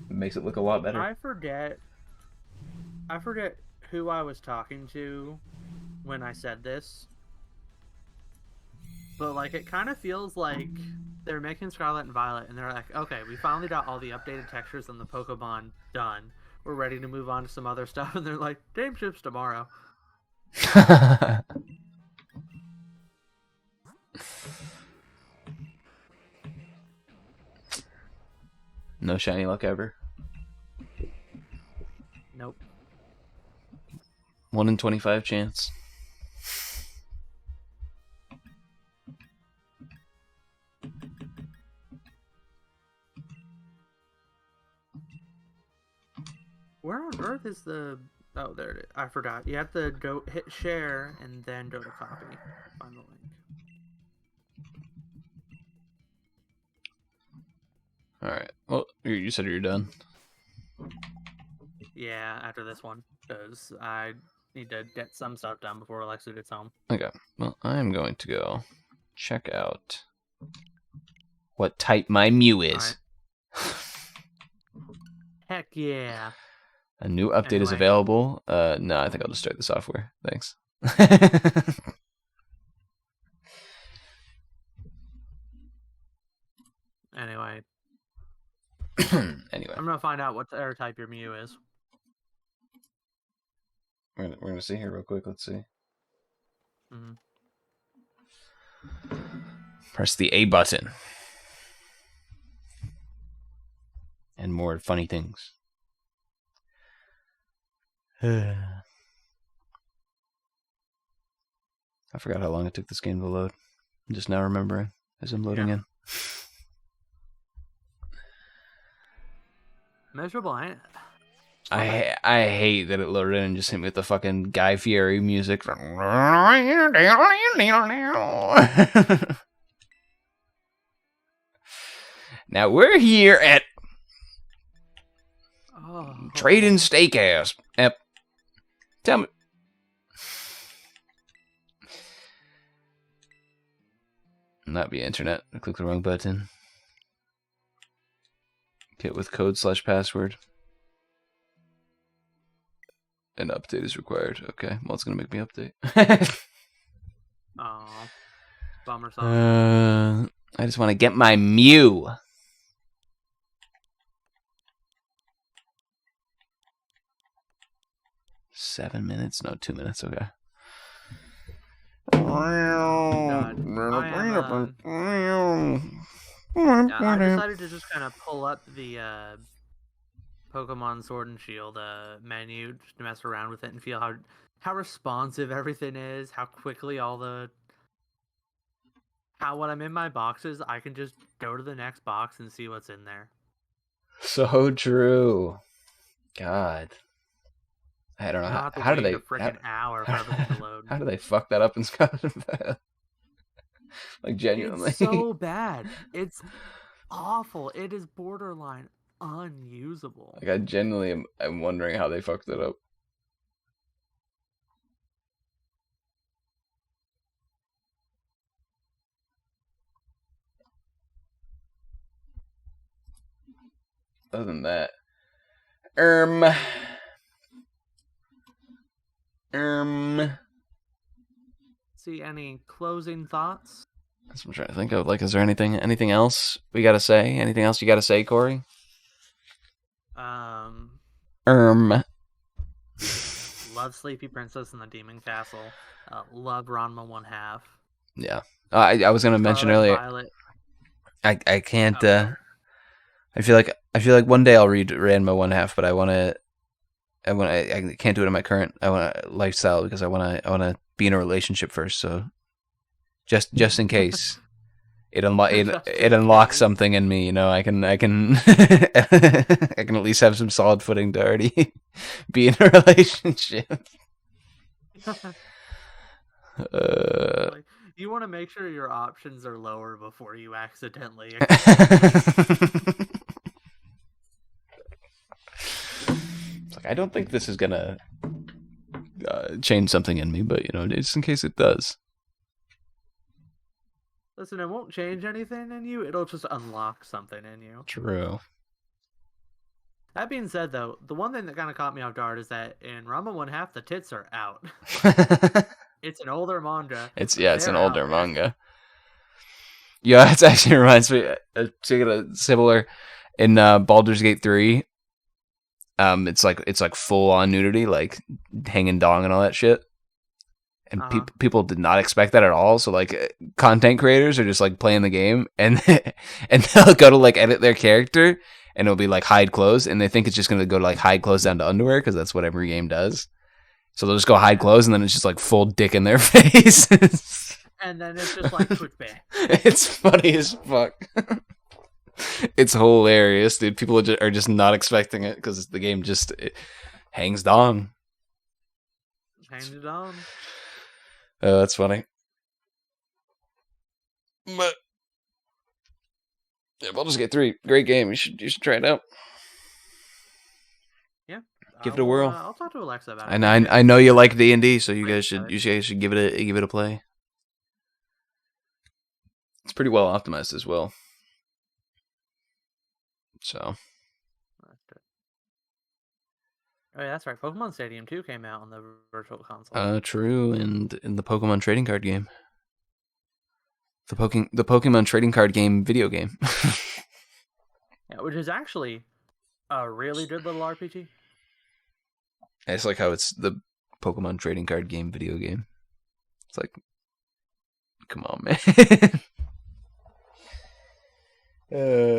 It makes it look a lot better. I forget who I was talking to when I said this. But like it kind of feels like they're making Scarlet and Violet and they're like, okay, we finally got all the updated textures on the Pokemon done. We're ready to move on to some other stuff, and they're like, game ships tomorrow. No shiny luck ever. Nope. 1 in 25 chance. Where on earth is the... Oh, there it is. I forgot. You have to go hit share and then go to copy. Find the link. Alright. Well, you said you're done. Yeah, after this one. Because I need to get some stuff done before Alexa gets home. Okay. Well, I'm going to go check out what type my Mew is. Right. Heck yeah. A new update is Anyway. available. No, I think I'll just start the software. Thanks. Anyway. Anyway. I'm going to find out what air type your Mew is. We're gonna see here real quick. Let's see. Mm-hmm. Press the A button. And more funny things. I forgot how long it took this game to load. I'm just now remembering as I'm loading in. Miserable, ain't it? I hate that it loaded in and just hit me with the fucking Guy Fieri music. Now we're here at Trading Steakhouse. Yep. Tell me. Not be internet. I clicked the wrong button. Get with code/password. An update is required. Okay, well, it's gonna make me update. Oh, bummer song. I just want to get my Mew. $7 minutes? No, 2 minutes. Okay. God, I decided to just kind of pull up the Pokemon Sword and Shield menu just to mess around with it and feel how responsive everything is, how quickly how when I'm in my boxes, I can just go to the next box and see what's in there. So true. God. I don't know how do they freaking hour for everything to load. How do they fuck that up in Scotland? Like genuinely. It's so bad. It's awful. It is borderline unusable. Like I genuinely am wondering how they fucked it up. Other than that, See, any closing thoughts? That's what I'm trying to think of. Like, is there anything else we gotta say? Anything else you gotta say, Cory? Love Sleepy Princess and the Demon Castle. Love Ranma 1/2. Yeah. I was gonna mention earlier. Violet. I can't. I feel like one day I'll read Ranma 1/2, but I can't do it in my current lifestyle because I wanna be in a relationship first. So just in case it unlocks something in me, you know, I can I can at least have some solid footing to already be in a relationship. You want to make sure your options are lower before you accidentally. Like, I don't think this is gonna change something in me, but you know, just in case it does. Listen, it won't change anything in you. It'll just unlock something in you. True. That being said, though, the one thing that kind of caught me off guard is that in Ranma 1/2, the tits are out. It's an older manga. It's an older manga. Yeah, it actually reminds me of similar in Baldur's Gate 3. It's like full on nudity, like hanging dong and all that shit. And people did not expect that at all. So like content creators are just like playing the game and they'll go to like edit their character and it'll be like hide clothes and they think it's just going to go to like hide clothes down to underwear because that's what every game does. So they'll just go hide clothes and then it's just like full dick in their face. And then it's just like clickbait. It's funny as fuck. It's hilarious, dude. People are just not expecting it because the game just hangs down. Hangs it on. Oh, that's funny. But yeah, Baldur's Gate 3, great game. You should try it out. Yeah, give it a whirl. I'll talk to Alexa about it. And I know you like D&D, so you guys should give it a play. It's pretty well optimized as well. So. Oh yeah, that's right. Pokemon Stadium 2 came out on the Virtual Console. True, and in the Pokemon trading card game. The Pokemon trading card game video game. Yeah, which is actually a really good little RPG. It's like how it's the Pokemon trading card game video game. It's like come on, man.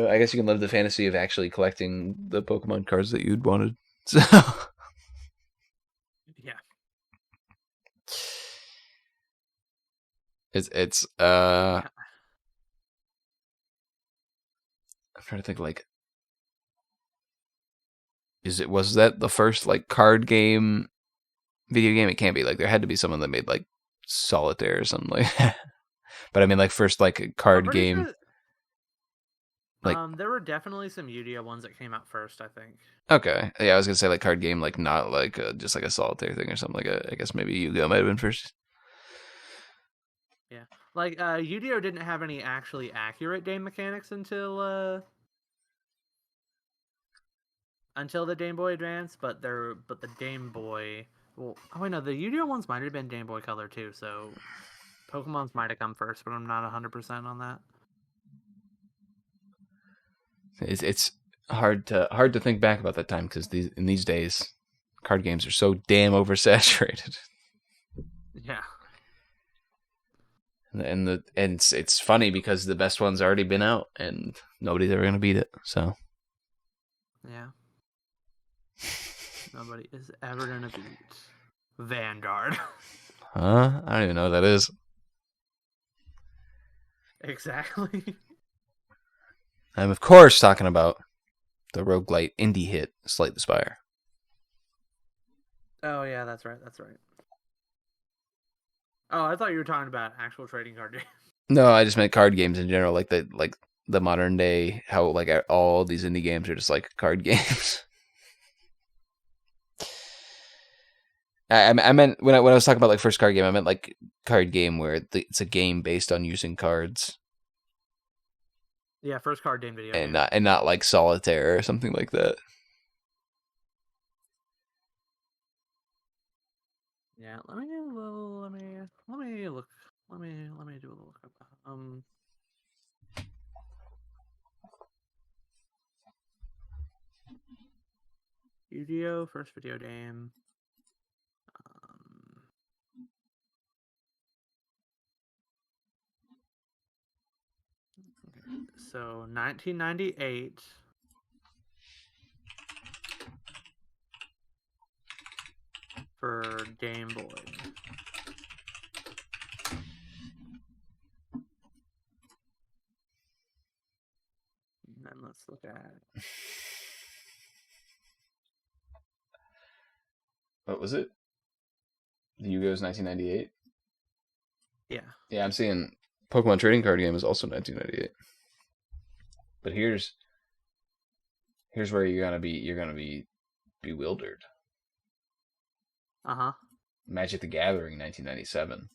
I guess you can live the fantasy of actually collecting the Pokemon cards that you'd wanted. So Yeah. it's Yeah. I'm trying to think like was that the first like card game video game? It can't be. Like there had to be someone that made like Solitaire or something like that. But I mean like first like I'm card pretty game sure like there were definitely some Yu-Gi-Oh ones that came out first, I think. okay. Yeah, I was gonna say like card game, like not like just like a solitaire thing or something like I guess maybe Yu-Gi-Oh might have been first. Yeah. Like Yu-Gi-Oh didn't have any actually accurate game mechanics until the Game Boy Advance, but the Game Boy, well, oh wait, no, the Yu-Gi-Oh ones might have been Game Boy Color too, so Pokemon's might have come first, but I'm not 100% on that. It's hard to think back about that time because in these days, card games are so damn oversaturated. Yeah. And it's funny because the best one's already been out and nobody's ever gonna beat it. So Yeah. Nobody is ever gonna beat Vanguard. I don't even know what that is. Exactly. I'm of course talking about the roguelite indie hit Slay the Spire. Oh yeah, that's right. That's right. Oh, I thought you were talking about actual trading card games. No, I just meant card games in general, like the modern day how like all these indie games are just like card games. I meant when I was talking about like first card game, I meant like card game where it's a game based on using cards Yeah, first card game video and game. not like solitaire or something like that. Yeah, let me do a little. Let me do a little. Yu-Gi-Oh! First video game. Um, okay, so 1998 for Game Boy. And then let's look at. What was it? The Yu-Gi-Oh's 1998. Yeah. Yeah, I'm seeing Pokemon trading card game is also 1998. But here's where you're gonna be bewildered. Uh huh. Magic the Gathering 1997.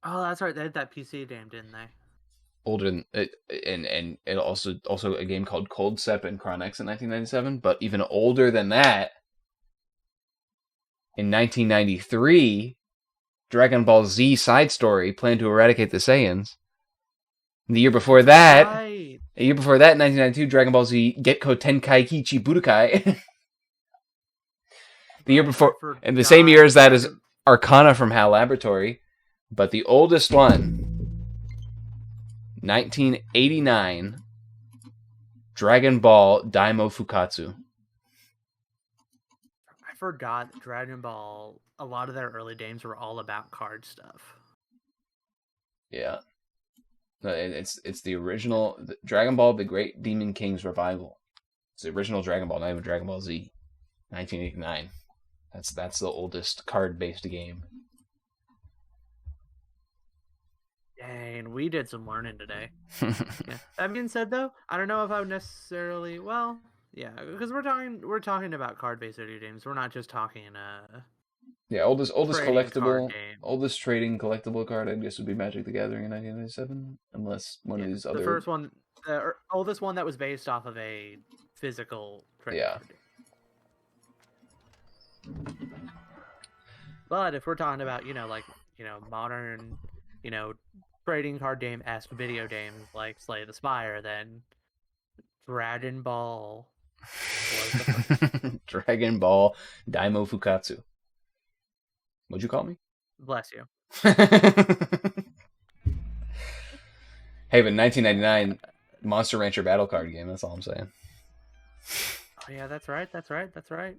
Oh, that's right. They had that PC game, didn't they? Older than it, and it also a game called Cold Step and Chronex in 1997. But even older than that, in 1993, Dragon Ball Z Side Story Plan to Eradicate the Saiyans. The year before that, Right. a year before that, in 1992, Dragon Ball Z Getko Tenkai Kichi Budokai. The year Right. I before, and the same year forgot as that is Dragon. Arcana from HAL Laboratory. But the oldest one, 1989, Dragon Ball Daimo Fukatsu. I forgot Dragon Ball. A lot of their early games were all about card stuff. Yeah. No, it's the original Dragon Ball The Great Demon King's Revival. It's the original Dragon Ball, not even Dragon Ball Z. 1989. That's the oldest card-based game. Dang, we did some learning today. Yeah. That being said, though, I don't know if I would necessarily. Well, yeah, because we're talking about card-based video games. We're not just talking Yeah, oldest trading card collectible, game. oldest trading collectible card I guess would be Magic the Gathering in 1997, unless one of Yeah, these the other. first one, the oldest one that was based off of a physical trading Yeah. card game. But if we're talking about, modern, you know, trading card game-esque video games like Slay the Spire, then Dragon Ball was the first. Dragon Ball Daimo Fukatsu. What'd you call me? Bless you. Hey, but 1999 Monster Rancher battle card game. That's all I'm saying. Oh yeah, that's right. That's right. That's right.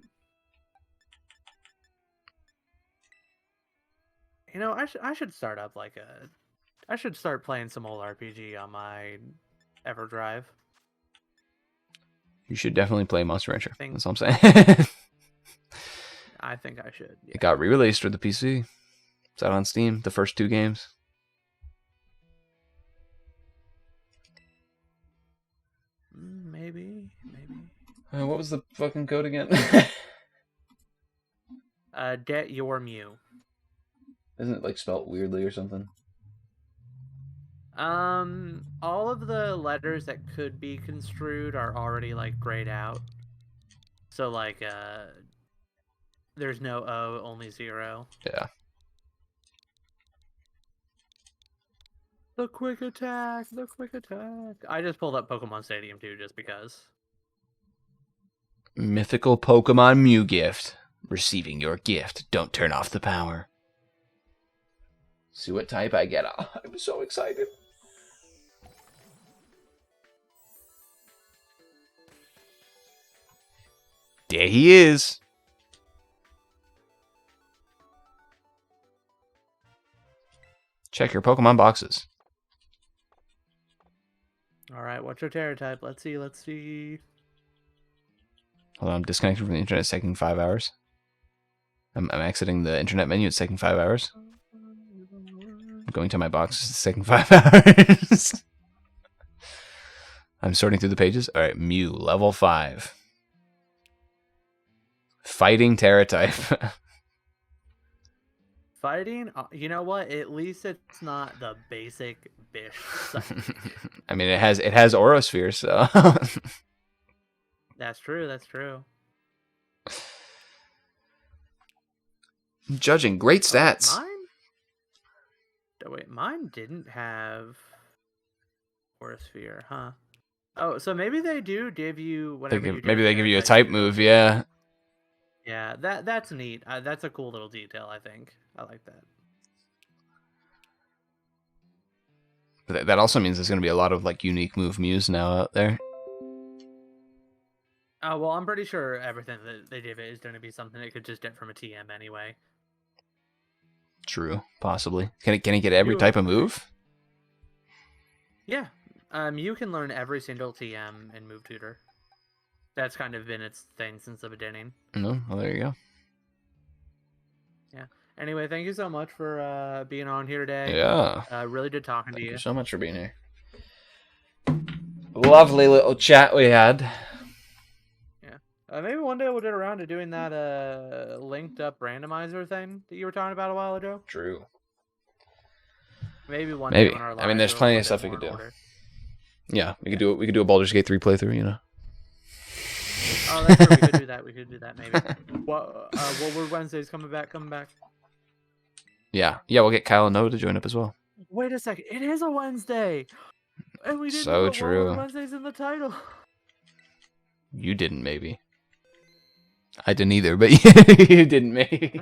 You know, I should start up like a. I should start playing some old RPG on my EverDrive. You should definitely play Monster Rancher. Think That's all I'm saying. I think I should. Yeah. It got re-released for the PC. It's out on Steam. The first 2 games. Maybe. What was the fucking code again? Get your Mew. Isn't it like spelt weirdly or something? All of the letters that could be construed are already like grayed out. So like, there's no O, only 0. Yeah. The quick attack. I just pulled up Pokemon Stadium too, just because. Mythical Pokemon Mew gift. Receiving your gift. Don't turn off the power. See what type I get. Oh, I'm so excited. There he is. Check your Pokemon boxes. All right, what's your Terra type? Let's see. Hold on, I'm disconnecting from the internet. It's taking 5 hours. I'm exiting the internet menu. It's taking 5 hours. I'm going to my box. It's taking 5 hours. I'm sorting through the pages. All right, Mew, level 5. Fighting Terra type. Fighting? You know what? At least it's not the basic Bish. I mean, it has Aurasphere, so. That's true. Judging, great stats. Mine didn't have Aurasphere, huh? Oh, so maybe they do give you whatever Maybe they give you a type move, yeah. Yeah, that's neat. That's a cool little detail, I think. I like that. But that also means there's going to be a lot of like unique move Mews now out there. Oh, well, I'm pretty sure everything that they give it is going to be something it could just get from a TM anyway. True, possibly. Can it get every type of move? Yeah. You can learn every single TM in Move Tutor. That's kind of been its thing since the beginning. No, well, there you go. Yeah. Anyway, thank you so much for being on here today. Yeah. Really good talking to you. Thank you so much for being here. Lovely little chat we had. Yeah. Maybe one day we'll get around to doing that linked up randomizer thing that you were talking about a while ago. True. Maybe one day on our live. I mean, there's plenty of stuff we could do. Yeah, we could do a Baldur's Gate 3 playthrough, you know. Oh, that's true. We could do that. Maybe. What were Wednesdays coming back? Yeah, we'll get Kyle and Noah to join up as well. Wait a second, it is a Wednesday, and we didn't so put true. Wednesdays in the title. You didn't, maybe. I didn't either, but you didn't, maybe.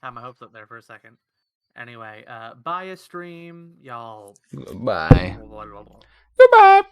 Had my hopes up there for a second. Anyway, buy a stream, y'all. Bye. Blah, blah, blah, blah. Goodbye.